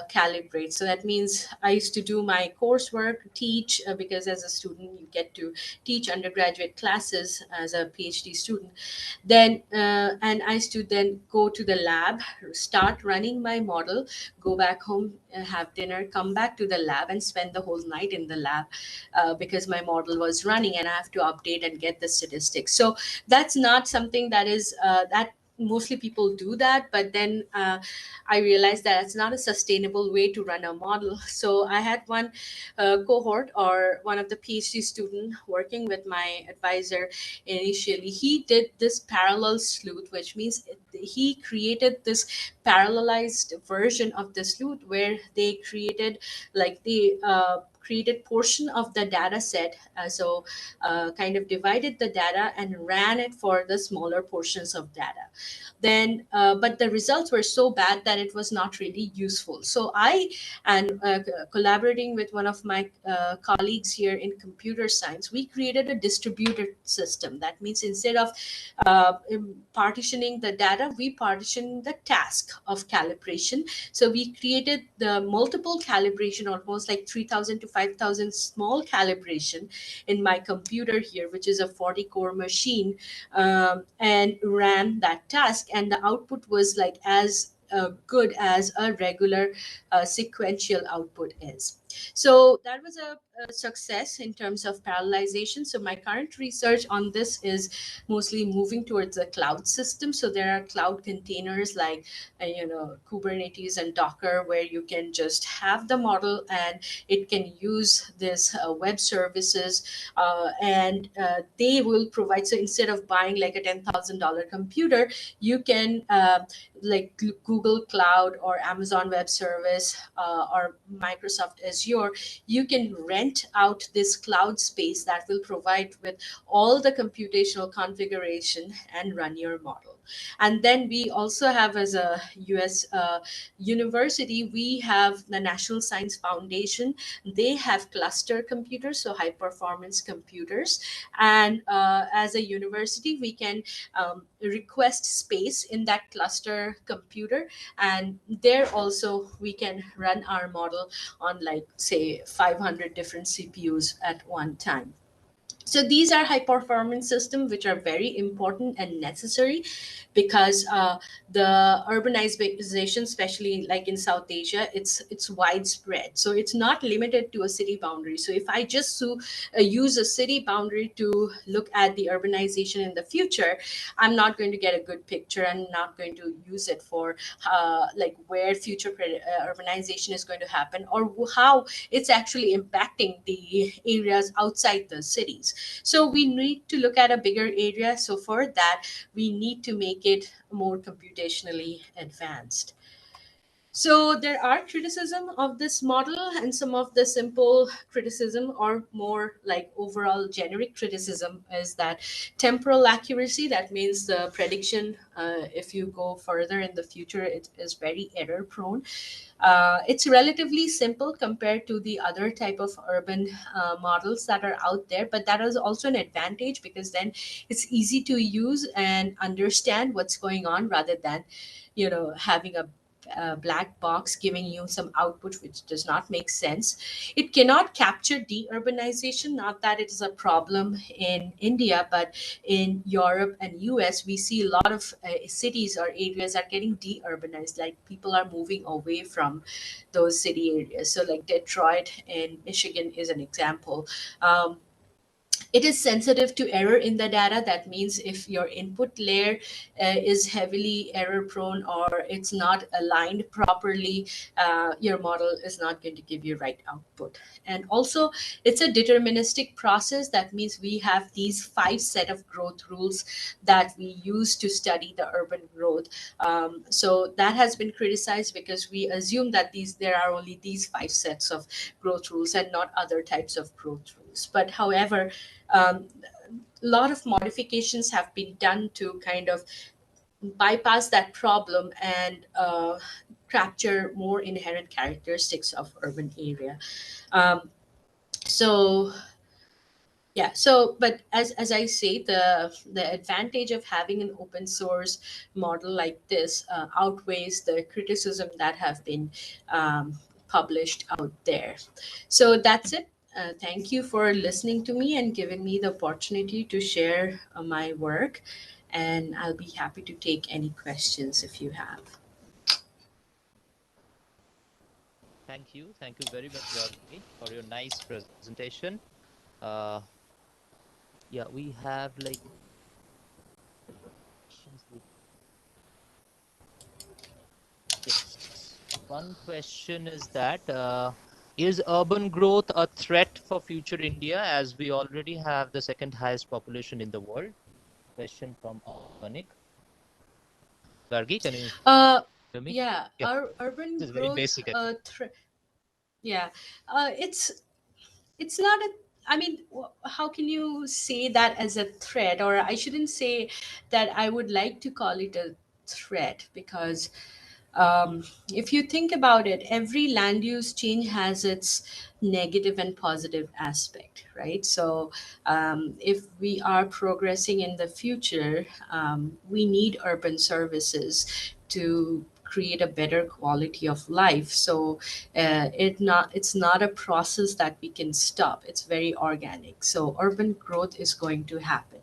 calibrate. So that means I used to do my coursework, teach, because as a student you get to teach undergraduate classes as a PhD student. Then and I used to then go to the lab, start running my model, go back home, have dinner, come back to the lab, and spend the whole night in the lab because my model was running and I have to update and get the statistics. So that's not something that is that mostly people do that, but then I realized that it's not a sustainable way to run a model. So I had one cohort, or one of the PhD student working with my advisor initially. He did this parallel sleuth, which means he created this parallelized version of the sleuth where they created created portion of the data set. So kind of divided the data and ran it for the smaller portions of data. Then, but the results were so bad that it was not really useful. So and collaborating with one of my colleagues here in computer science, we created a distributed system. That means instead of partitioning the data, we partitioned the task of calibration. So we created the multiple calibration, almost like 3,000 to 5,000 small calibration in my computer here, which is a 40-core machine, and ran that task. And the output was like as good as a regular sequential output is. So that was a success in terms of parallelization. So my current research on this is mostly moving towards a cloud system. So there are cloud containers like Kubernetes and Docker, where you can just have the model and it can use this web services, and they will provide. So instead of buying like a $10,000 computer, you can like Google Cloud or Amazon Web Service or Microsoft Azure, you can rent out this cloud space that will provide with all the computational configuration and run your model. And then we also have, as a US university, we have the National Science Foundation. They have cluster computers, so high performance computers. And as a university, we can request space in that cluster computer, and there also we can run our model on, like, say 500 different CPUs at one time. So these are high performance systems which are very important and necessary, because the urbanization, especially like in South Asia, it's widespread. So it's not limited to a city boundary. So if I just use a city boundary to look at the urbanization in the future, I'm not going to get a good picture. I'm not going to use it for like where future urbanization is going to happen, or how it's actually impacting the areas outside the cities. So we need to look at a bigger area. So for that, we need to make it more computationally advanced. So there are criticism of this model, and some of the simple criticism, or more like overall generic criticism, is that temporal accuracy. That means the prediction, if you go further in the future, it is very error prone. It's relatively simple compared to the other type of urban models that are out there, but that is also an advantage, because then it's easy to use and understand what's going on, rather than having a black box giving you some output which does not make sense. It cannot capture de-urbanization. Not that it is a problem in India, but in Europe and US, we see a lot of cities or areas are getting de-urbanized, like people are moving away from those city areas. So like Detroit in Michigan is an example. It is sensitive to error in the data. That means if your input layer is heavily error prone, or it's not aligned properly, your model is not going to give you right output. And also, it's a deterministic process. That means we have these 5 set of growth rules that we use to study the urban growth. So that has been criticized, because we assume that there are only these 5 sets of growth rules and not other types of growth rules. But however, a lot of modifications have been done to kind of bypass that problem and capture more inherent characteristics of urban area. So yeah, so but as I say, the advantage of having an open source model like this outweighs the criticism that have been published out there. So that's it. Thank you for listening to me and giving me the opportunity to share my work. And I'll be happy to take any questions if you have. Thank you very much, Gargi, for your nice presentation. Yeah, we have like questions. Yes. One question is that is urban growth a threat for future India, as we already have the second highest population in the world? Question from Pramanik. Gargi, can you hear me? Yeah, Yeah, our urban this is very growth basic. yeah, it's it's not a, I mean, how can you say that as a threat? Or I shouldn't say that, I would like to call it a threat, because if you think about it, every land use change has its negative and positive aspect, right? So if we are progressing in the future, we need urban services to create a better quality of life. So it's not a process that we can stop. It's very organic. So urban growth is going to happen.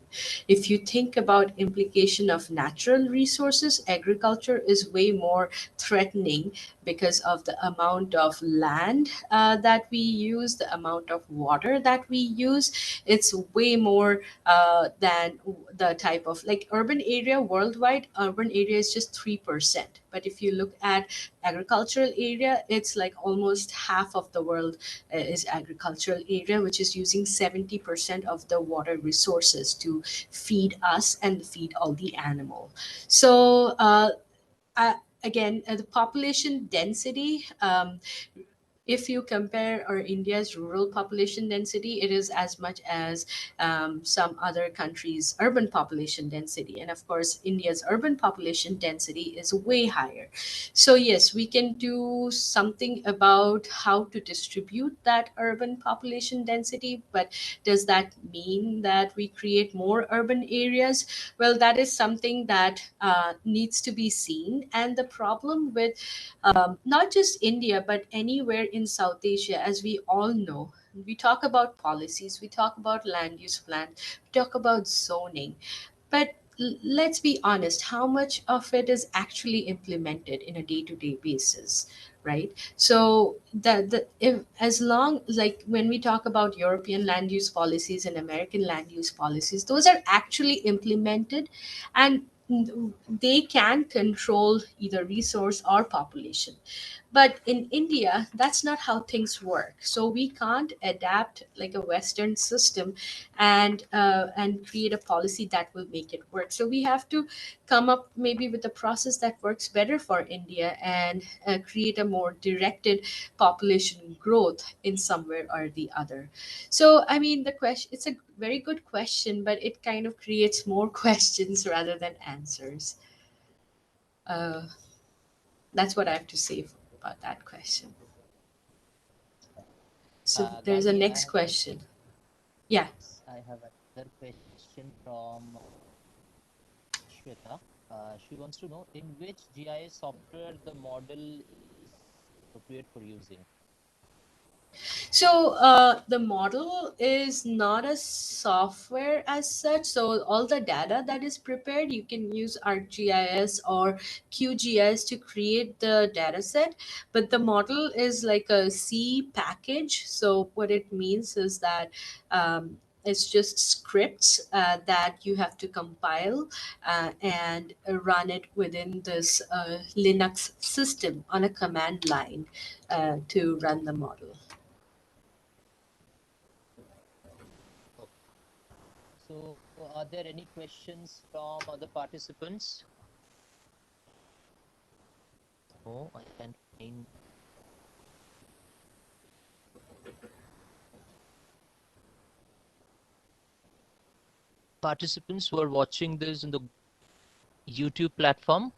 If you think about implication of natural resources, agriculture is way more threatening because of the amount of land that we use, the amount of water that we use. It's way more than the type of, like, urban area worldwide. Urban area is just 3%, but if you look at agricultural area, it's like almost half of the world is agricultural area, which is using 70% of the water resources to feed us and feed all the animal. So again, the population density, if you compare India's rural population density, it is as much as some other countries' urban population density. And of course, India's urban population density is way higher. So yes, we can do something about how to distribute that urban population density, but does that mean that we create more urban areas? Well, that is something that needs to be seen. And the problem with not just India, but anywhere in South Asia, as we all know, we talk about policies, we talk about land use plan, we talk about zoning, but let's be honest, how much of it is actually implemented in a day-to-day basis, right? So if, as long, like when we talk about European land use policies and American land use policies, those are actually implemented, and they can control either resource or population. But in India, that's not how things work. So we can't adapt like a Western system and create a policy that will make it work. So we have to come up maybe with a process that works better for India, and create a more directed population growth in somewhere or the other. So I mean, the question, it's a very good question, but it kind of creates more questions rather than answers. Uh, that's what I have to say about that question. So there's a Gargi, next question. Yeah. I have another question from Shweta. She wants to know in which GIS software the model is appropriate for using. So the model is not a software as such. So all the data that is prepared, you can use ArcGIS or QGIS to create the data set. But the model is like a C package. So what it means is that it's just scripts that you have to compile and run it within this Linux system on a command line to run the model. So, are there any questions from other participants? Oh, I can't find. Participants who are watching this in the YouTube platform,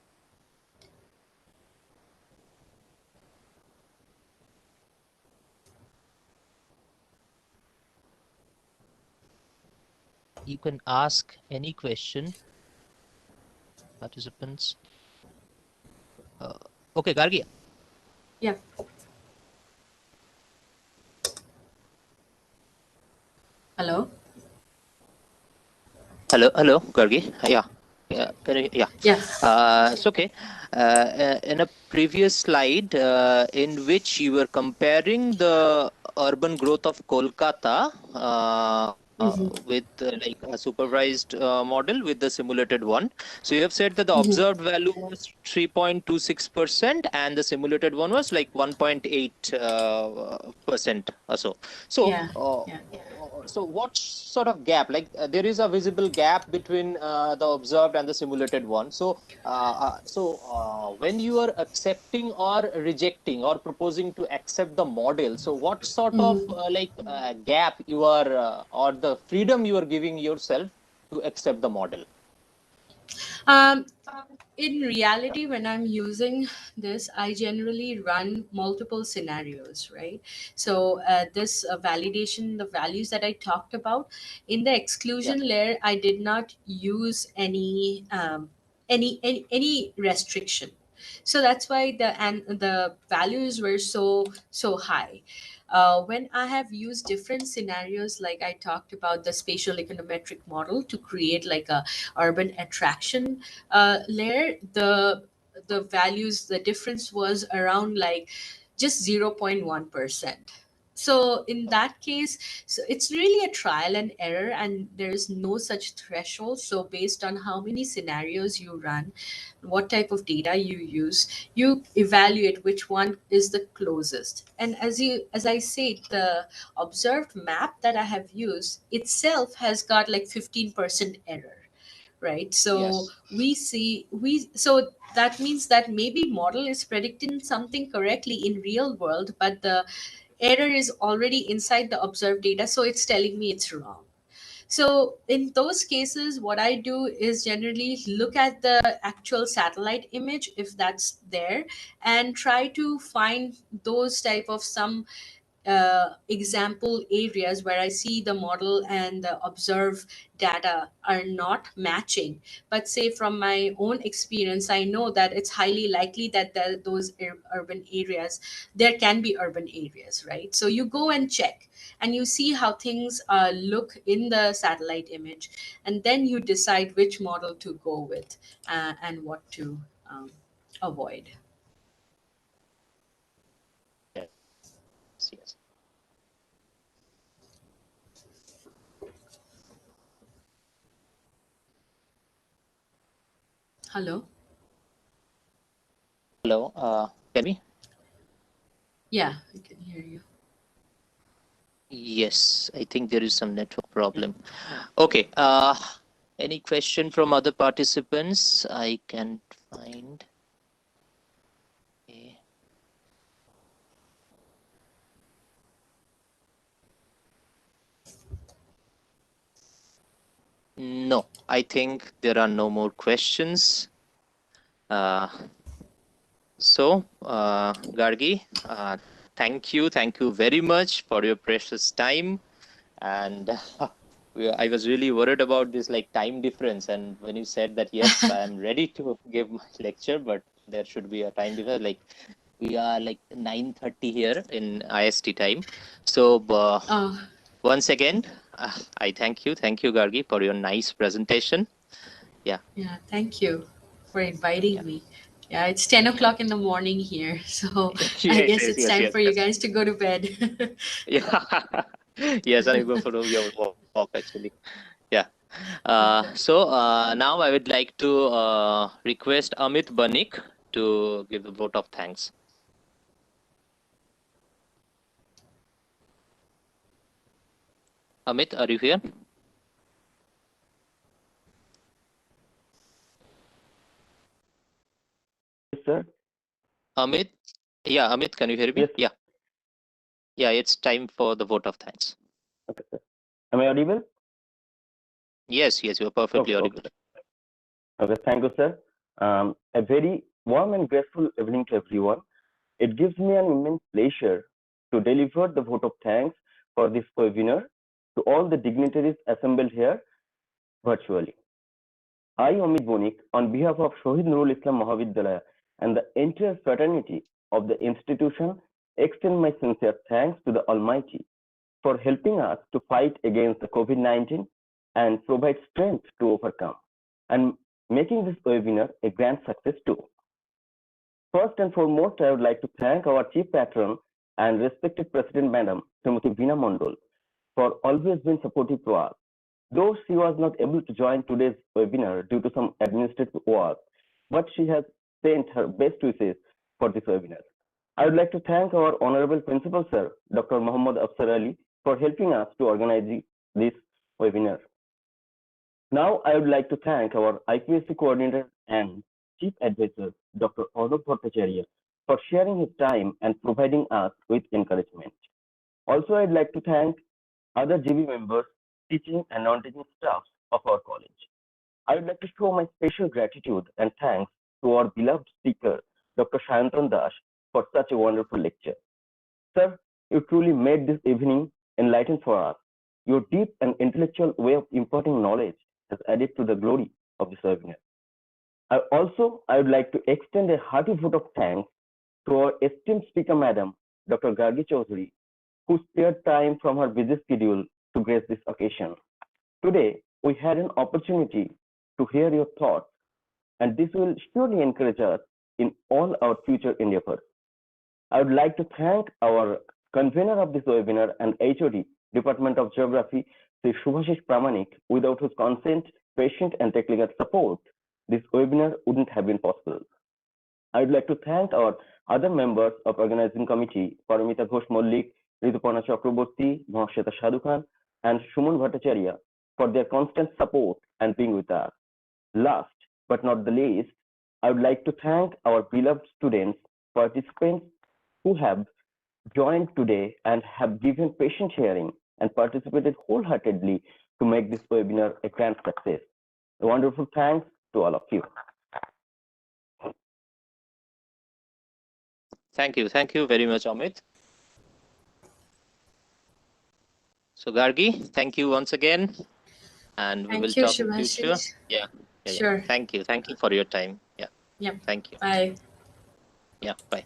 you can ask any question, participants. Okay, Gargi. Yeah. Hello. Hello, Gargi. Yeah. Yeah. Yeah. So okay. In a previous slide, in which you were comparing the urban growth of Kolkata with like a supervised model with the simulated one. So you have said that the observed value was 3.26% and the simulated one was like 1.8% or so. So Yeah. so what sort of gap? Like there is a visible gap between the observed and the simulated one. So, when you are accepting or rejecting or proposing to accept the model, so what sort of gap you are or the freedom you are giving yourself to accept the model? Um, in reality, when I'm using this, I generally run multiple scenarios, right? So this validation, the values that I talked about in the exclusion layer, I did not use any restriction. So that's why the values were so high. When I have used different scenarios, like I talked about the spatial econometric model to create like a urban attraction layer, the values, the difference was around like just 0.1%. So in that case, so it's really a trial and error, and there's no such threshold. So based on how many scenarios you run, what type of data you use, you evaluate which one is the closest. And as I said, the observed map that I have used itself has got like 15% error, right? So so that means that maybe model is predicting something correctly in real world, but the error is already inside the observed data, so it's telling me it's wrong. So in those cases, what I do is generally look at the actual satellite image, if that's there, and try to find those type of some example areas where I see the model and the observed data are not matching. But say from my own experience, I know that it's highly likely that those urban areas, there can be urban areas, right? So you go and check and you see how things look in the satellite image, and then you decide which model to go with and what to avoid. Yes. Hello? Hello, can we? Yeah, I can hear you. Yes, I think there is some network problem. Okay. Any question from other participants? I can find. Okay. No, I think there are no more questions. Gargi, thank you very much for your precious time. And I was really worried about this like time difference. And when you said that, yes, I am ready to give my lecture, but there should be a time difference. Like we are like 9:30 here in IST time. So once again, I thank you, Gargi, for your nice presentation. Yeah. Yeah, thank you for inviting me. Yeah, it's 10 o'clock in the morning here, so I guess it's time for you guys to go to bed. Yeah. Yes, I go for your walk actually. Yeah. Now I would like to request Amit Banik to give the vote of thanks. Amit, are you here? Yes, sir. Amit? Yeah, Amit, can you hear me? Yes. Yeah. Yeah, it's time for the vote of thanks. Okay, sir. Am I audible? Yes, you are perfectly audible. Okay, thank you, sir. A very warm and grateful evening to everyone. It gives me an immense pleasure to deliver the vote of thanks for this webinar to all the dignitaries assembled here virtually. I, Amit Banik, on behalf of Shahid Nurul Islam Mahavidyalaya and the entire fraternity of the institution, extend my sincere thanks to the Almighty for helping us to fight against the COVID-19 and provide strength to overcome, and making this webinar a grand success too. First and foremost, I would like to thank our Chief Patron and respected President Madam Smt.Bina Mondal for always being supportive to us. Though she was not able to join today's webinar due to some administrative work, but she has sent her best wishes for this webinar. I would like to thank our Honorable Principal Sir, Dr. Muhammad Afsar Ali, for helping us to organize this webinar. Now, I would like to thank our IQAC coordinator and chief advisor, Dr. Arnab Bhattacharyya, for sharing his time and providing us with encouragement. Also, I'd like to thank other GB members, teaching and non-teaching staff of our college. I would like to show my special gratitude and thanks to our beloved speaker, Dr. Sayantan, for such a wonderful lecture. Sir, you truly made this evening enlightened for us. Your deep and intellectual way of imparting knowledge has added to the glory of this webinar. I would like to extend a hearty vote of thanks to our esteemed speaker, Madam Dr. Gargi Chaudhuri, who spared time from her busy schedule to grace this occasion. Today, we had an opportunity to hear your thoughts, and this will surely encourage us in all our future endeavors. I would like to thank our convener of this webinar and HOD, Department of Geography, Sri Subhasish Pramanik, without whose consent, patience, and technical support, this webinar wouldn't have been possible. I would like to thank our other members of organizing committee, Paramita Ghosh Mollik, Ritupana Chakraborty, Mahashweta Sadhukan, and Shuman Bhattacharya, for their constant support and being with us. Last but not the least, I would like to thank our beloved students, participants who have joined today and have given patient hearing and participated wholeheartedly to make this webinar a grand success. A wonderful thanks to all of you. Thank you very much, Amit. So Gargi, thank you once again, and we will talk in future. Yeah. Sure. Thank you for your time. Yeah. Yep. Thank you. Bye. Yeah, bye.